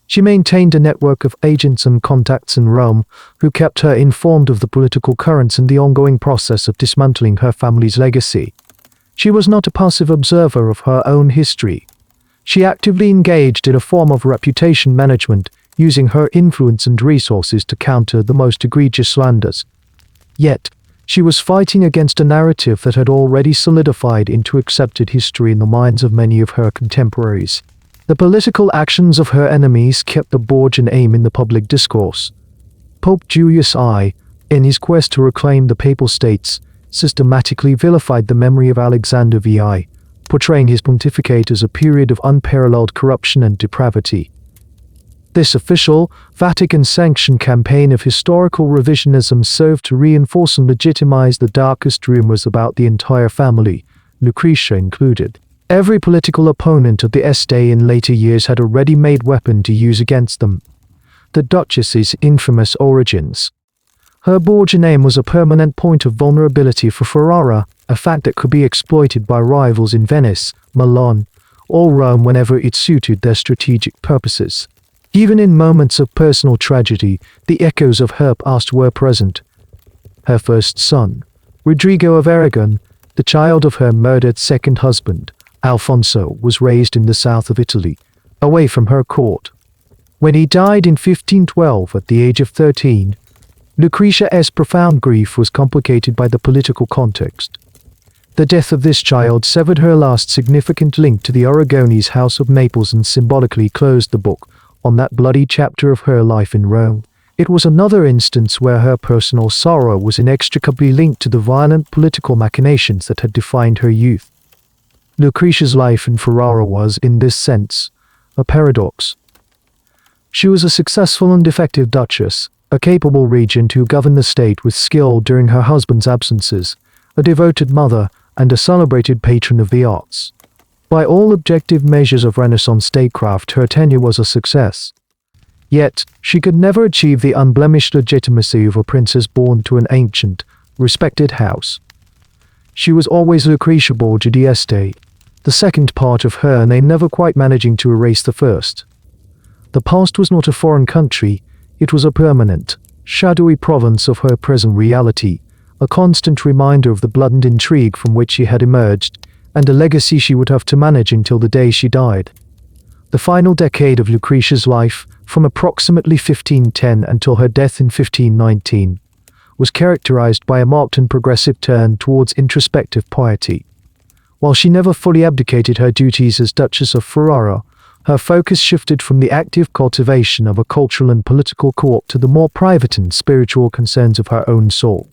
She maintained a network of agents and contacts in Rome who kept her informed of the political currents and the ongoing process of dismantling her family's legacy. She was not a passive observer of her own history. She actively engaged in a form of reputation management, using her influence and resources to counter the most egregious slanders. Yet, she was fighting against a narrative that had already solidified into accepted history in the minds of many of her contemporaries. The political actions of her enemies kept the Borgian aim in the public discourse. Pope Julius I, in his quest to reclaim the Papal States, systematically vilified the memory of Alexander VI, portraying his pontificate as a period of unparalleled corruption and depravity. This official, Vatican-sanctioned campaign of historical revisionism served to reinforce and legitimize the darkest rumors about the entire family, Lucrezia included. Every political opponent of the Este in later years had a ready-made weapon to use against them: the Duchess's infamous origins. Her Borgia name was a permanent point of vulnerability for Ferrara, a fact that could be exploited by rivals in Venice, Milan, or Rome whenever it suited their strategic purposes. Even in moments of personal tragedy, the echoes of her past were present. Her first son, Rodrigo of Aragon, the child of her murdered second husband, Alfonso, was raised in the south of Italy, away from her court. When he died in 1512 at the age of 13, Lucrezia's profound grief was complicated by the political context. The death of this child severed her last significant link to the Aragonese House of Naples and symbolically closed the book on that bloody chapter of her life in Rome. It was another instance where her personal sorrow was inextricably linked to the violent political machinations that had defined her youth. Lucrezia's life in Ferrara was, in this sense, a paradox. She was a successful and effective duchess, a capable regent who governed the state with skill during her husband's absences, a devoted mother, and a celebrated patron of the arts. By all objective measures of Renaissance statecraft, her tenure was a success. Yet, she could never achieve the unblemished legitimacy of a princess born to an ancient, respected house. She was always Lucrezia Borgia d'Este, the second part of her name never quite managing to erase the first. The past was not a foreign country, it was a permanent, shadowy province of her present reality, a constant reminder of the blood and intrigue from which she had emerged, and a legacy she would have to manage until the day she died. The final decade of Lucrezia's life, from approximately 1510 until her death in 1519, was characterized by a marked and progressive turn towards introspective piety. While she never fully abdicated her duties as Duchess of Ferrara, her focus shifted from the active cultivation of a cultural and political court to the more private and spiritual concerns of her own soul.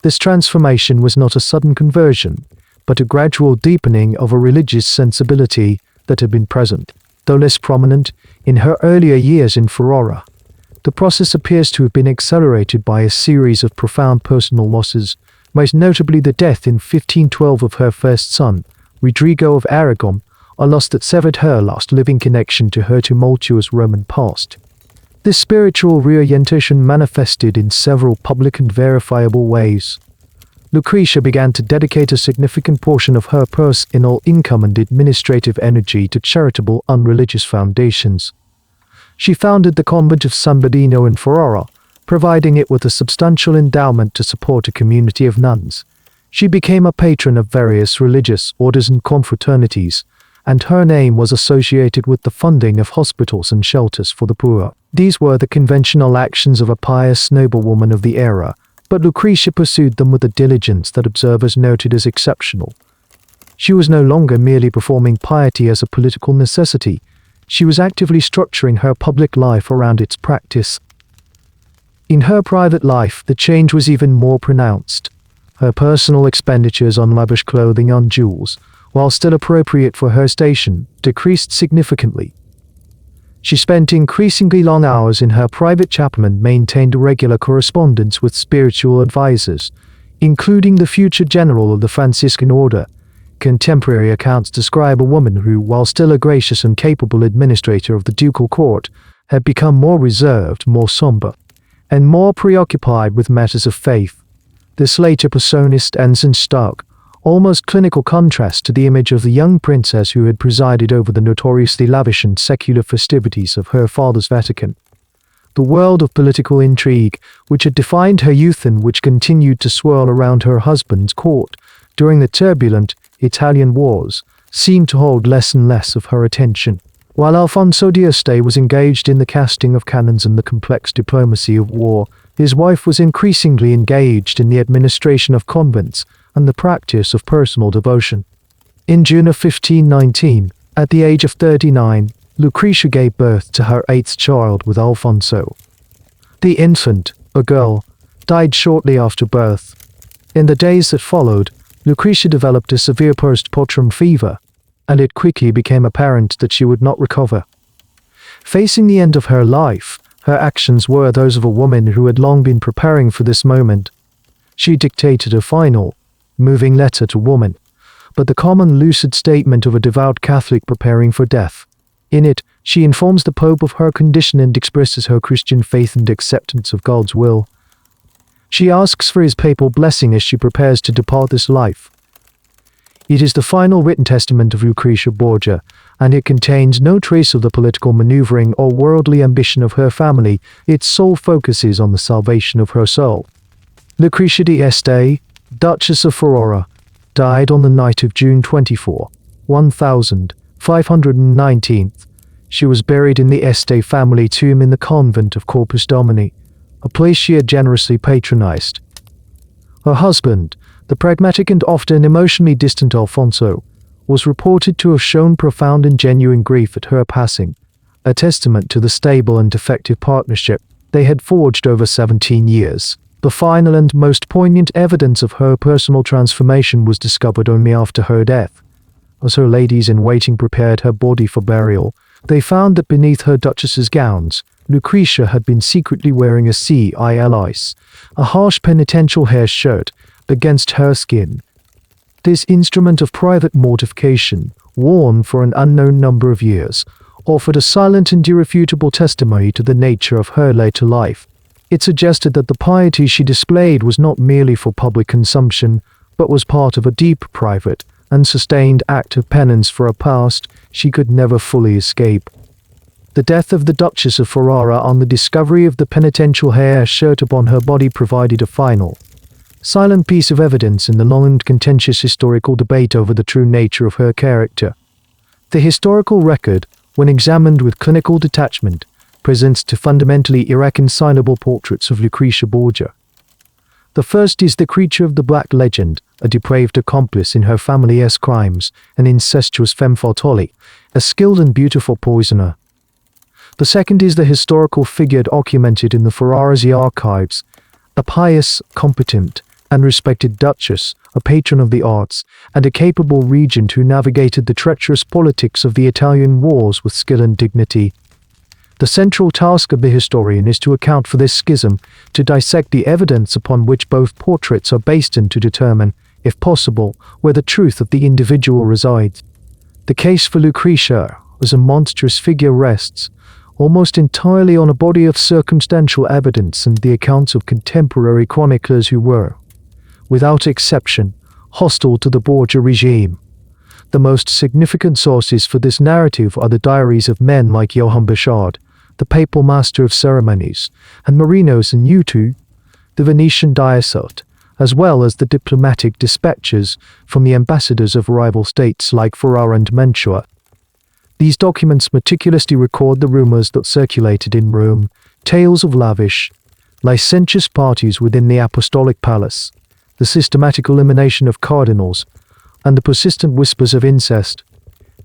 This transformation was not a sudden conversion, but a gradual deepening of a religious sensibility that had been present, though less prominent, in her earlier years in Ferrara. The process appears to have been accelerated by a series of profound personal losses, most notably the death in 1512 of her first son, Rodrigo of Aragon, a loss that severed her last living connection to her tumultuous Roman past. This spiritual reorientation manifested in several public and verifiable ways. Lucrezia began to dedicate a significant portion of her personal income and administrative energy to charitable, unreligious foundations. She founded the convent of San Bernardino in Ferrara, providing it with a substantial endowment to support a community of nuns. She became a patron of various religious orders and confraternities, and her name was associated with the funding of hospitals and shelters for the poor. These were the conventional actions of a pious noblewoman of the era, but Lucrezia pursued them with a diligence that observers noted as exceptional. She was no longer merely performing piety as a political necessity, she was actively structuring her public life around its practice. In her private life, the change was even more pronounced. Her personal expenditures on lavish clothing and jewels, while still appropriate for her station, decreased significantly. She spent increasingly long hours in her private chapel and maintained a regular correspondence with spiritual advisors, including the future general of the Franciscan order. Contemporary accounts describe a woman who, while still a gracious and capable administrator of the ducal court, had become more reserved, more somber, and more preoccupied with matters of faith. This later persona stands in stark, almost clinical contrast to the image of the young princess who had presided over the notoriously lavish and secular festivities of her father's Vatican. The world of political intrigue, which had defined her youth and which continued to swirl around her husband's court during the turbulent Italian wars, seemed to hold less and less of her attention. While Alfonso d'Este was engaged in the casting of cannons and the complex diplomacy of war, his wife was increasingly engaged in the administration of convents and the practice of personal devotion. In June of 1519, at the age of 39, Lucrezia gave birth to her eighth child with Alfonso. The infant, a girl, died shortly after birth. In the days that followed, Lucrezia developed a severe postpartum fever, and it quickly became apparent that she would not recover. Facing the end of her life, her actions were those of a woman who had long been preparing for this moment. She dictated a final, moving letter to woman, but the common lucid statement of a devout Catholic preparing for death. In it, she informs the Pope of her condition and expresses her Christian faith and acceptance of God's will. She asks for his papal blessing as she prepares to depart this life. It is the final written testament of Lucrezia Borgia, and it contains no trace of the political maneuvering or worldly ambition of her family. Its sole focus is on the salvation of her soul. Lucrezia d'Este, Duchess of Ferrara, died on the night of June 24, 1519. She was buried in the Este family tomb in the convent of Corpus Domini, a place she had generously patronized. Her husband, the pragmatic and often emotionally distant Alfonso, was reported to have shown profound and genuine grief at her passing, a testament to the stable and effective partnership they had forged over 17 years. The final and most poignant evidence of her personal transformation was discovered only after her death. As her ladies-in-waiting prepared her body for burial, they found that beneath her duchess's gowns, Lucrezia had been secretly wearing a CILIS, a harsh penitential hair shirt, against her skin. This instrument of private mortification, worn for an unknown number of years, offered a silent and irrefutable testimony to the nature of her later life. It suggested that the piety she displayed was not merely for public consumption, but was part of a deep, private, and sustained act of penance for a past she could never fully escape. The death of the Duchess of Ferrara on the discovery of the penitential hair shirt upon her body provided a final, silent piece of evidence in the long and contentious historical debate over the true nature of her character. The historical record, when examined with clinical detachment, presents two fundamentally irreconcilable portraits of Lucrezia Borgia. The first is the creature of the Black Legend, a depraved accomplice in her family's crimes, an incestuous femme fatale, a skilled and beautiful poisoner. The second is the historical figure documented in the Ferrara's archives, a pious, competent, and respected duchess, a patron of the arts, and a capable regent who navigated the treacherous politics of the Italian wars with skill and dignity. The central task of the historian is to account for this schism, to dissect the evidence upon which both portraits are based and to determine, if possible, where the truth of the individual resides. The case for Lucrezia as a monstrous figure rests almost entirely on a body of circumstantial evidence and the accounts of contemporary chroniclers who were, without exception, hostile to the Borgia regime. The most significant sources for this narrative are the diaries of men like Johann Burchard, the papal master of ceremonies, and Marinos and Utu, the Venetian diacert, as well as the diplomatic dispatches from the ambassadors of rival states like Ferrara and Mantua. These documents meticulously record the rumors that circulated in Rome, tales of lavish, licentious parties within the apostolic palace, the systematic elimination of cardinals, and the persistent whispers of incest.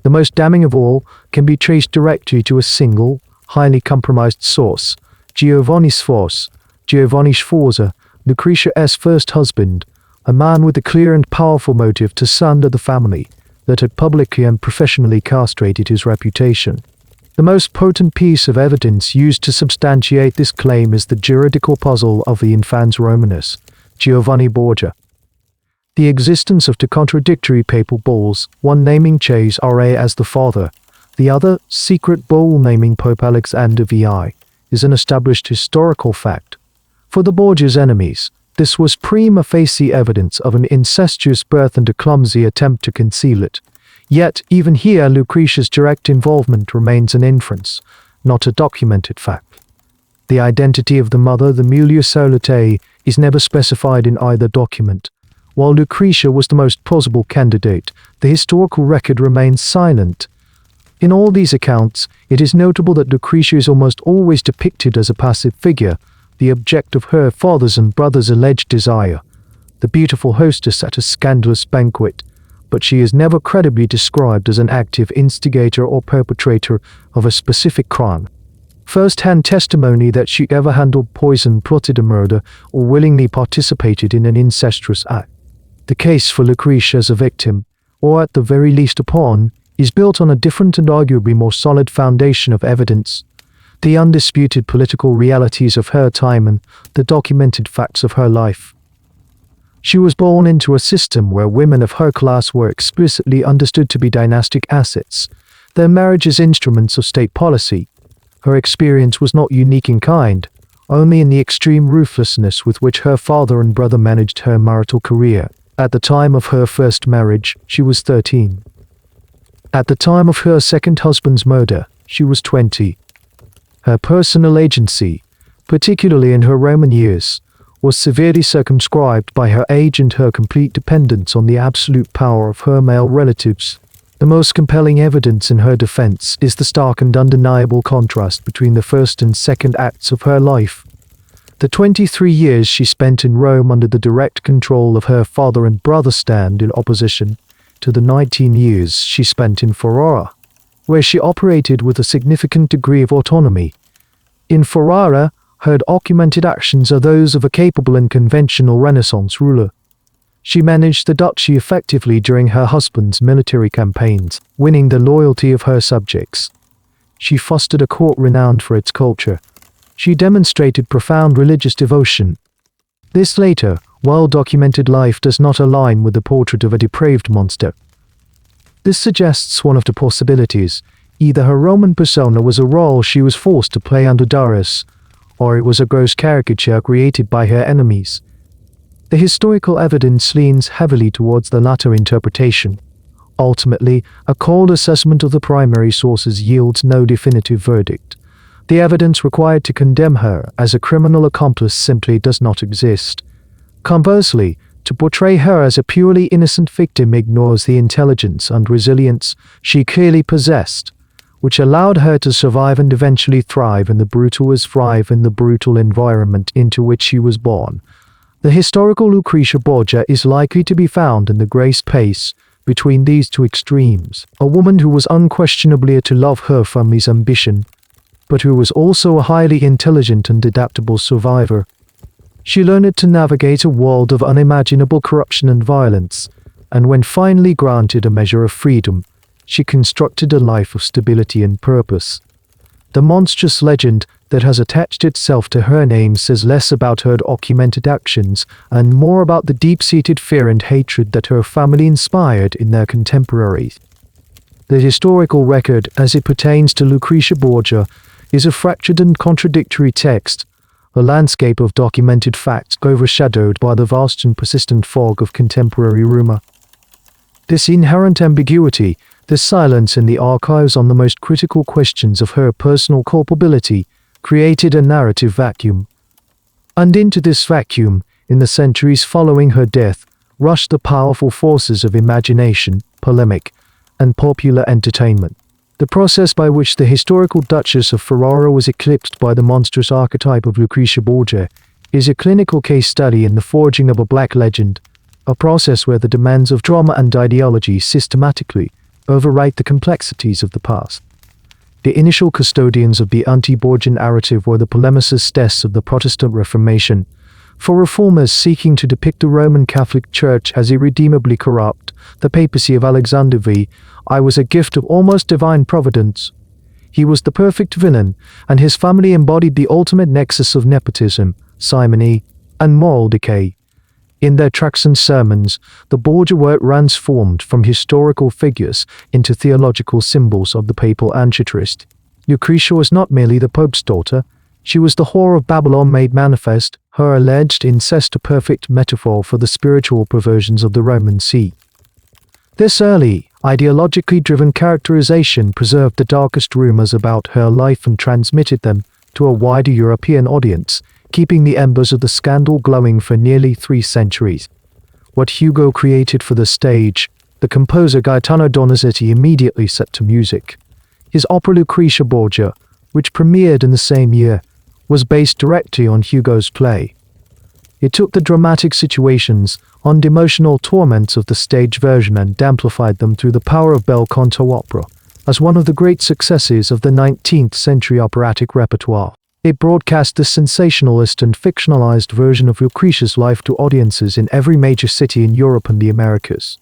The most damning of all can be traced directly to a single, highly compromised source, Giovanni Sforza, Lucrezia's first husband, a man with a clear and powerful motive to slander the family that had publicly and professionally castrated his reputation. The most potent piece of evidence used to substantiate this claim is the juridical puzzle of the infans Romanus, Giovanni Borgia. The existence of two contradictory papal bulls, one naming Cesare as the father, the other, secret bull naming Pope Alexander VI, is an established historical fact. For the Borgia's enemies, this was prima facie evidence of an incestuous birth and a clumsy attempt to conceal it. Yet, even here, Lucrezia's direct involvement remains an inference, not a documented fact. The identity of the mother, the mule-loads, is never specified in either document. While Lucrezia was the most plausible candidate, the historical record remains silent. In all these accounts, it is notable that Lucrezia is almost always depicted as a passive figure, the object of her father's and brother's alleged desire, the beautiful hostess at a scandalous banquet, but she is never credibly described as an active instigator or perpetrator of a specific crime. First-hand testimony that she ever handled poison, plotted a murder, or willingly participated in an incestuous act. The case for Lucrezia as a victim, or at the very least a pawn, is built on a different and arguably more solid foundation of evidence. The undisputed political realities of her time and the documented facts of her life. She was born into a system where women of her class were explicitly understood to be dynastic assets, their marriages instruments of state policy. Her experience was not unique in kind, only in the extreme ruthlessness with which her father and brother managed her marital career. At the time of her first marriage, she was 13. At the time of her second husband's murder, she was 20. Her personal agency, particularly in her Roman years, was severely circumscribed by her age and her complete dependence on the absolute power of her male relatives. The most compelling evidence in her defense is the stark and undeniable contrast between the first and second acts of her life. The 23 years she spent in Rome under the direct control of her father and brother stand in opposition to the 19 years she spent in Ferrara, where she operated with a significant degree of autonomy. In Ferrara, her documented actions are those of a capable and conventional Renaissance ruler. She managed the duchy effectively during her husband's military campaigns, winning the loyalty of her subjects. She fostered a court renowned for its culture. She demonstrated profound religious devotion. This later, well-documented life does not align with the portrait of a depraved monster. This suggests one of the possibilities. Either her Roman persona was a role she was forced to play under duress, or it was a gross caricature created by her enemies. The historical evidence leans heavily towards the latter interpretation. Ultimately, a cold assessment of the primary sources yields no definitive verdict. The evidence required to condemn her as a criminal accomplice simply does not exist. Conversely, to portray her as a purely innocent victim ignores the intelligence and resilience she clearly possessed, which allowed her to survive and eventually thrive in the brutal environment into which she was born. The historical Lucrezia Borgia is likely to be found in the gray space between these two extremes, a woman who was unquestionably to love her family's ambition, but who was also a highly intelligent and adaptable survivor. She learned to navigate a world of unimaginable corruption and violence, and when finally granted a measure of freedom, she constructed a life of stability and purpose. The monstrous legend that has attached itself to her name says less about her documented actions and more about the deep-seated fear and hatred that her family inspired in their contemporaries. The historical record, as it pertains to Lucrezia Borgia, is a fractured and contradictory text, a landscape of documented facts overshadowed by the vast and persistent fog of contemporary rumor. This inherent ambiguity, this silence in the archives on the most critical questions of her personal culpability, created a narrative vacuum. And into this vacuum, in the centuries following her death, rushed the powerful forces of imagination, polemic, and popular entertainment. The process by which the historical Duchess of Ferrara was eclipsed by the monstrous archetype of Lucrezia Borgia is a clinical case study in the forging of a black legend, a process where the demands of drama and ideology systematically overwrite the complexities of the past. The initial custodians of the anti-Borgian narrative were the polemicists of the Protestant Reformation. For reformers seeking to depict the Roman Catholic Church as irredeemably corrupt, the papacy of Alexander I was a gift of almost divine providence. He was the perfect villain, and his family embodied the ultimate nexus of nepotism, simony, and moral decay. In their tracts and sermons, the Borgia were transformed from historical figures into theological symbols of the papal antitrist. Lucrezia was not merely the Pope's daughter, she was the whore of Babylon made manifest, her alleged incest a perfect metaphor for the spiritual perversions of the Roman See. This early, ideologically driven characterization preserved the darkest rumors about her life and transmitted them to a wider European audience, keeping the embers of the scandal glowing for nearly 3 centuries. What Hugo created for the stage, the composer Gaetano Donizetti immediately set to music. His opera Lucrezia Borgia, which premiered in the same year, was based directly on Hugo's play. It took the dramatic situations and emotional torments of the stage version and amplified them through the power of bel canto opera, as one of the great successes of the 19th century operatic repertoire. It broadcast the sensationalist and fictionalized version of Lucrezia's life to audiences in every major city in Europe and the Americas.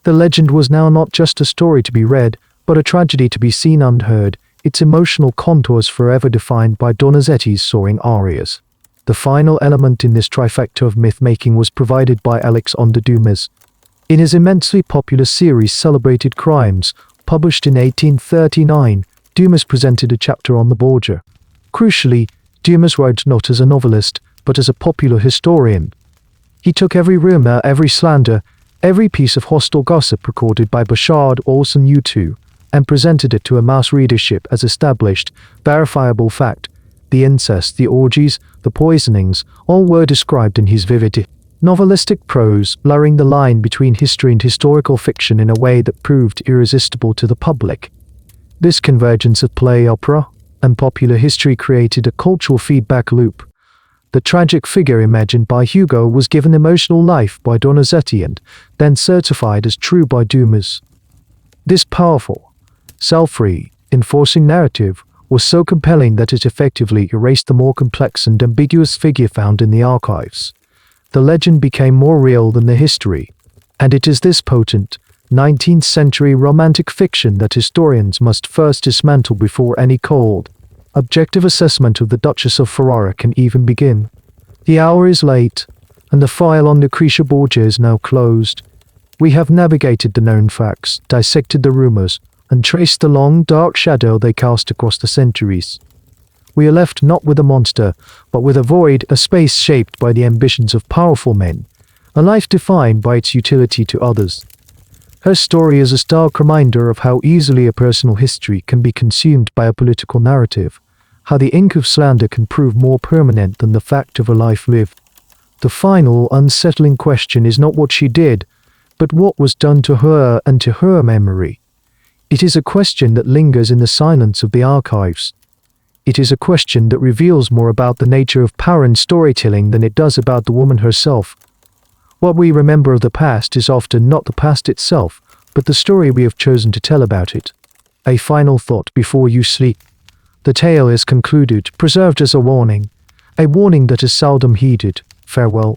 The legend was now not just a story to be read, but a tragedy to be seen and heard, its emotional contours forever defined by Donizetti's soaring arias. The final element in this trifecta of myth-making was provided by Alexandre Dumas. In his immensely popular series Celebrated Crimes, published in 1839, Dumas presented a chapter on the Borgia. Crucially, Dumas wrote not as a novelist, but as a popular historian. He took every rumor, every slander, every piece of hostile gossip recorded by Bouchard, Olson, U2, and presented it to a mass readership as established, verifiable fact. The incest, the orgies, the poisonings, all were described in his vivid, novelistic prose, blurring the line between history and historical fiction in a way that proved irresistible to the public. This convergence of play, opera, and popular history created a cultural feedback loop. The tragic figure imagined by Hugo was given emotional life by Donizetti and then certified as true by Dumas. This powerful, self-reinforcing narrative was so compelling that it effectively erased the more complex and ambiguous figure found in the archives. The legend became more real than the history, and it is this potent, 19th century romantic fiction that historians must first dismantle before any cold, objective assessment of the Duchess of Ferrara can even begin. The hour is late, and the file on Lucrezia Borgia is now closed. We have navigated the known facts, dissected the rumors, and trace the long, dark shadow they cast across the centuries. We are left not with a monster, but with a void, a space shaped by the ambitions of powerful men, a life defined by its utility to others. Her story is a stark reminder of how easily a personal history can be consumed by a political narrative, how the ink of slander can prove more permanent than the fact of a life lived. The final, unsettling question is not what she did, but what was done to her and to her memory. It is a question that lingers in the silence of the archives. It is a question that reveals more about the nature of power and storytelling than it does about the woman herself. What we remember of the past is often not the past itself, but the story we have chosen to tell about it. A final thought before you sleep. The tale is concluded, preserved as a warning that is seldom heeded. Farewell.